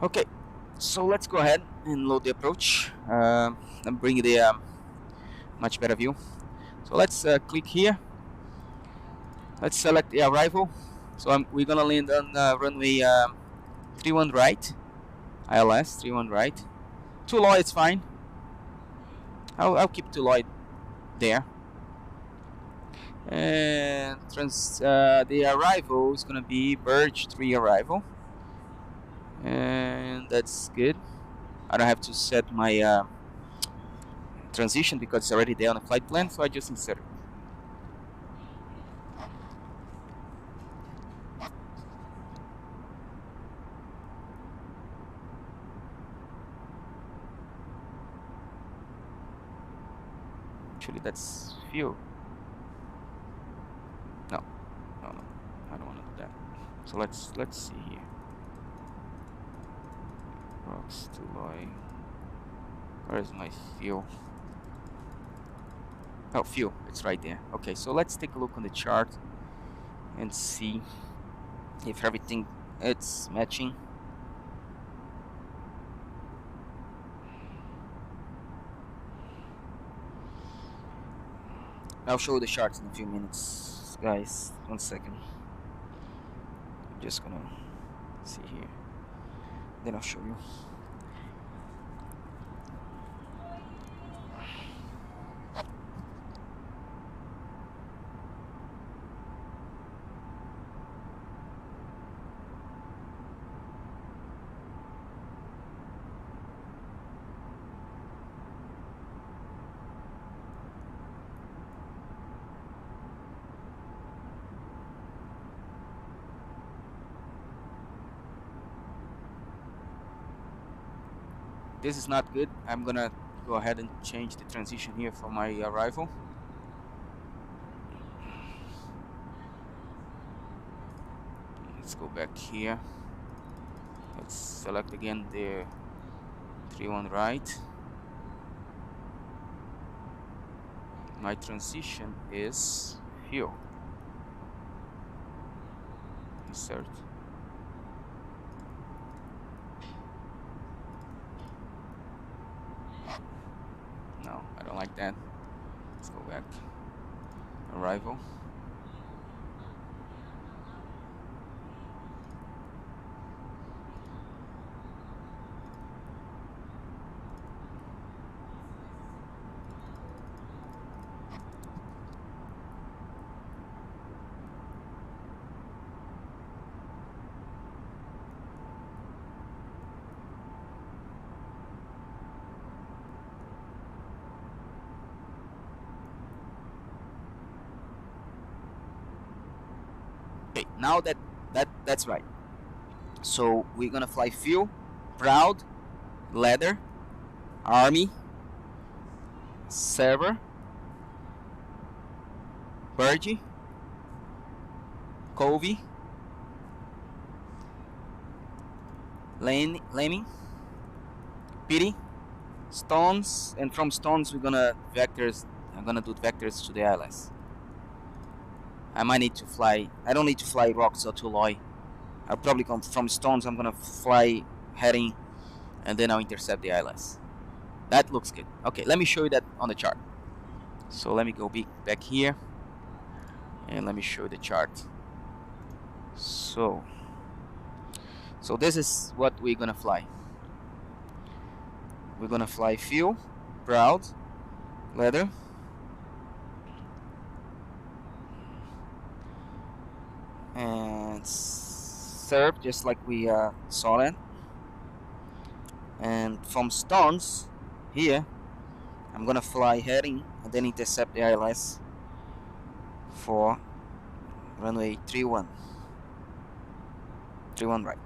Okay, so let's go ahead and load the approach and bring the much better view. So let's click here. Let's select the arrival. So we're gonna land on runway 31 right, ILS 31 right. Tuloi is fine. I'll keep Tuloi there. And the arrival is gonna be Birch 3 arrival. And that's good. I don't have to set my transition because it's already there on the flight plan, so I just insert it. Actually, that's fuel. No, I don't want to do that. So let's see here. Rocks to lie. Where's my fuel? Oh, fuel, it's right there. Okay, so let's take a look on the chart and see if everything it's matching. I'll show you the charts in a few minutes, guys. 1 second. I'm just gonna see here. Then I'll show you. This is not good. I'm gonna go ahead and change the transition here for my arrival. go back here. Let's select again the 3-1 right. My transition is fuel. Insert. No, I don't like that. Let's go back. Arrival. Okay, now that's right. So we're gonna fly fuel, proud, leather, army, server, Birdie, Covey, Lemming, Pity, stones, and from stones we're gonna vectors. I'm gonna do vectors to the ILS. I might need to fly. I don't need to fly rocks or to Loy. I'll probably come from stones. I'm gonna fly heading, and then I'll intercept the ILS. That looks good. Okay, let me show you that on the chart. So let me go back here, and let me show you the chart. So this is what we're gonna fly. We're gonna fly fuel, proud, leather, and serve, just like we saw that. And from stones here, I'm gonna fly heading and then intercept the ILS for runway 31 right.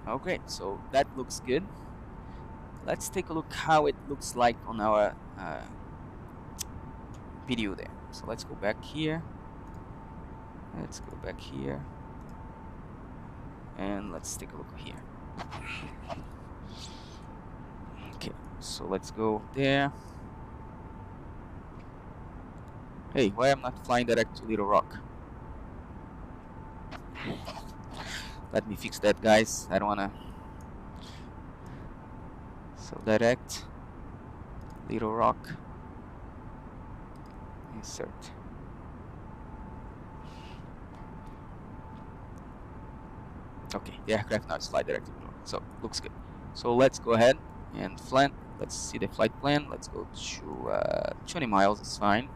Okay, so that looks good. Let's take a look how it looks like on our video there. So let's go back here. Let's go back here. And let's take a look here. Okay, so let's go there. Hey, why I'm not flying direct to Little Rock? Let me fix that, guys. I don't wanna. So direct Little Rock, insert. Okay, the aircraft now is fly direct to Little Rock, so looks good. So let's go ahead and plan. Let's see the flight plan. Let's go to 20 miles. It's fine.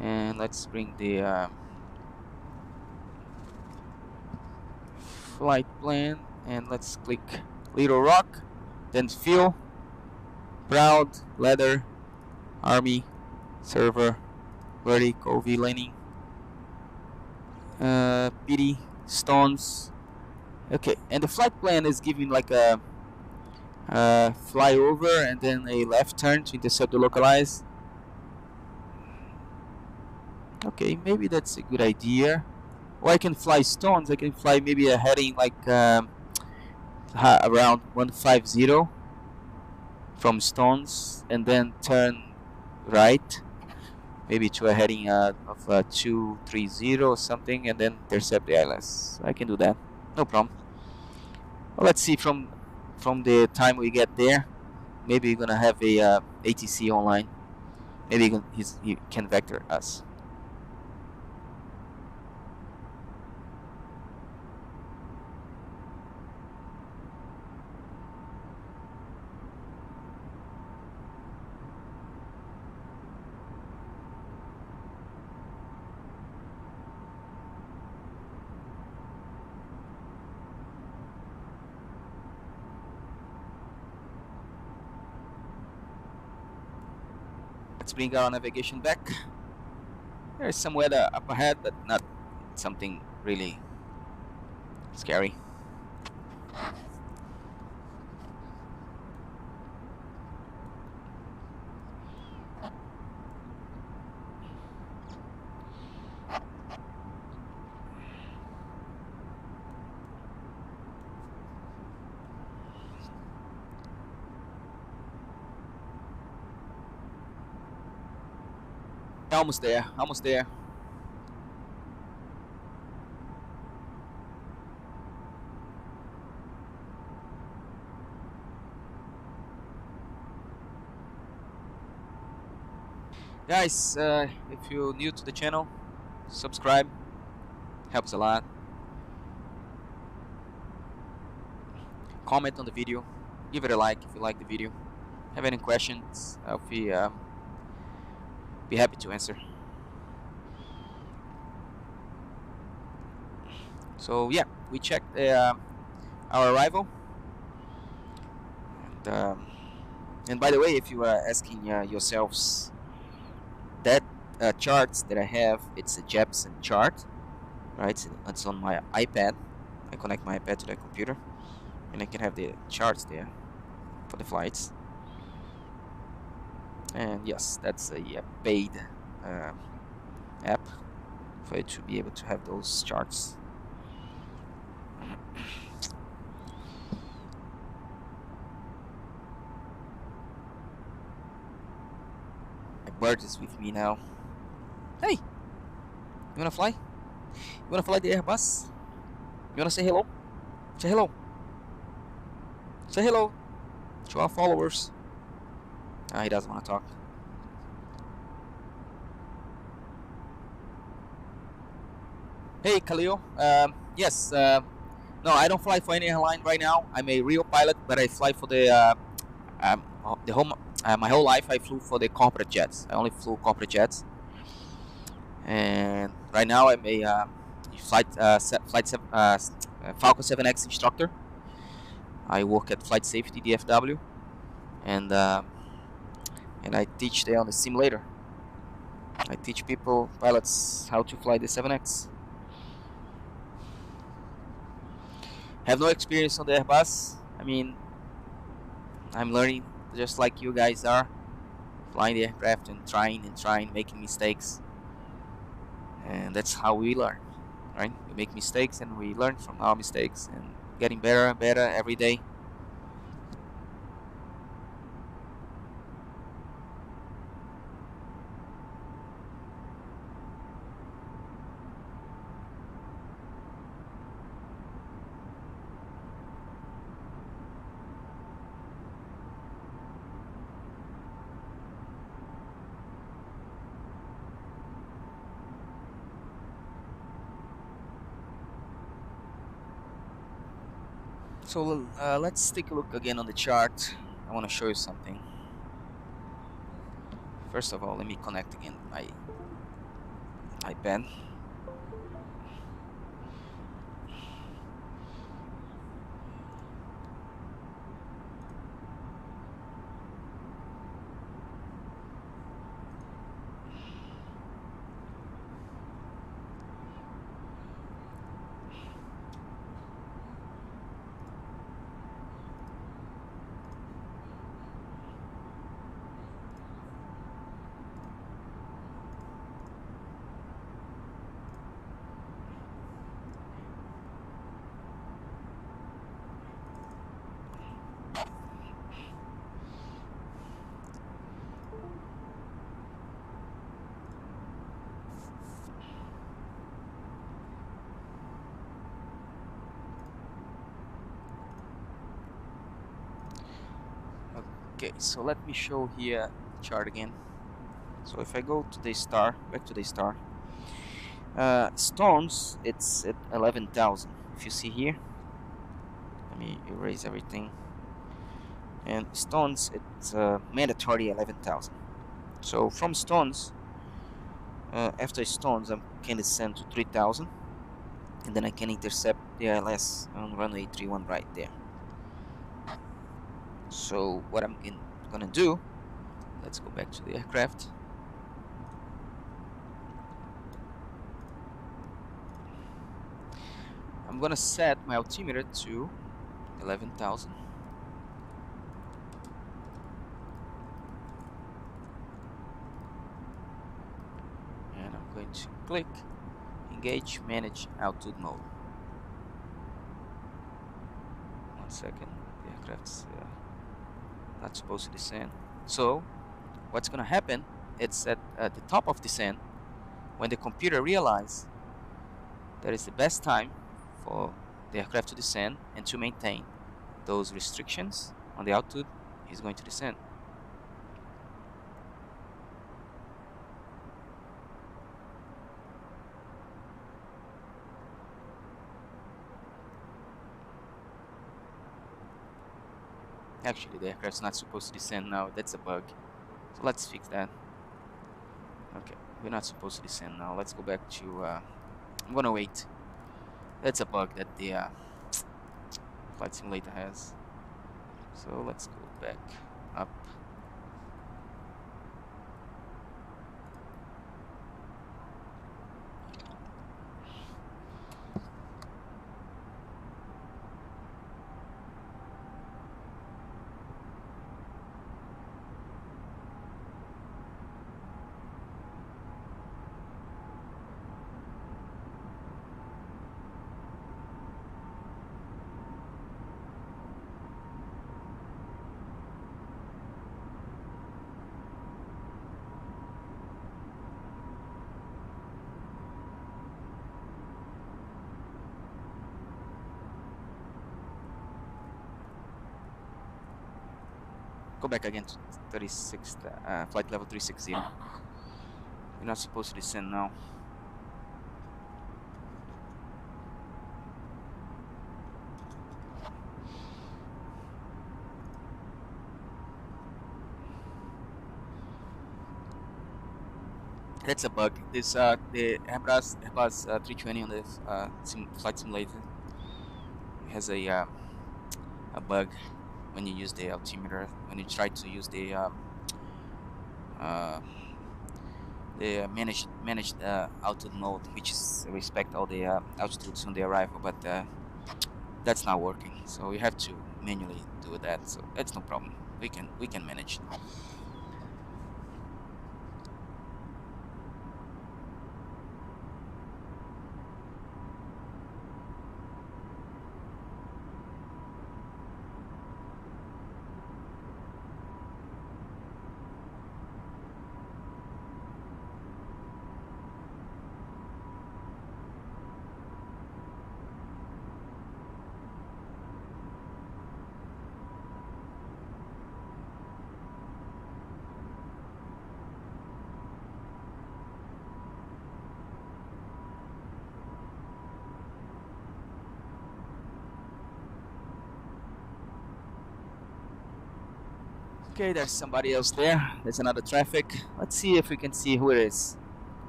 And let's bring the flight plan, and let's click Little Rock, then fuel, proud, leather, army, server, Birdie, Covey, Leaning, PD, stones. Okay, and the flight plan is giving like a flyover and then a left turn to intercept the localize. Okay, maybe that's a good idea. Or I can fly stones. I can fly maybe a heading like around 150 from stones, and then turn right, maybe to a heading of 230 or something, and then intercept the ILS. I can do that, no problem. Well, let's see from the time we get there. Maybe we're gonna have a ATC online. Maybe he can vector us. Let's bring our navigation back. There's some weather up ahead, but not something really scary. Almost there, almost there. Guys, if you're new to the channel, subscribe, helps a lot. Comment on the video, give it a like if you like the video. Have any questions, I'll be happy to answer. So yeah, we checked our arrival, and by the way, if you are asking yourselves, that charts that I have, it's a Jepsen chart, right? It's on my iPad. I connect my iPad to the computer, and I can have the charts there for the flights. And yes, that's a paid app for you to be able to have those charts. My bird is with me now. Hey, you wanna fly? You wanna fly the Airbus? You wanna say hello? Say hello. Say hello to our followers. Ah, he doesn't want to talk. Hey, Khalil. Yes. No, I don't fly for any airline right now. I'm a real pilot, but I fly for the my whole life I flew for the corporate jets. I only flew corporate jets, and right now I'm a Falcon 7X instructor. I work at Flight Safety DFW, and I teach there on the simulator. I teach pilots how to fly the 7X. Have no experience on the Airbus. I mean, I'm learning just like you guys are, flying the aircraft and trying, making mistakes. And that's how we learn, right? We make mistakes and we learn from our mistakes and getting better and better every day. So let's take a look again on the chart. I want to show you something. First of all, let me connect again my iPad. Okay, so let me show here the chart again. So if I go to the star, back to the star, stones, it's at 11,000. If you see here, let me erase everything. And stones, it's mandatory 11,000. So from stones, after stones, I can descend to 3,000, and then I can intercept the ILS on runway 31 right there. So what I'm gonna do, let's go back to the aircraft. I'm gonna set my altimeter to 11,000. And I'm going to click engage manage altitude mode. 1 second, the aircraft's not supposed to descend. So what's gonna happen it's at the top of descent, when the computer realizes that is the best time for the aircraft to descend and to maintain those restrictions on the altitude, is going to descend. Actually, the aircraft's not supposed to descend now. That's a bug. So let's fix that. Okay, we're not supposed to descend now. Let's go back to... I'm gonna wait. That's a bug that the flight simulator has. So let's go back up. Go back again to 36, flight level 360. You're not supposed to descend now. That's a bug. This the Airbus 320 on the flight simulator has a bug when you use the altimeter, when you try to use the managed altitude mode, which is respect all the altitudes on the arrival, but that's not working. So we have to manually do that. So that's no problem. We can manage. Okay, there's somebody else there. There's another traffic. Let's see if we can see who it is.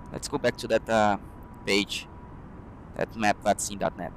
Let's go back to that page, that map, vatsim.net.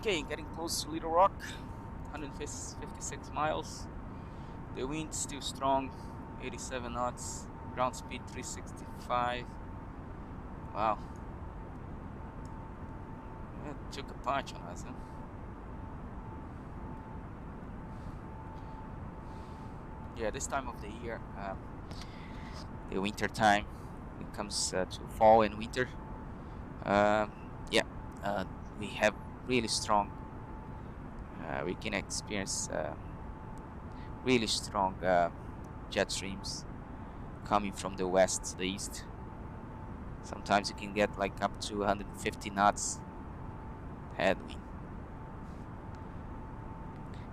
Okay, getting close to Little Rock, 156 miles. The wind still strong, 87 knots, ground speed 365. Wow. It took a punch on us, huh? Yeah, this time of the year, the winter time, it comes to fall and winter. Yeah, we have really strong. We can experience really strong jet streams coming from the west to the east. Sometimes you can get like up to 150 knots headwind.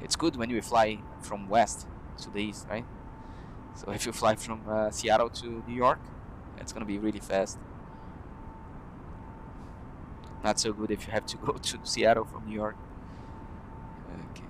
It's good when you fly from west to the east, right? So if you fly from Seattle to New York, it's gonna be really fast. Not so good if you have to go to Seattle from New York. Okay.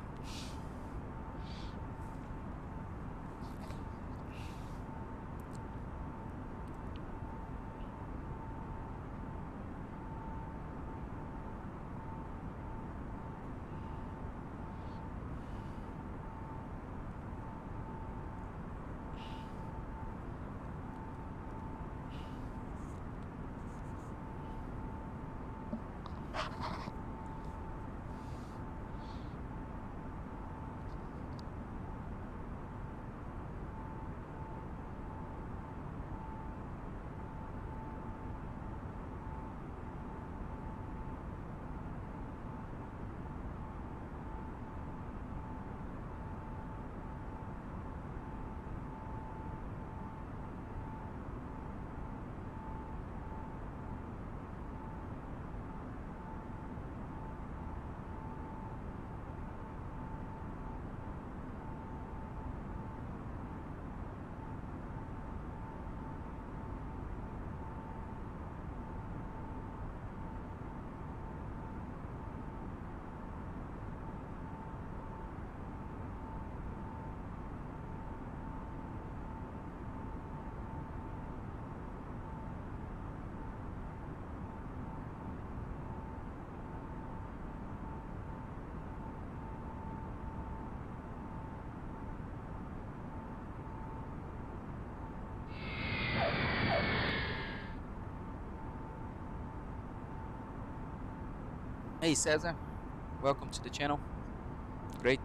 Hey Cesar, welcome to the channel. Great.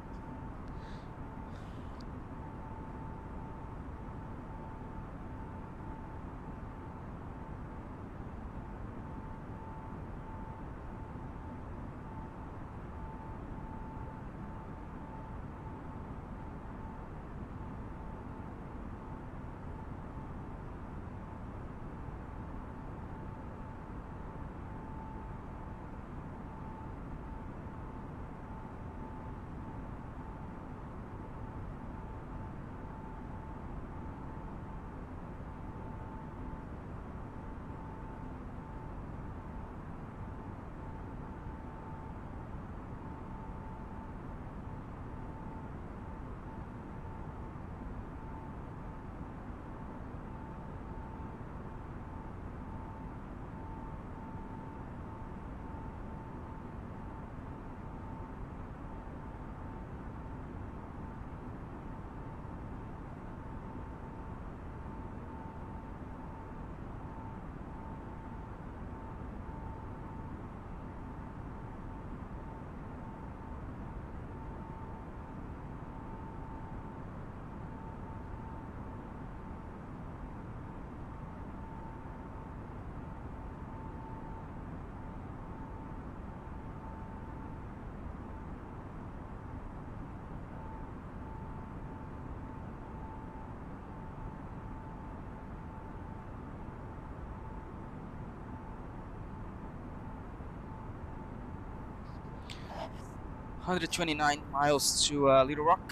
$129 miles to Little Rock.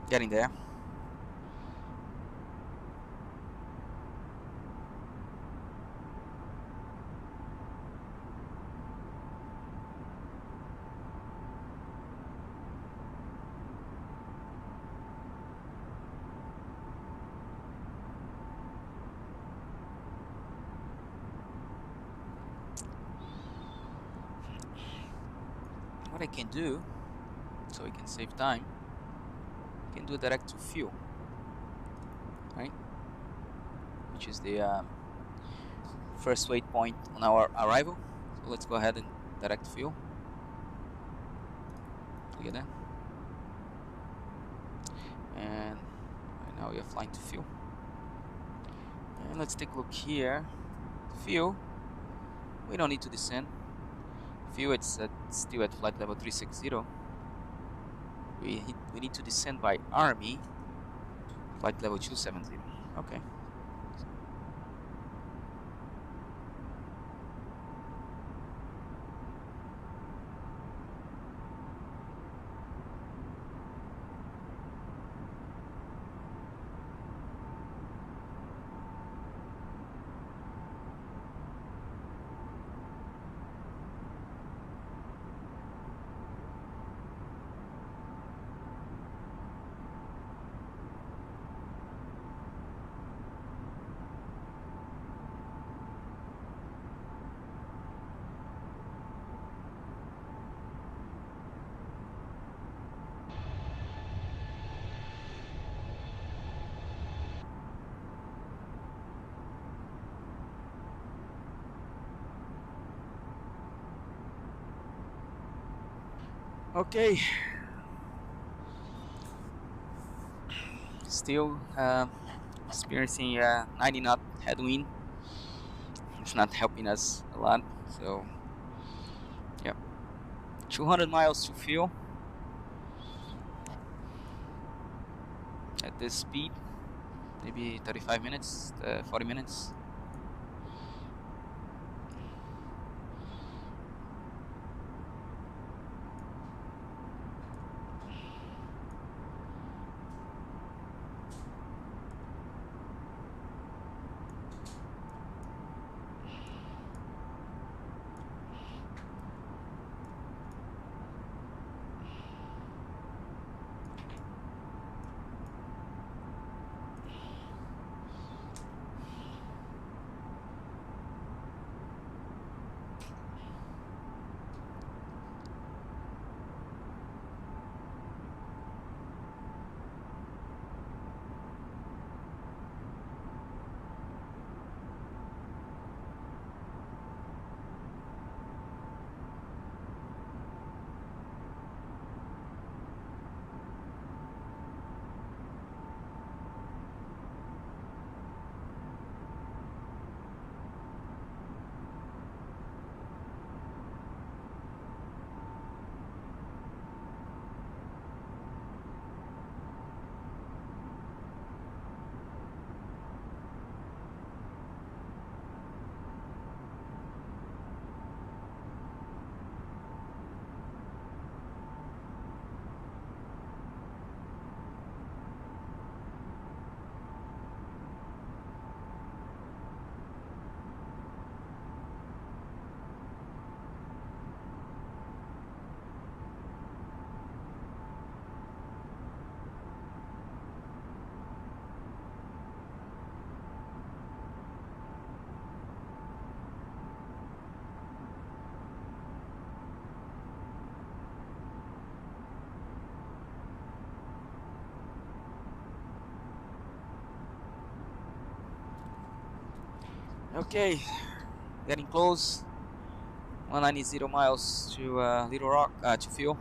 Getting there. I can do, so we can save time, I can do direct to fuel, right? Which is the first waypoint on our arrival. So let's go ahead and direct fuel. Look at that. And right now we are flying to fuel. And let's take a look here. Fuel, we don't need to descend. Fuel, it's still at flight level 360. We need to descend by Army, flight level 270. Okay. Okay. Still experiencing 90 knot headwind. It's not helping us a lot. So, yeah. 200 miles to fuel at this speed. Maybe 35 minutes, 40 minutes. Okay, getting close. 190 miles to Little Rock, to fuel.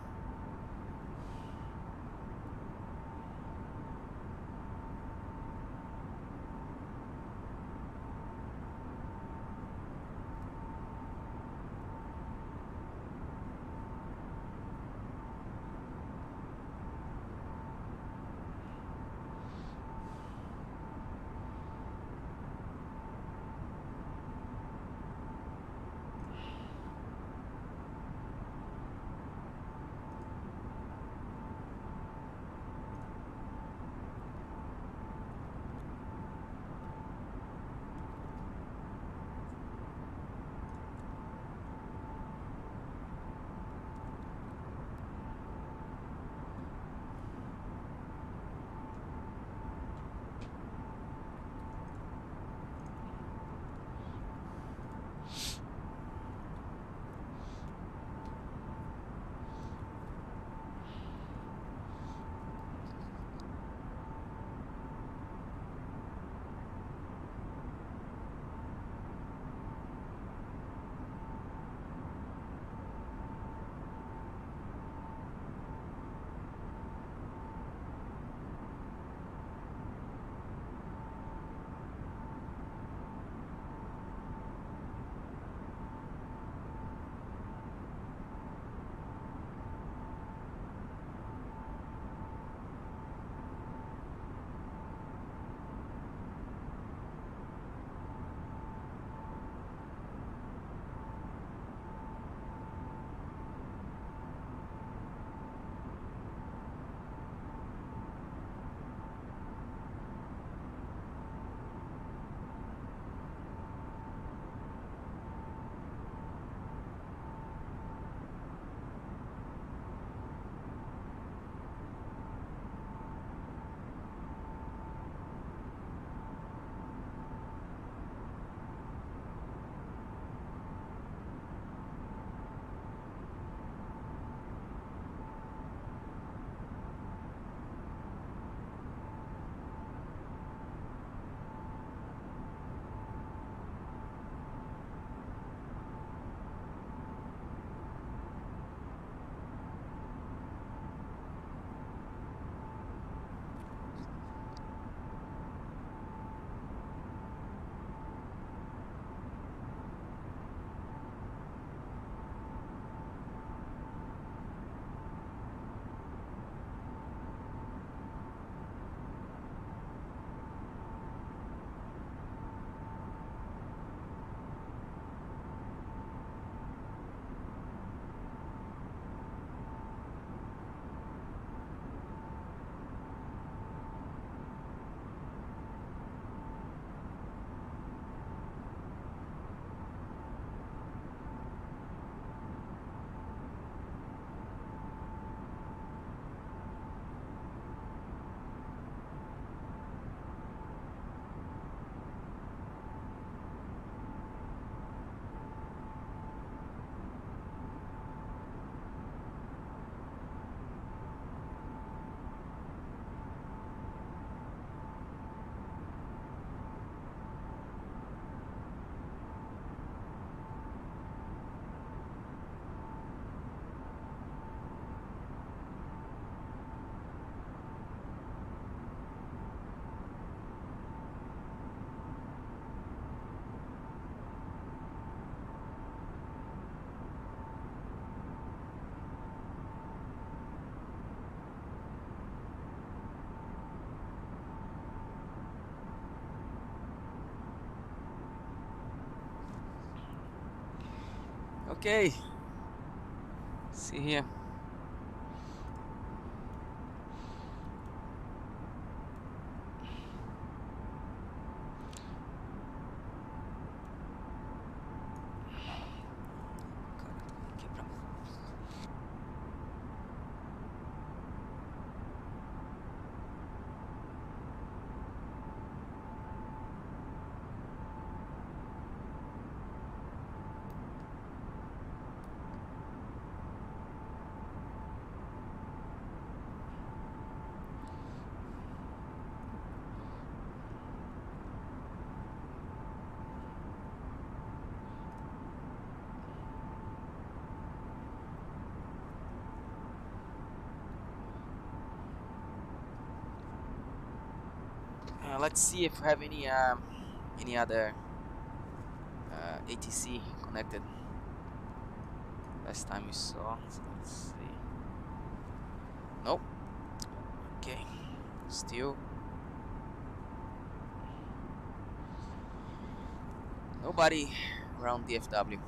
Okay. See here. Let's see if we have any other ATC connected. Last time we saw. So let's see. Nope. Okay. Still nobody around DFW.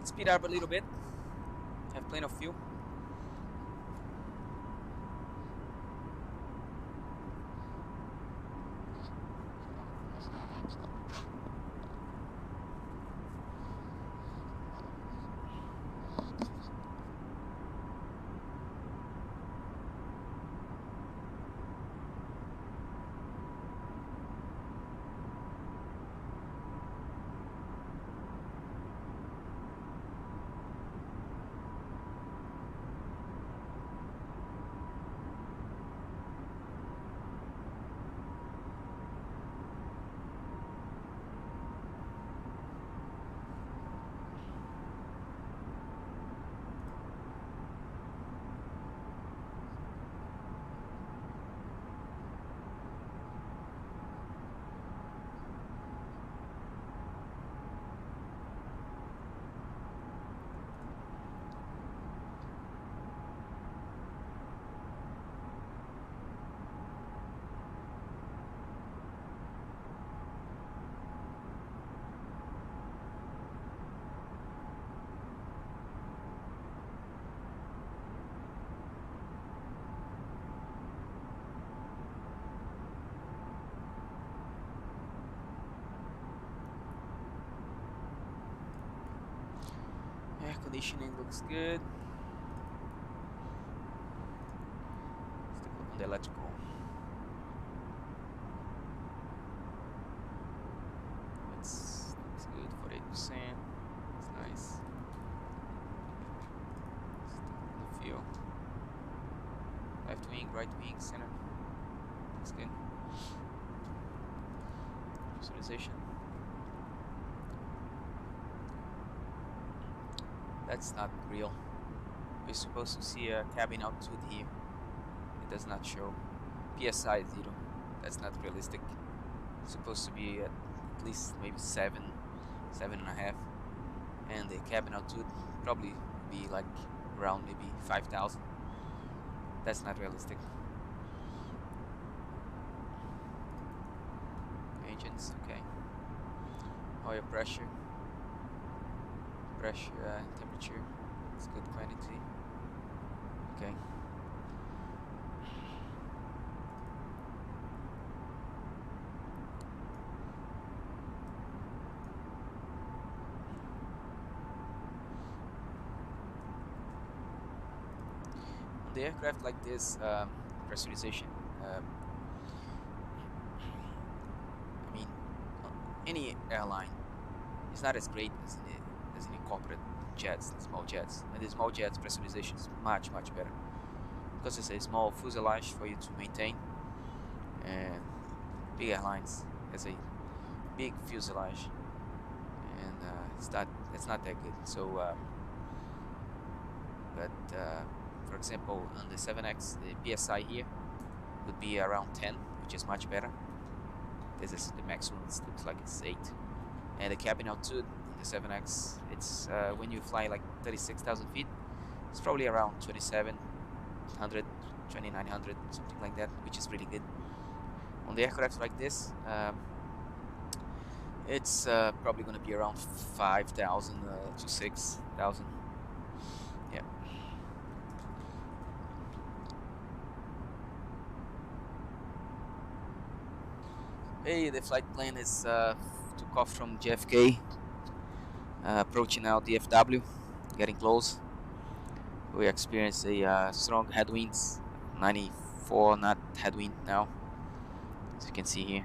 Speed up a little bit. Have plenty of fuel. Air conditioning looks good. Let's take a look on the electrical. It's good for 8%. It's nice. Let's take a look on the fuel. Left wing, right wing, center. Looks good. Visualization. That's not real. We're supposed to see a cabin altitude here. It does not show. PSI 0. That's not realistic. It's supposed to be at least maybe 7, 7.5. And the cabin altitude probably be like around maybe 5,000. That's not realistic. Engines, okay. Oil pressure. Temperature, it's good quantity. Okay. On the aircraft like this, pressurization. I mean, any airline is not as great as any corporate jets, small jets. And the small jets pressurization is much better because it's a small fuselage for you to maintain, and big airlines has a big fuselage, and it's not that good. So, for example, on the 7X, the PSI here would be around 10, which is much better. This is the maximum. It looks like it's 8, and the cabin altitude on the 7X, it's when you fly like 36,000 feet, it's probably around 2,700, 2,900, something like that, which is really good. On the aircraft like this, it's probably going to be around 5,000 to 6,000. Yeah. Hey, the flight plan is took off from JFK, approaching now DFW, getting close. We experience a strong headwinds, 94 knot headwind now, as you can see here.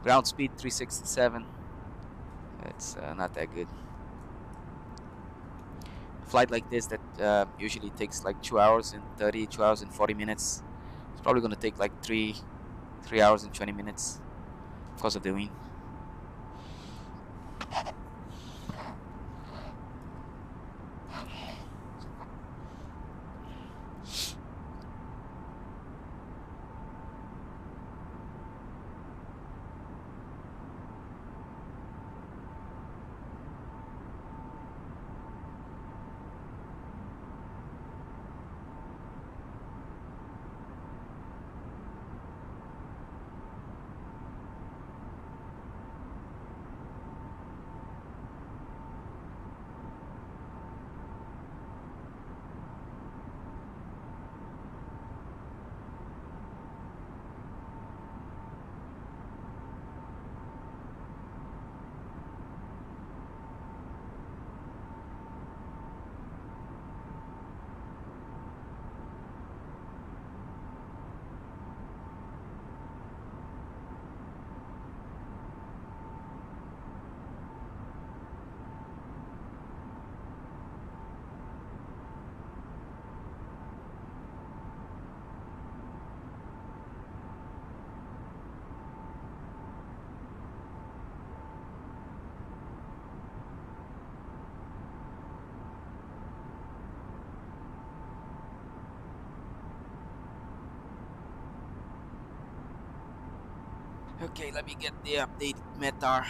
Ground speed 367. It's not that good. A flight like this that usually takes like 2 hours and 30, 2 hours and 40 minutes. It's probably going to take like 3 hours and 20 minutes because of the wind. Okay, let me get the updated METAR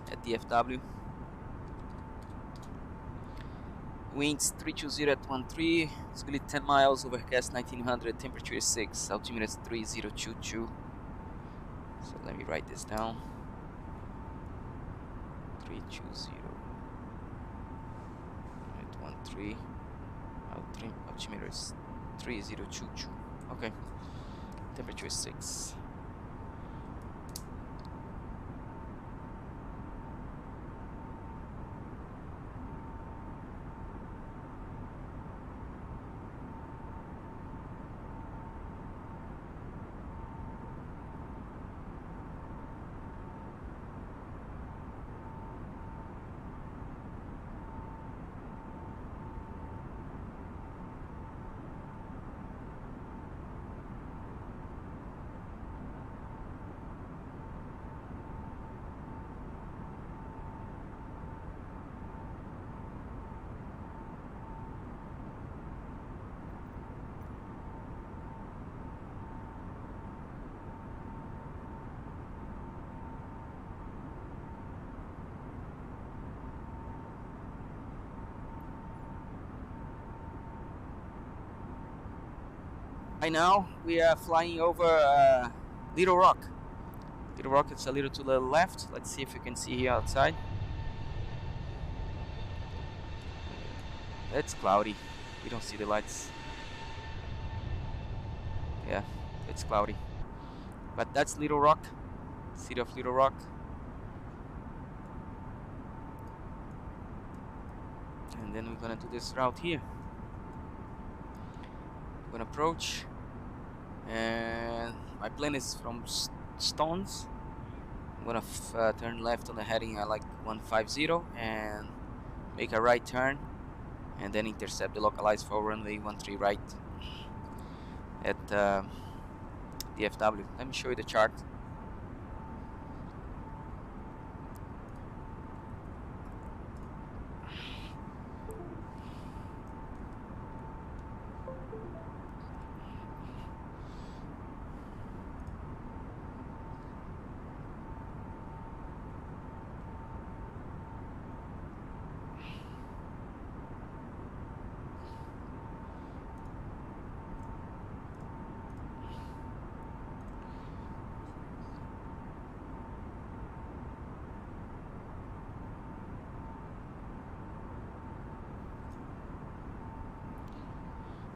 at DFW. Winds 320 at 13, speed 10 miles, overcast 1900, temperature is 6, altimeter is 3022. So let me write this down. 320 at 13, altimeter is 3022. Okay, temperature is 6. Right now we are flying over Little Rock. Little Rock is a little to the left. Let's see if you can see here outside. It's cloudy. We don't see the lights. Yeah, it's cloudy. But that's Little Rock, city of Little Rock. And then we're gonna do this route here. We're gonna approach and my plane is from Stones. I'm gonna turn left on the heading like 150 and make a right turn, and then intercept the localized for runway 13 right at DFW. Let me show you the chart.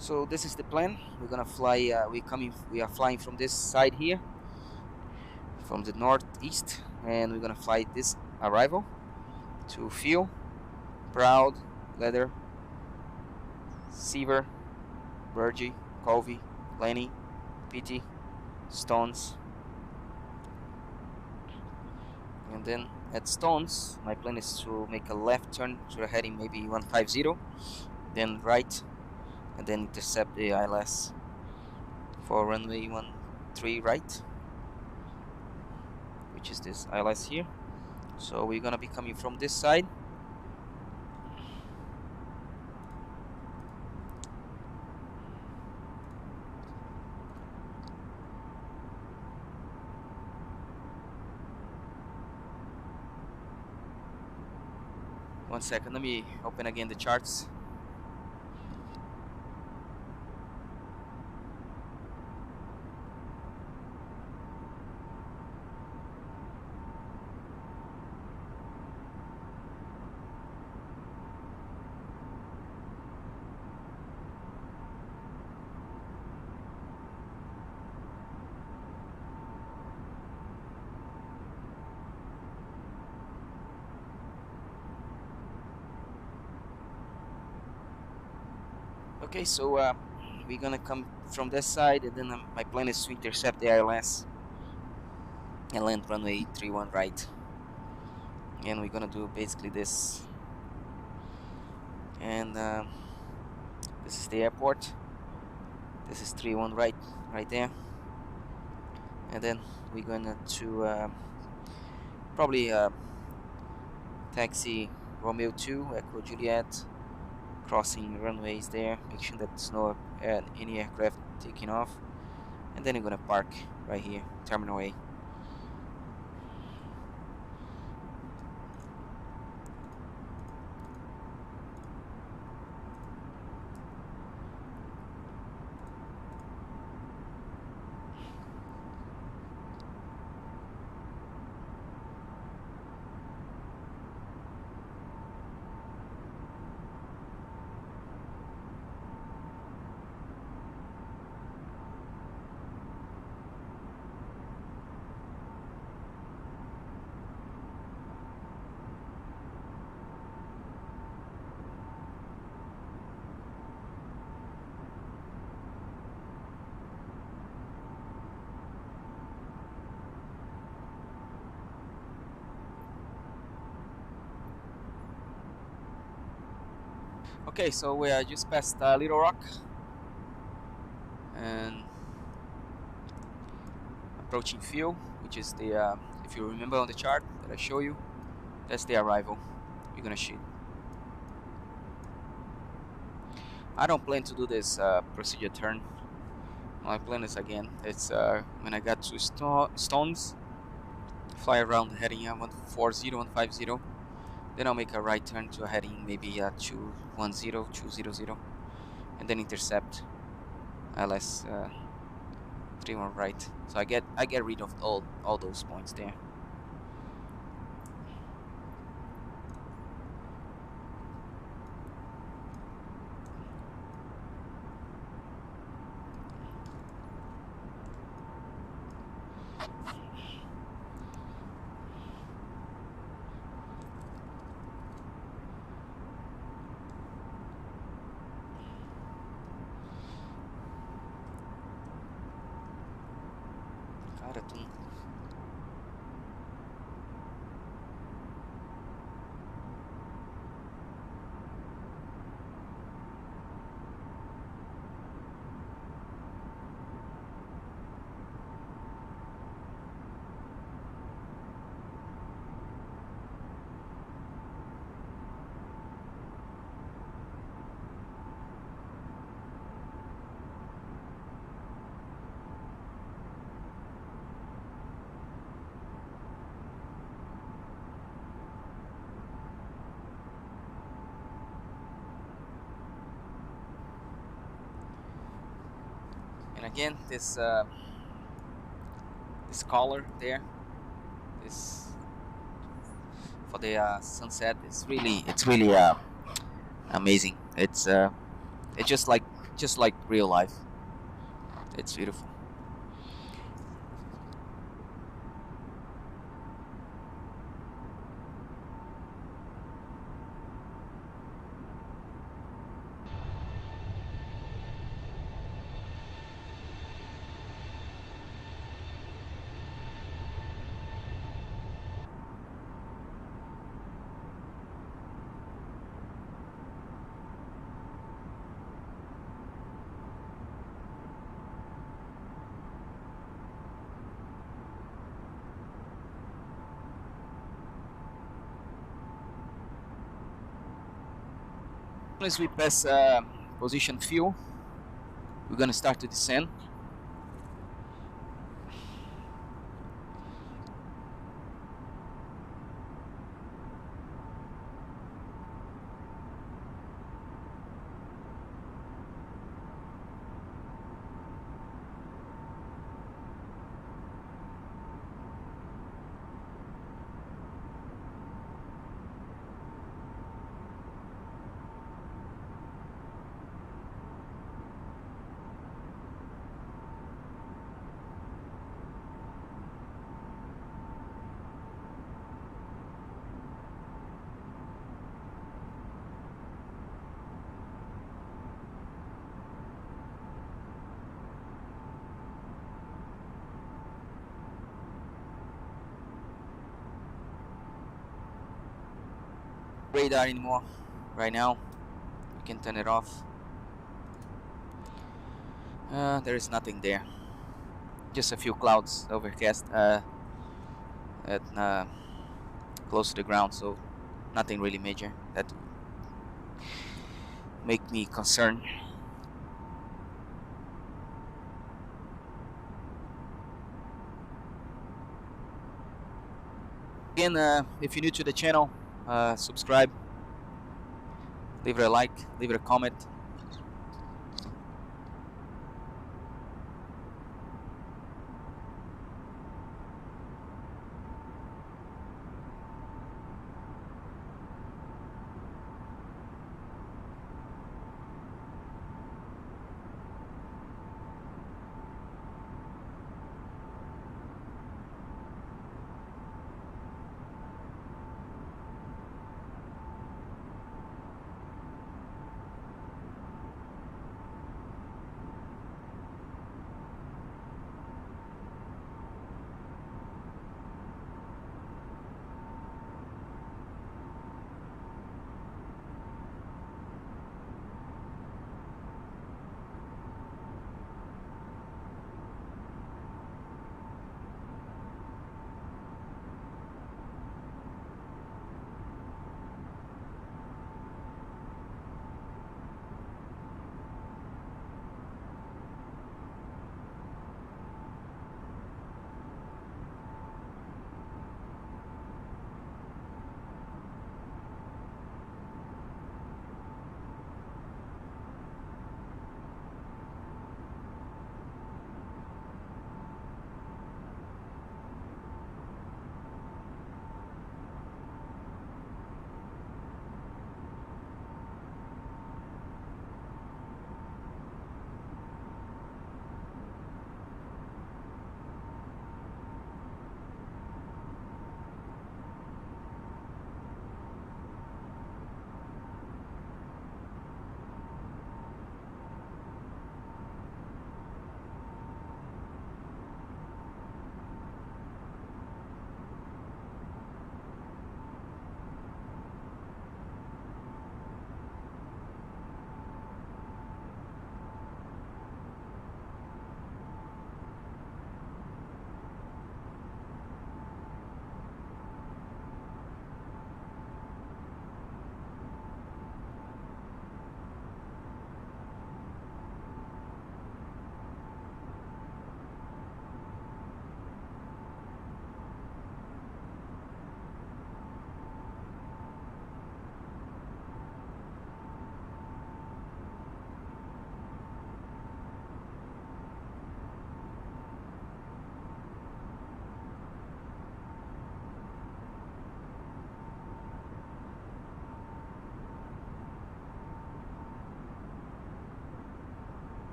So this is the plan. We're gonna fly. We are flying from this side here, from the northeast, and we're gonna fly this arrival to Phil, Proud, Leather, Seaver, Burgie, Colby, Lenny, Petey, Stones, and then at Stones, my plan is to make a left turn to the heading maybe 150, then right, and then intercept the ILS for runway 13 right, which is this ILS here. So we're gonna be coming from this side. One second, let me open again the charts. Okay, so we're gonna come from this side, and then my plan is to intercept the ILS and land runway 31 right. And we're gonna do basically this. And this is the airport. This is 31 right there. And then we're gonna to probably taxi Romeo 2, Echo Juliet, crossing runways there, make sure that there's no any aircraft taking off, and then you're gonna park right here, Terminal A. Okay, so we are just past Little Rock and approaching Phil, which is the if you remember on the chart that I show you, that's the arrival you're gonna shoot. I don't plan to do this procedure turn. My plan is, again, it's when I got to Stones, fly around the heading 140, 150, then I'll make a right turn to a heading maybe 210, 200, and then intercept ILS 31 right. So I get rid of all those points there. Paratum. And again, this color there, this for the sunset, it's really amazing. It's just like real life. It's beautiful. As we pass position fuel, we're gonna start to descend. Radar anymore right now. We can turn it off. There is nothing there. Just a few clouds overcast at close to the ground, so nothing really major that make me concerned. Again, if you're new to the channel, subscribe, leave it a like, leave it a comment.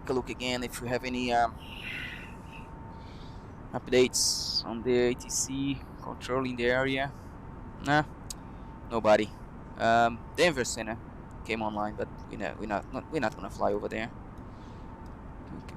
take a look again if we have any updates on the ATC controlling the area. Nah, nobody. Denver Center came online, but we're not gonna fly over there. Okay.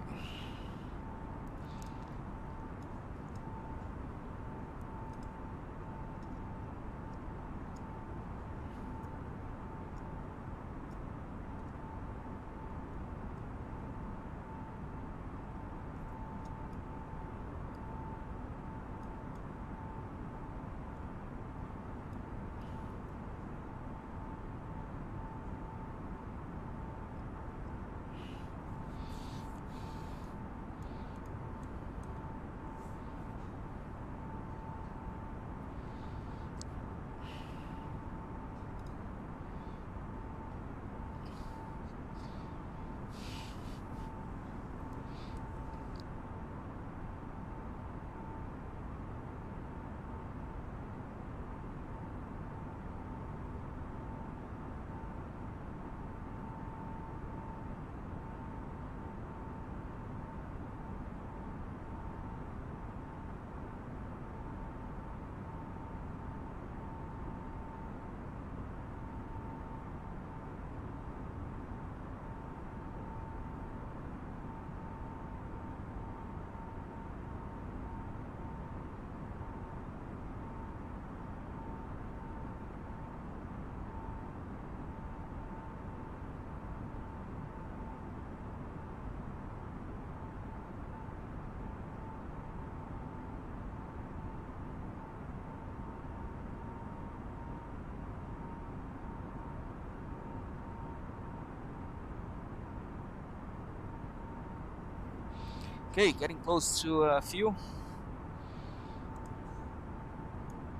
Okay, getting close to fuel.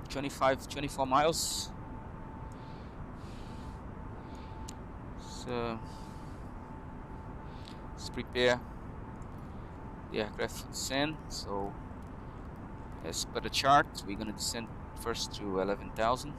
24 miles. So let's prepare the aircraft for descent. So as per the chart, we're gonna descend first to 11,000.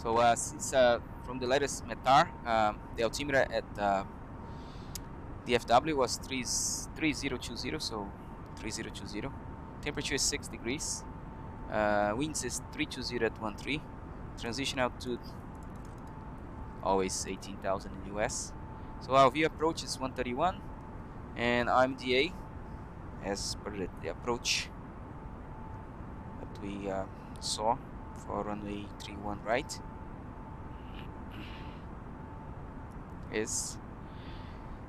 So since from the latest METAR, the altimeter at DFW was 3020, so 3020. Temperature is 6 degrees. Winds is 320 at 13. Transition altitude always 18,000 in US. So our view approach is 131, and IMDA as per the approach that we saw for runway 31 right is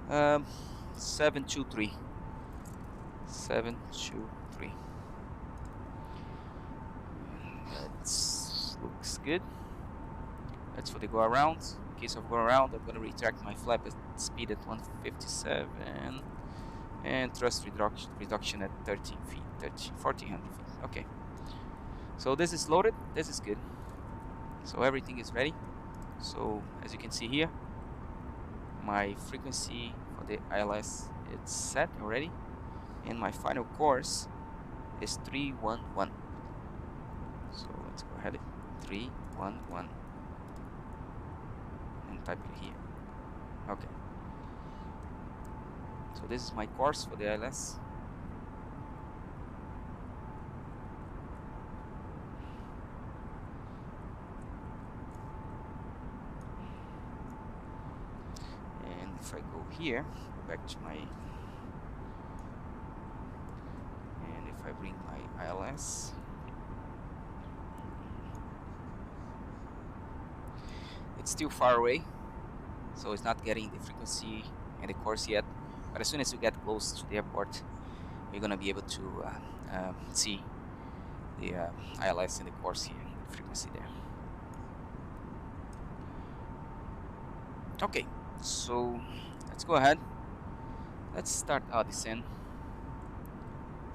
723. 723. That looks good. That's for the go around. In case of go around, I'm gonna retract my flap at speed at 157 and thrust reduction at 13 feet, 1400 feet. Okay. So this is loaded. This is good. So everything is ready. So as you can see here, my frequency for the ILS it's set already, and my final course is 311. So let's go ahead, 311, and type it here. Okay. So this is my course for the ILS. If I go here, go back to my, and if I bring my ILS, it's still far away, so it's not getting the frequency and the course yet. But as soon as we get close to the airport, we're gonna be able to see the ILS in the course here, the frequency there. Okay, so let's go ahead. Let's start our descent.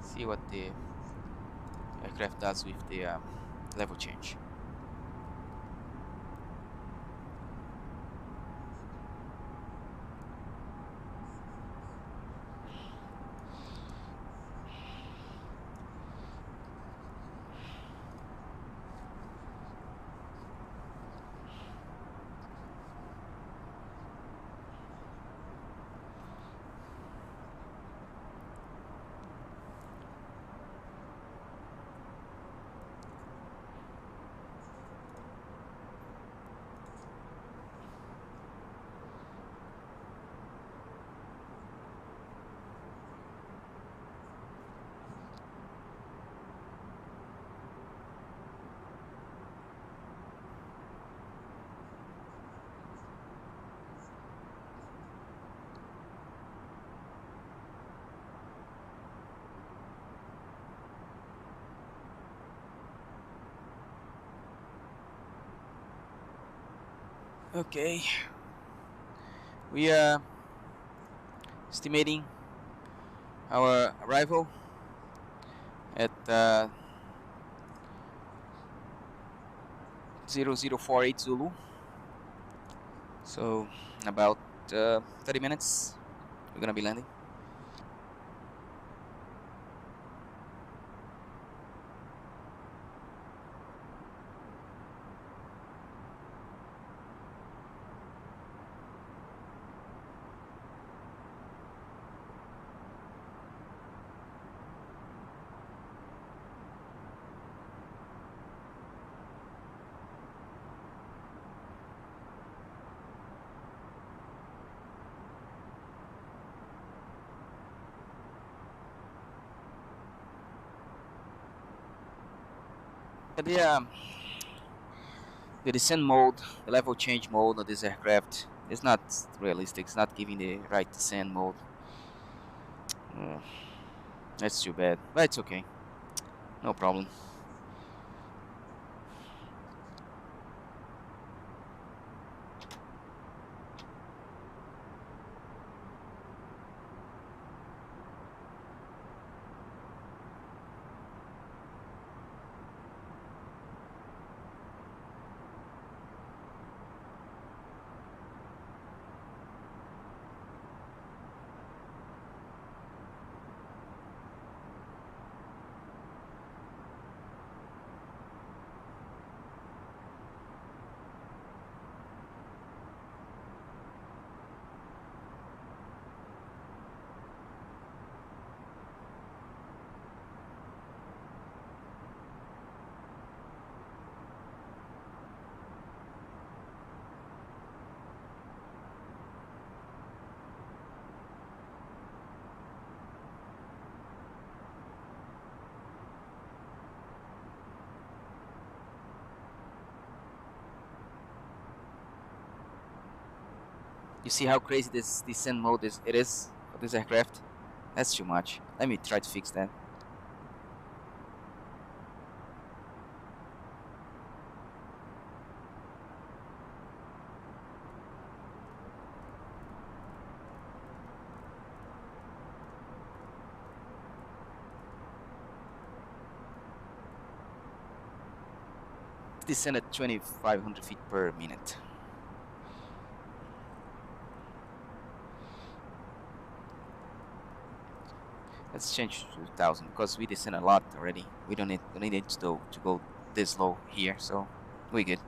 See what the aircraft does with the level change. Okay, we are estimating our arrival at 0048 Zulu. So in about 30 minutes we're gonna be landing. The descent mode, the level change mode of this aircraft is not realistic. It's not giving the right descent mode. That's too bad, but it's okay. No problem. You see how crazy this descent mode is? It is for this aircraft. That's too much. Let me try to fix that. Descend at 2,500 feet per minute. Let's change to 1,000 because we descend a lot already. We don't need it to go this low here, so we good.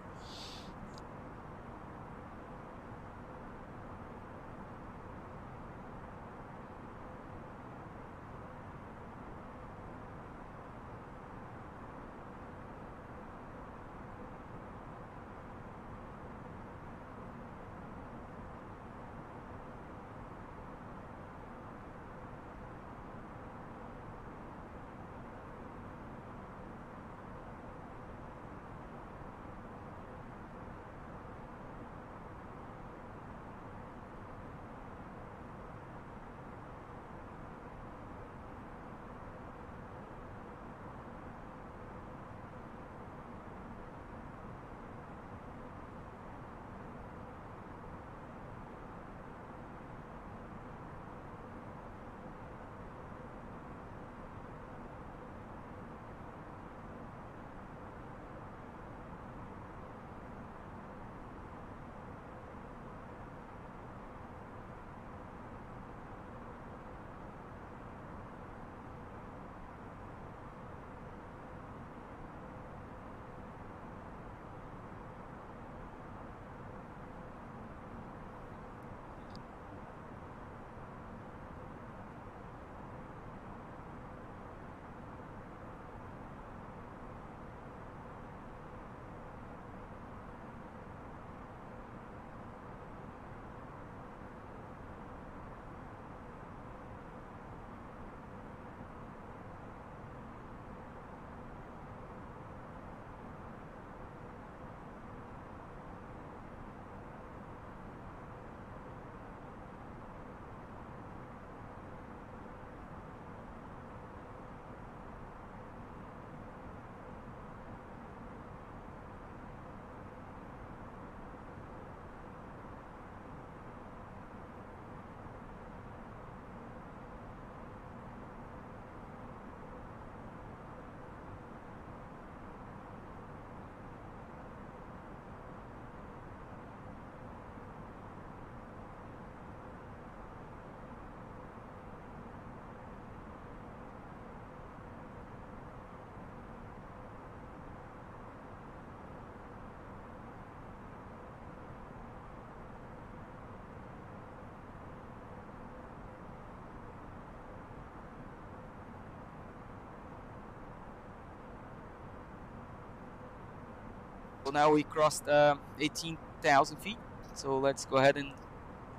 So now we crossed 18,000 feet. So let's go ahead and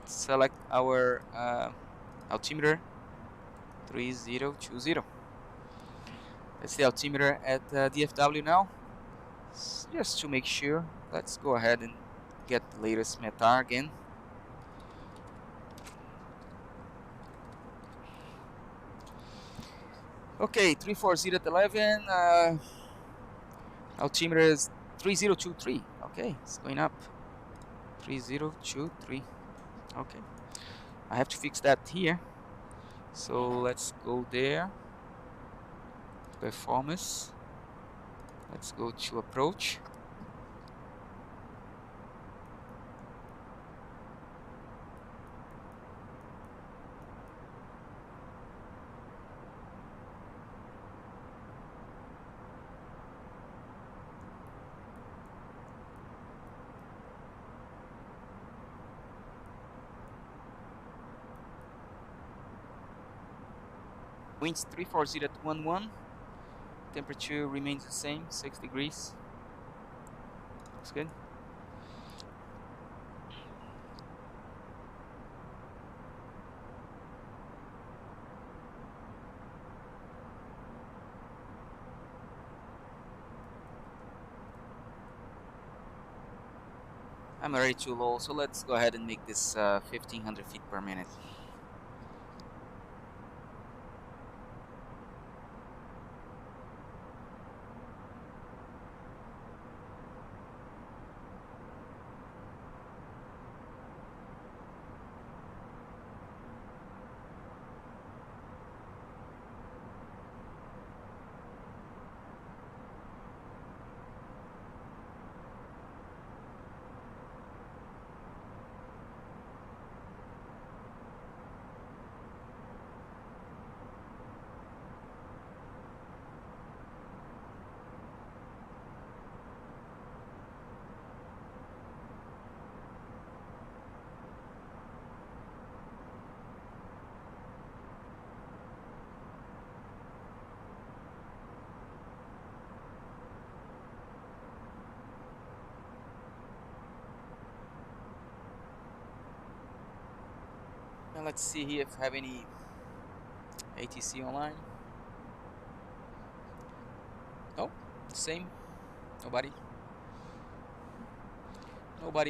select our altimeter 3020. That's the altimeter at DFW now. Just to make sure, let's go ahead and get the latest METAR again. Okay, 340 at 11. Altimeter is 3023. Okay, it's going up. 3023. Okay, I have to fix that here. So let's go there. Performance. Let's go to approach. Winds 340 at 11. Temperature remains the same, 6 degrees. Looks good. I'm already too low, so let's go ahead and make this 1500 feet per minute. Now let's see here if I have any ATC online. No, same. Nobody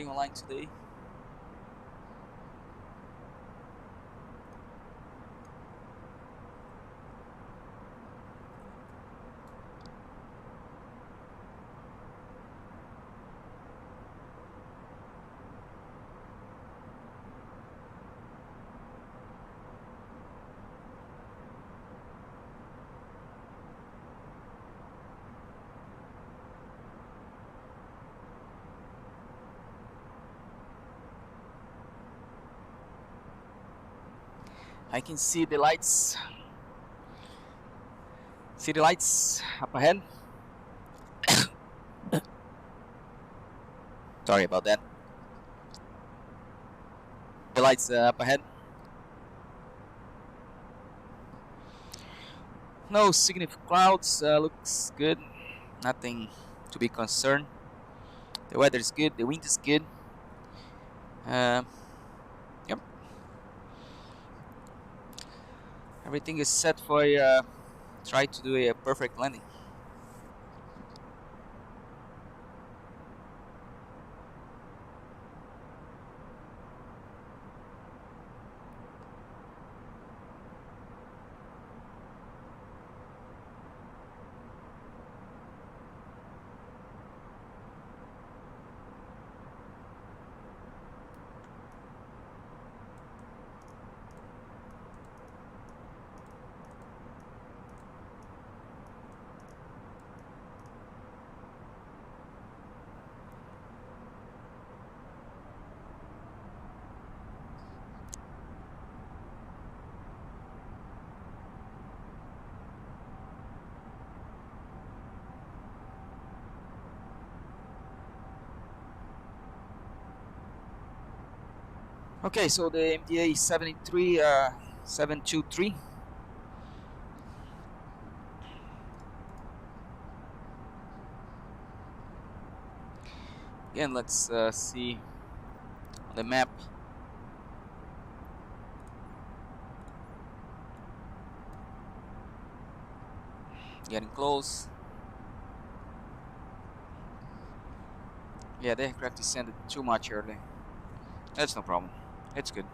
online today. I can see the lights. See the lights up ahead? Sorry about that. The lights up ahead. No significant clouds. Looks good. Nothing to be concerned. The weather is good. The wind is good. Yep. Everything is set for try to do a perfect landing. Okay, so the MDA 723. Again, let's see on the map. Getting close. Yeah, the aircraft descended too much early. That's no problem. It's good.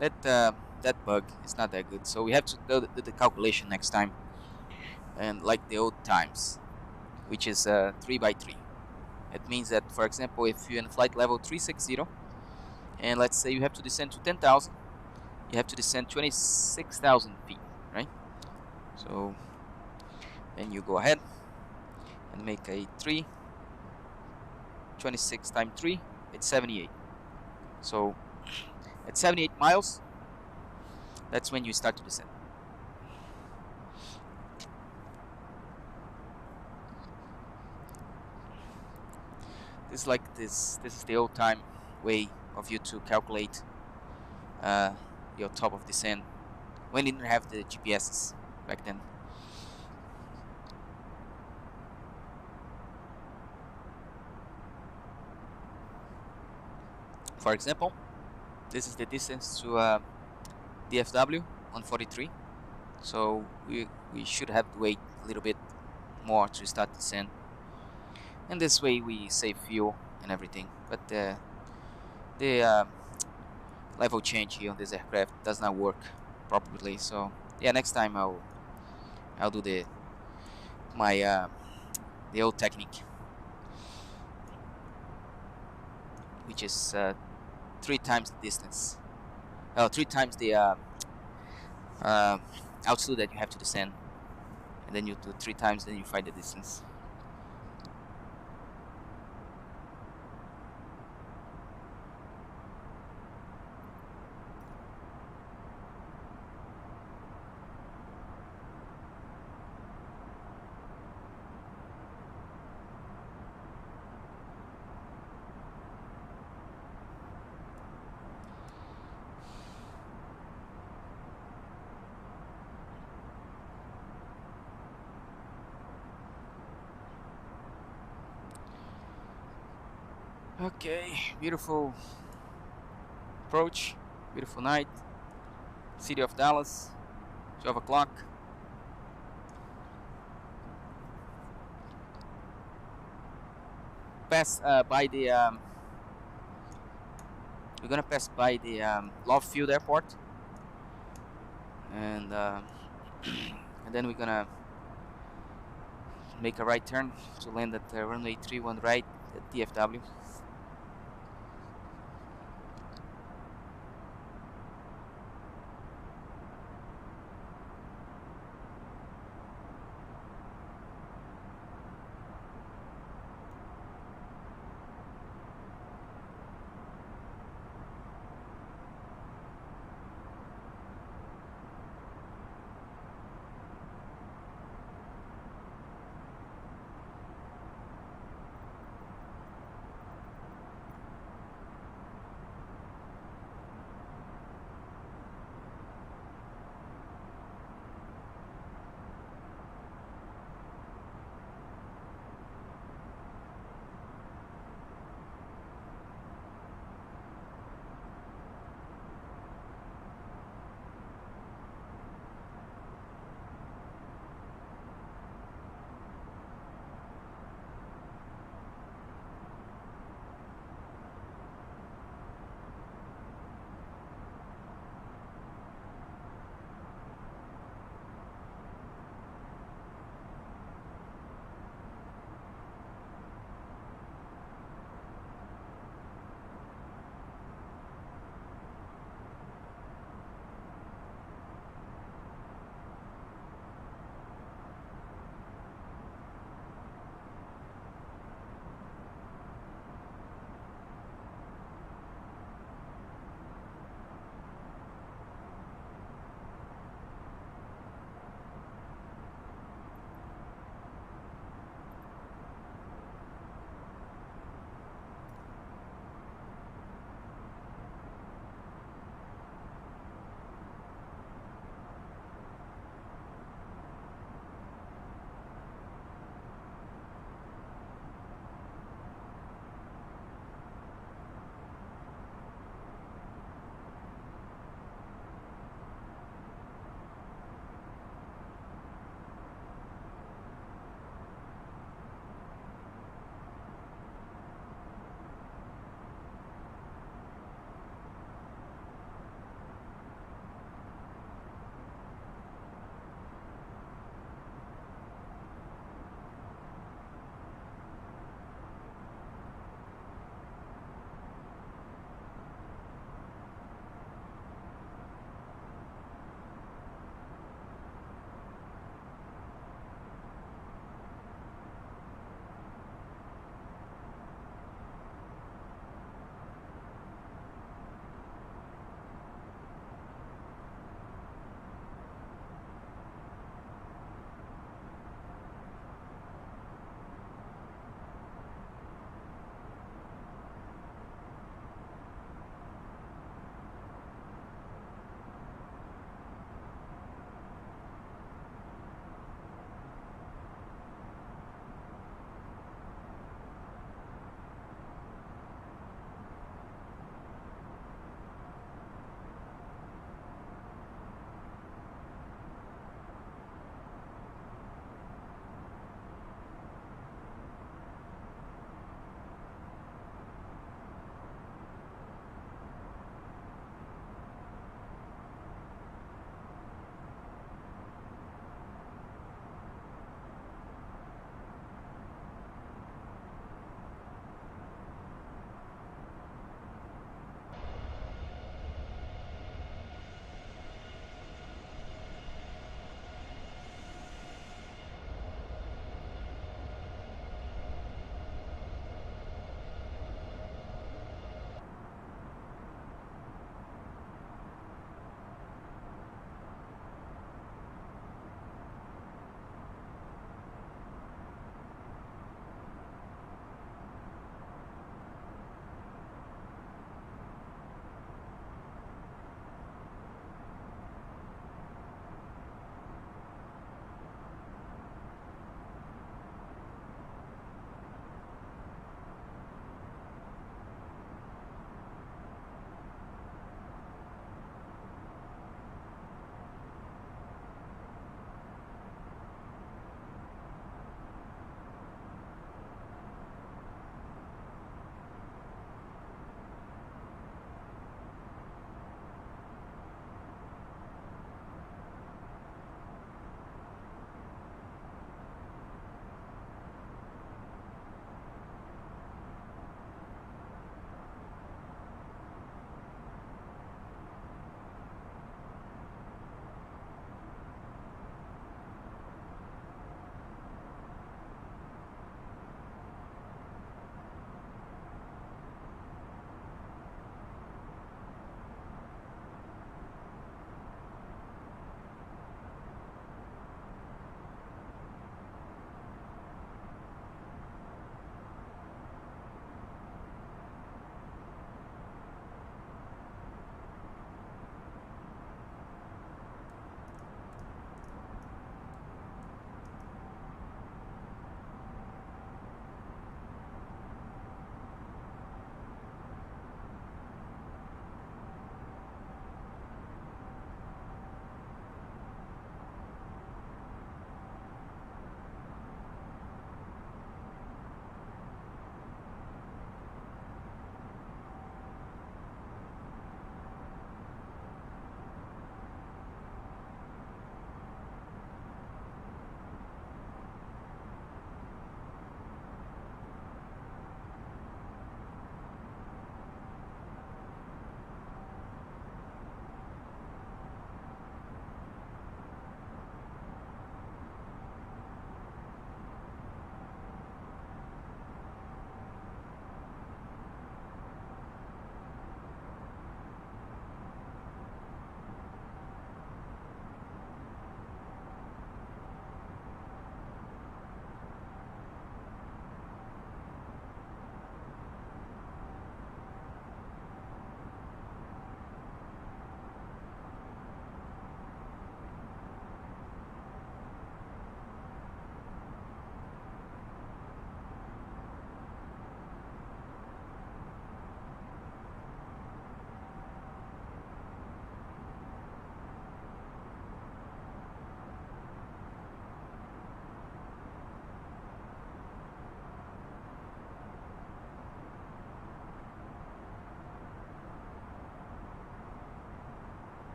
That bug is not that good. So we have to do the calculation next time, and like the old times, which is 3 by 3. It means that, for example, if you're in flight level 360, and let's say you have to descend to 10,000, you have to descend 26,000 feet, right? So then you go ahead and make a 3. 26 times 3, it's 78. So at 78 miles, that's when you start to descend. This is like this is the old time way of you to calculate your top of descent when you didn't have the GPSs back then. For example, this is the distance to DFW 143. So we should have to wait a little bit more to start descent. And this way we save fuel and everything. But the level change here on this aircraft does not work properly. So yeah, next time I'll do the old technique, which is 3 times the distance. 3 times the altitude that you have to descend, and then you do 3 times, then you find the distance. Okay, beautiful approach, beautiful night, city of Dallas, 12 o'clock. Pass by the we're gonna pass by the Love Field Airport, and and then we're gonna make a right turn to land at runway 31 right at DFW.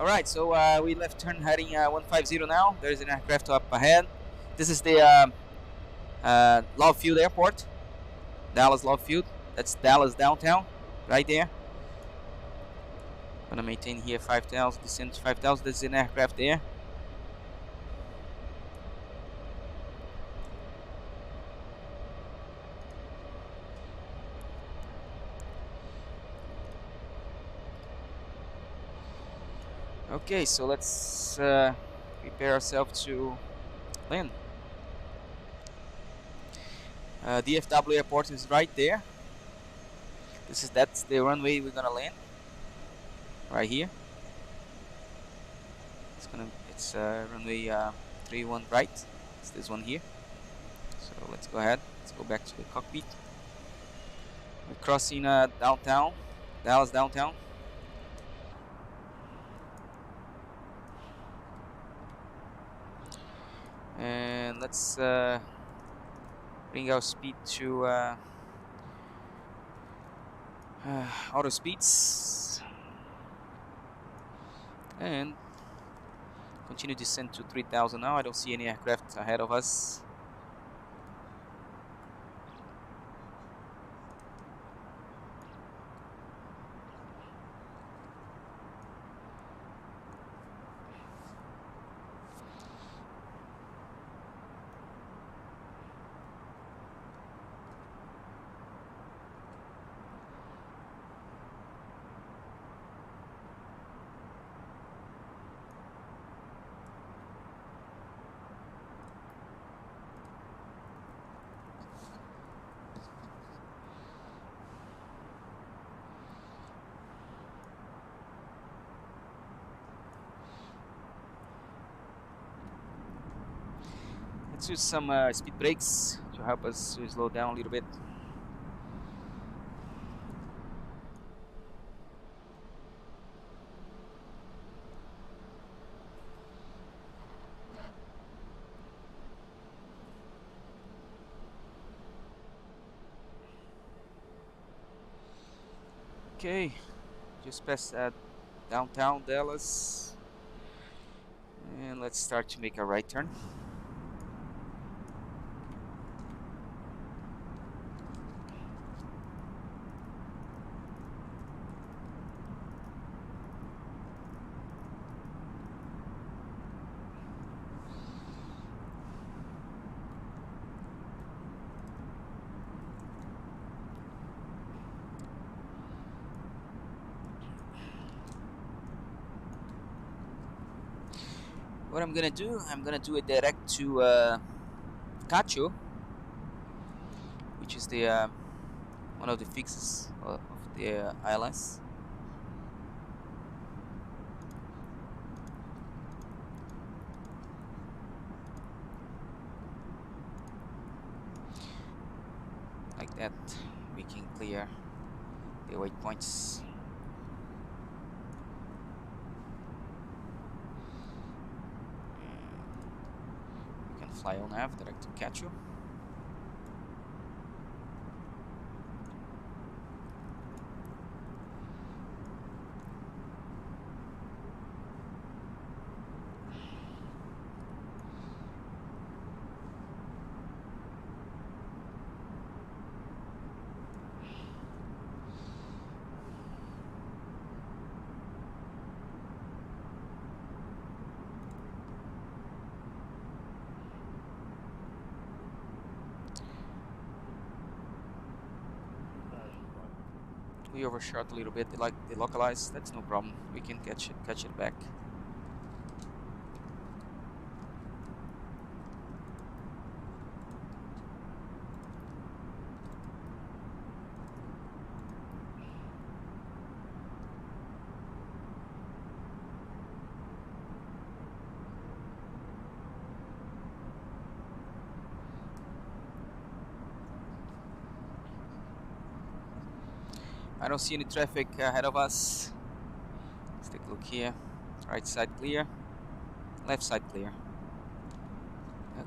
Alright, so we left turn heading 150 now. There's an aircraft up ahead. This is the Love Field Airport. Dallas Love Field. That's Dallas downtown, right there. Gonna maintain here 5,000, descend to 5,000. There's an aircraft there. Okay, so let's prepare ourselves to land. DFW airport is right there. That's the runway we're gonna land. Right here. It's runway 31 right. It's this one here. So let's go ahead. Let's go back to the cockpit. We're crossing downtown, Dallas downtown. And let's bring our speed to auto speeds and continue descent to 3,000 now. I don't see any aircraft ahead of us. Let's use some speed brakes to help us to slow down a little bit. Okay, just past downtown Dallas, and let's start to make a right turn. What I'm gonna do it direct to Kjfk-Kdfw, which is the one of the fixes of the ILS. Like that, we can clear the waypoints. Fly on nav direct to Kjfk-Kdfw. We overshot a little bit. They localized. That's no problem. We can catch it back. I don't see any traffic ahead of us. Let's take a look here. Right side clear, left side clear.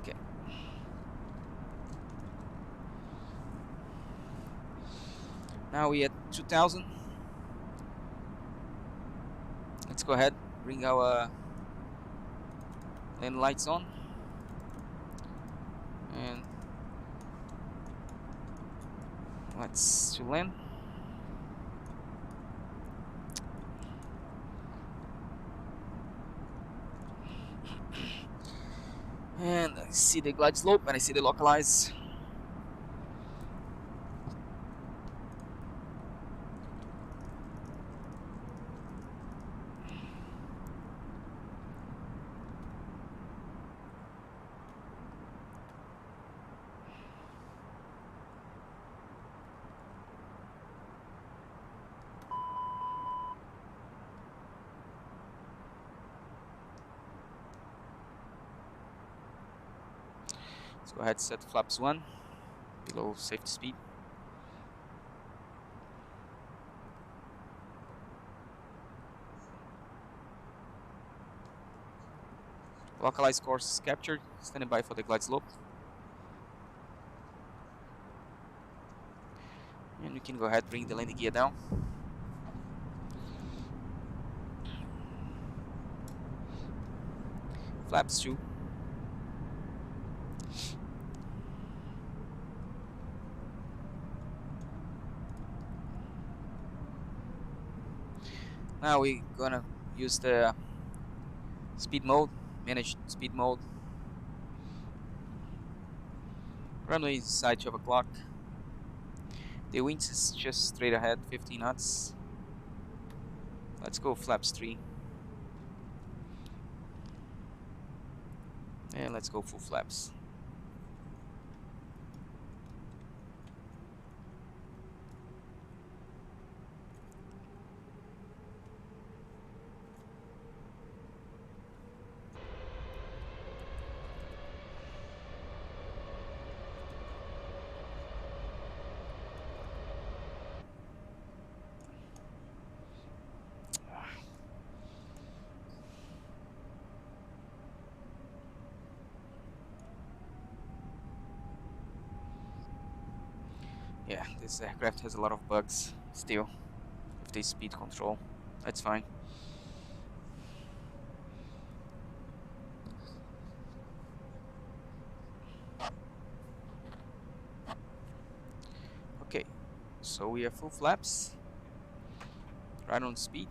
Okay. Now we at 2,000. Let's go ahead. bring our land lights on, and let's to land. And I see the glide slope and I see the localize. Let's go ahead and set flaps 1 below safety speed. Localize course is captured, standing by for the glide slope. And we can go ahead and bring the landing gear down. Flaps 2. Now we're gonna use the speed mode, manage speed mode. Runway is side 12 o'clock. The winds is just straight ahead, 15 knots. Let's go flaps 3. And let's go full flaps. Yeah, this aircraft has a lot of bugs still with the speed control. That's fine. Okay, so we have full flaps, right on speed.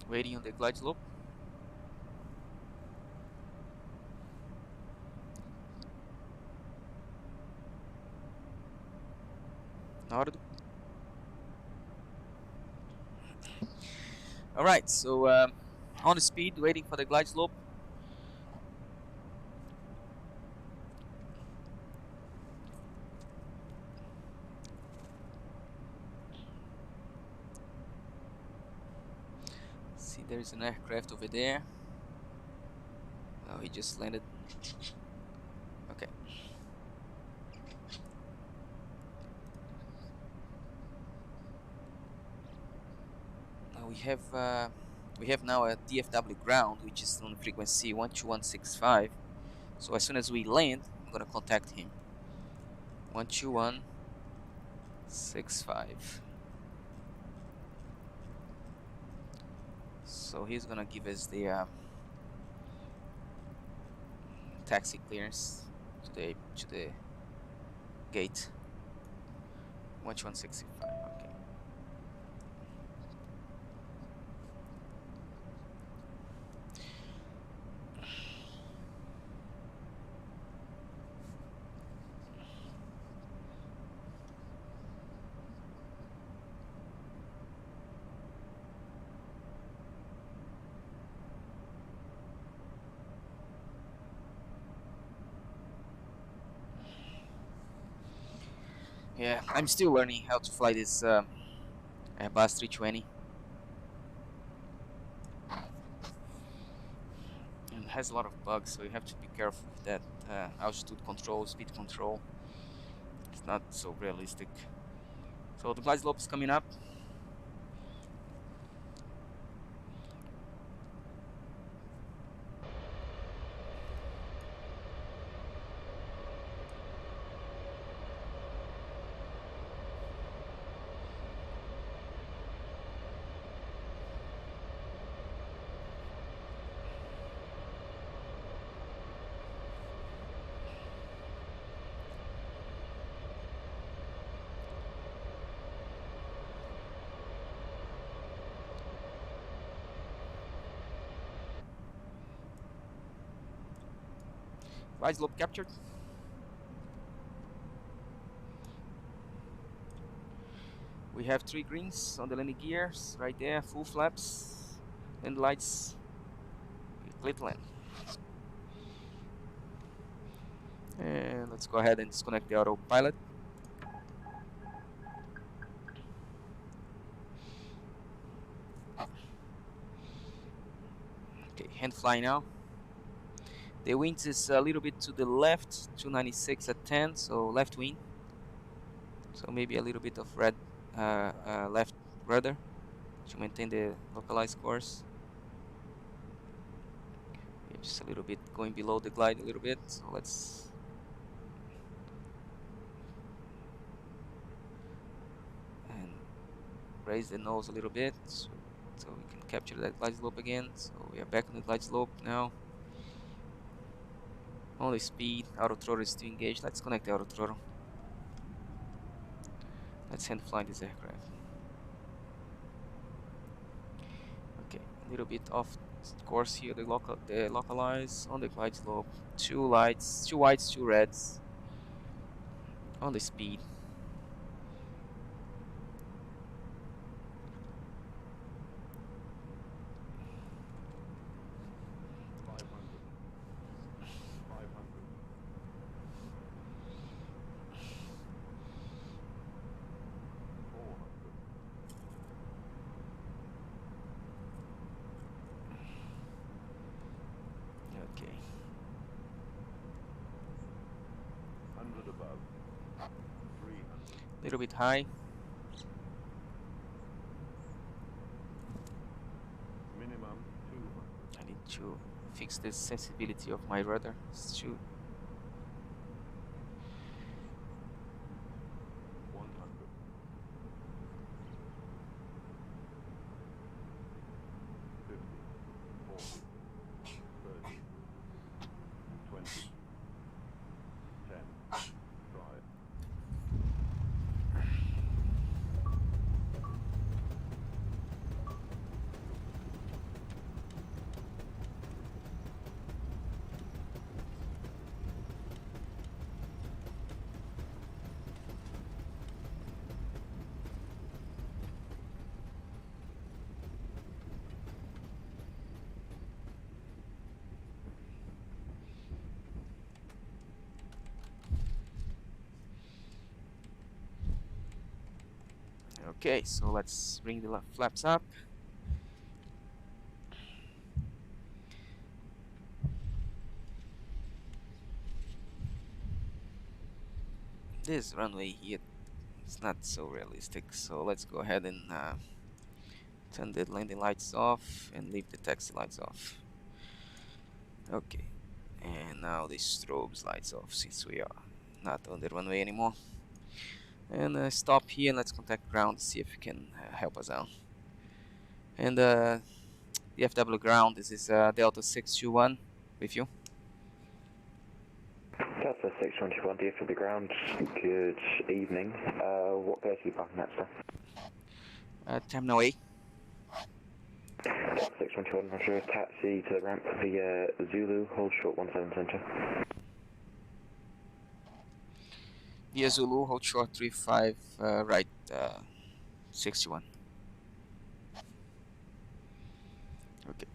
Waiting on the glide slope. Alright, so on the speed, waiting for the glide slope. See, there's an aircraft over there. Oh, he just landed. Okay. Now we have now a DFW ground, which is on frequency 12165. So as soon as we land, I'm gonna contact him. 12165. So he's gonna give us the taxi clearance to the gate. 12165. Okay. Yeah, I'm still learning how to fly this Airbus A320. And it has a lot of bugs, so you have to be careful with that. Altitude control, speed control. It's not so realistic. So the glide slope is coming up. Glide slope captured. We have 3 greens on the landing gears right there, full flaps, and lights. Clear to land. And let's go ahead and disconnect the autopilot. Okay, hand fly now. The wind is a little bit to the left, 296 at 10, so left wing. So maybe a little bit of red left rudder to maintain the localized course. We're just a little bit going below the glide a little bit, so let's and raise the nose a little bit so we can capture that glide slope again. So we are back on the glide slope now. Only speed, auto throttle is still engaged. Let's connect the auto throttle. Let's hand fly this aircraft. Okay, a little bit off course here. The localize on the glide slope. 2 lights, 2 whites, 2 reds. On the speed. Okay. 100 above. 300. Little bit high. Minimum 200. I need to fix the sensitivity of my rudder. It's too 100. 50. 40. 30. 20. 10. Try. Okay, so let's bring the flaps up. This runway here is not so realistic, so let's go ahead and turn the landing lights off and leave the taxi lights off. Okay, and now the strobes lights off since we are not on the runway anymore. And stop here and let's contact ground to see if you can help us out. And the FW ground, this is Delta 621 with you. Delta 621, DFW ground, good evening. What base are you parking at, sir? Terminal A. Delta 621, Roger, taxi to the ramp via Zulu, hold short 17 center. Via Zulu, hold short 35, right 61. Okay,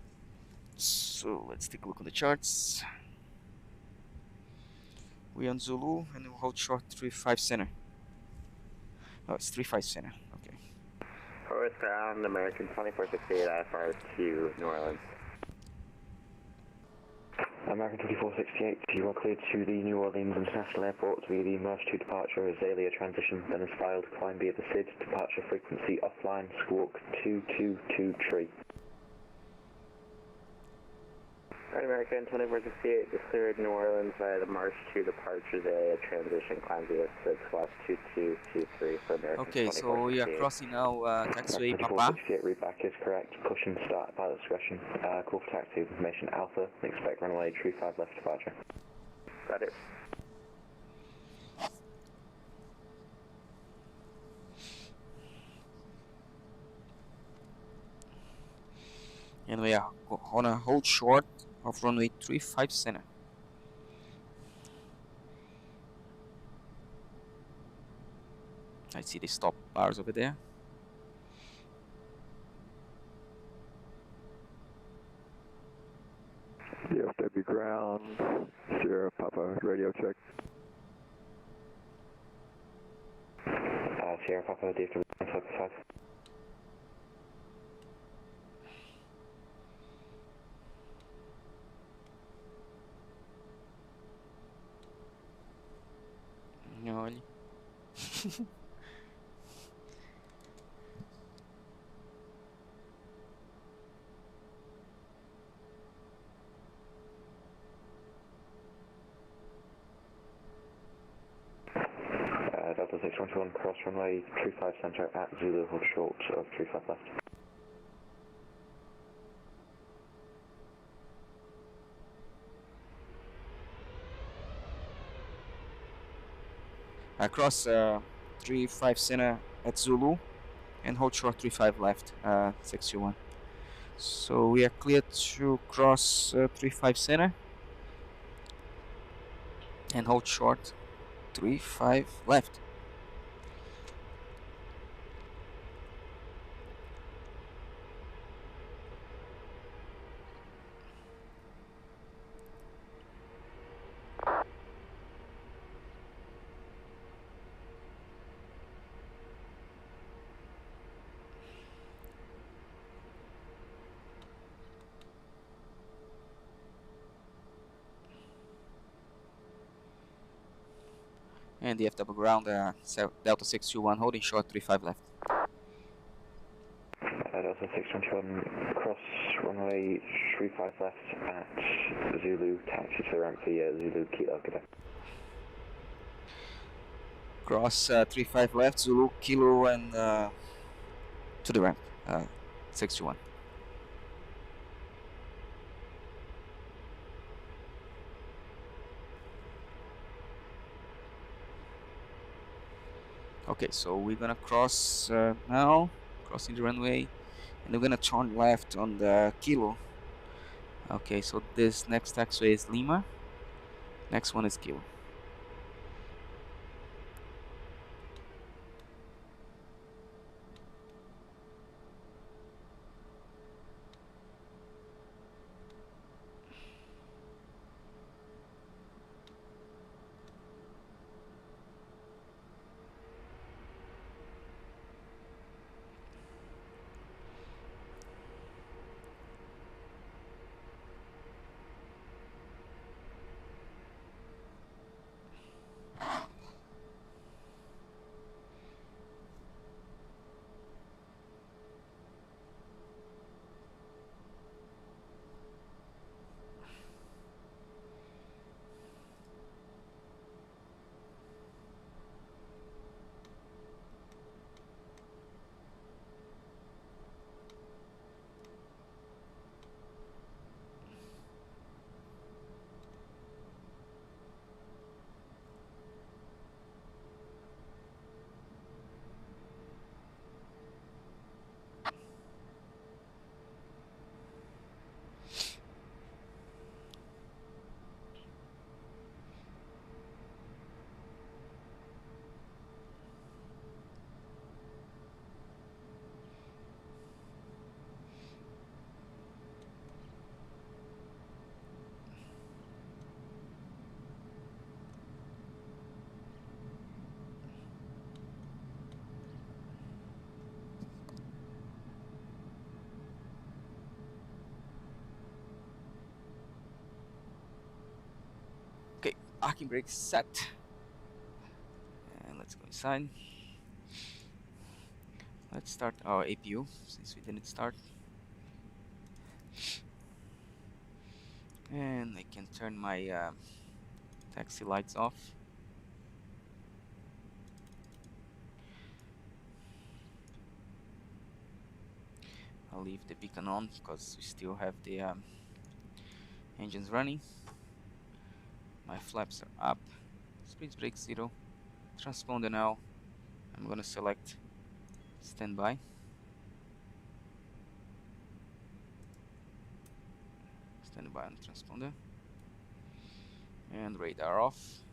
so let's take a look on the charts. We're on Zulu and we'll hold short 35 center. Oh, it's 35 center, okay. Forward ground, American 2468 IFR to New Orleans. American 2468, you are cleared to the New Orleans International Airport via the Merge 2 departure, Azalea transition, then is filed, climb via the SID, departure frequency offline, squawk 222 Alright, American 2468, declared New Orleans via the March 2 departure, Azalea transition, climb via SID, squawk 2223 for American. Okay, so we are crossing now taxiway Papa. 2468, read back is correct, push and start pilot discretion, call for taxi information Alpha, expect runway true 5 left departure. Got it. And we are on a hold short of runway 35 center. I see the stop bars over there. DFW ground, Sierra Papa, radio check. Sierra Papa, DFW ground, 5. Olha. Delta 621 cross runway 35 center at Zulu, hold short of 35 left. Cross 35 center at Zulu and hold short 35 left, 621. So we are clear to cross 35 center and hold short 35 left. And the FW ground, Delta 621 holding short 35 left. Delta 621 cross runway 35 left at Zulu, taxi to the ramp for Zulu, Kjfk-Kdfw. Cross 35 left, Zulu, Kilo, and to the ramp, 621. Okay, so we're gonna cross now, crossing the runway, and we're gonna turn left on the Kilo. Okay, so this next taxiway is Lima, next one is Kilo. Parking brakes set, and let's go inside. Let's start our APU since we didn't start, and I can turn my taxi lights off. I'll leave the beacon on because we still have the engines running. My flaps are up, speed brake 0, transponder now. I'm gonna select standby. Standby on transponder. And radar off.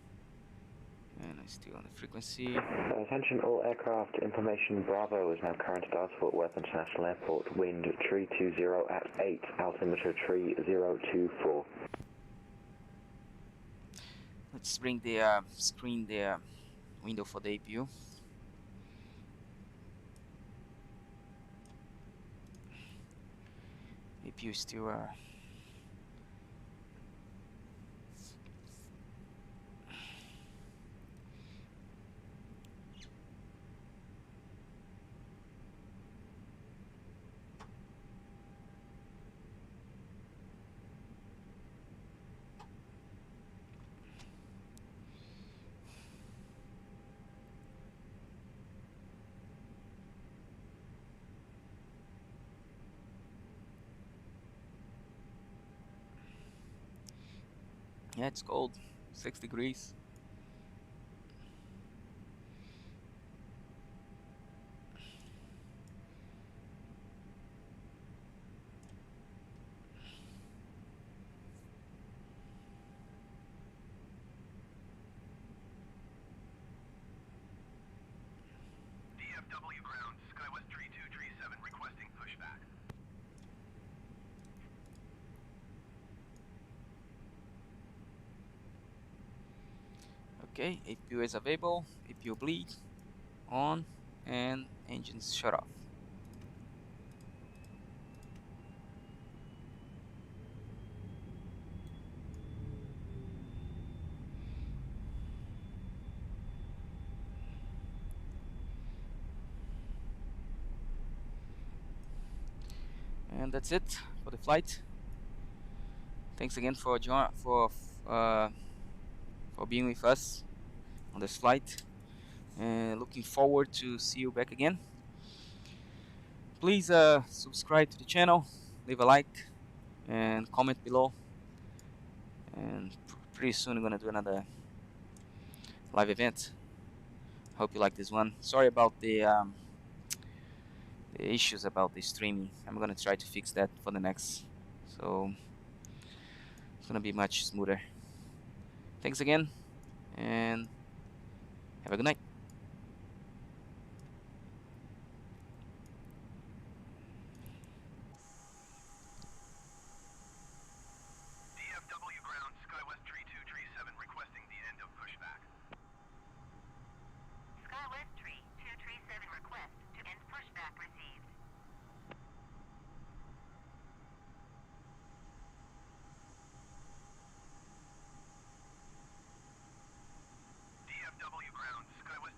And And I'm still on the frequency. Attention all aircraft, information Bravo is now current at Fort Worth International Airport, wind 320 at 8, altimeter 3024. Let's bring the screen, the window for the APU. APU is still yeah, it's cold, 6 degrees. DFW ground, SkyWest 3237 requesting pushback. Okay, APU is available, APU bleed on, and engines shut off. And that's it for the flight. Thanks again for being with us on this flight, and looking forward to see you back again. Please subscribe to the channel, leave a like, and comment below. And pretty soon we're gonna do another live event. Hope you like this one. Sorry about the issues about the streaming. I'm gonna try to fix that for the next, so it's gonna be much smoother. Thanks again, and have a good night. DFW ground, SkyWest 3237 requesting the end of pushback. SkyWest 3237 request to end pushback received. DFW ground, SkyWest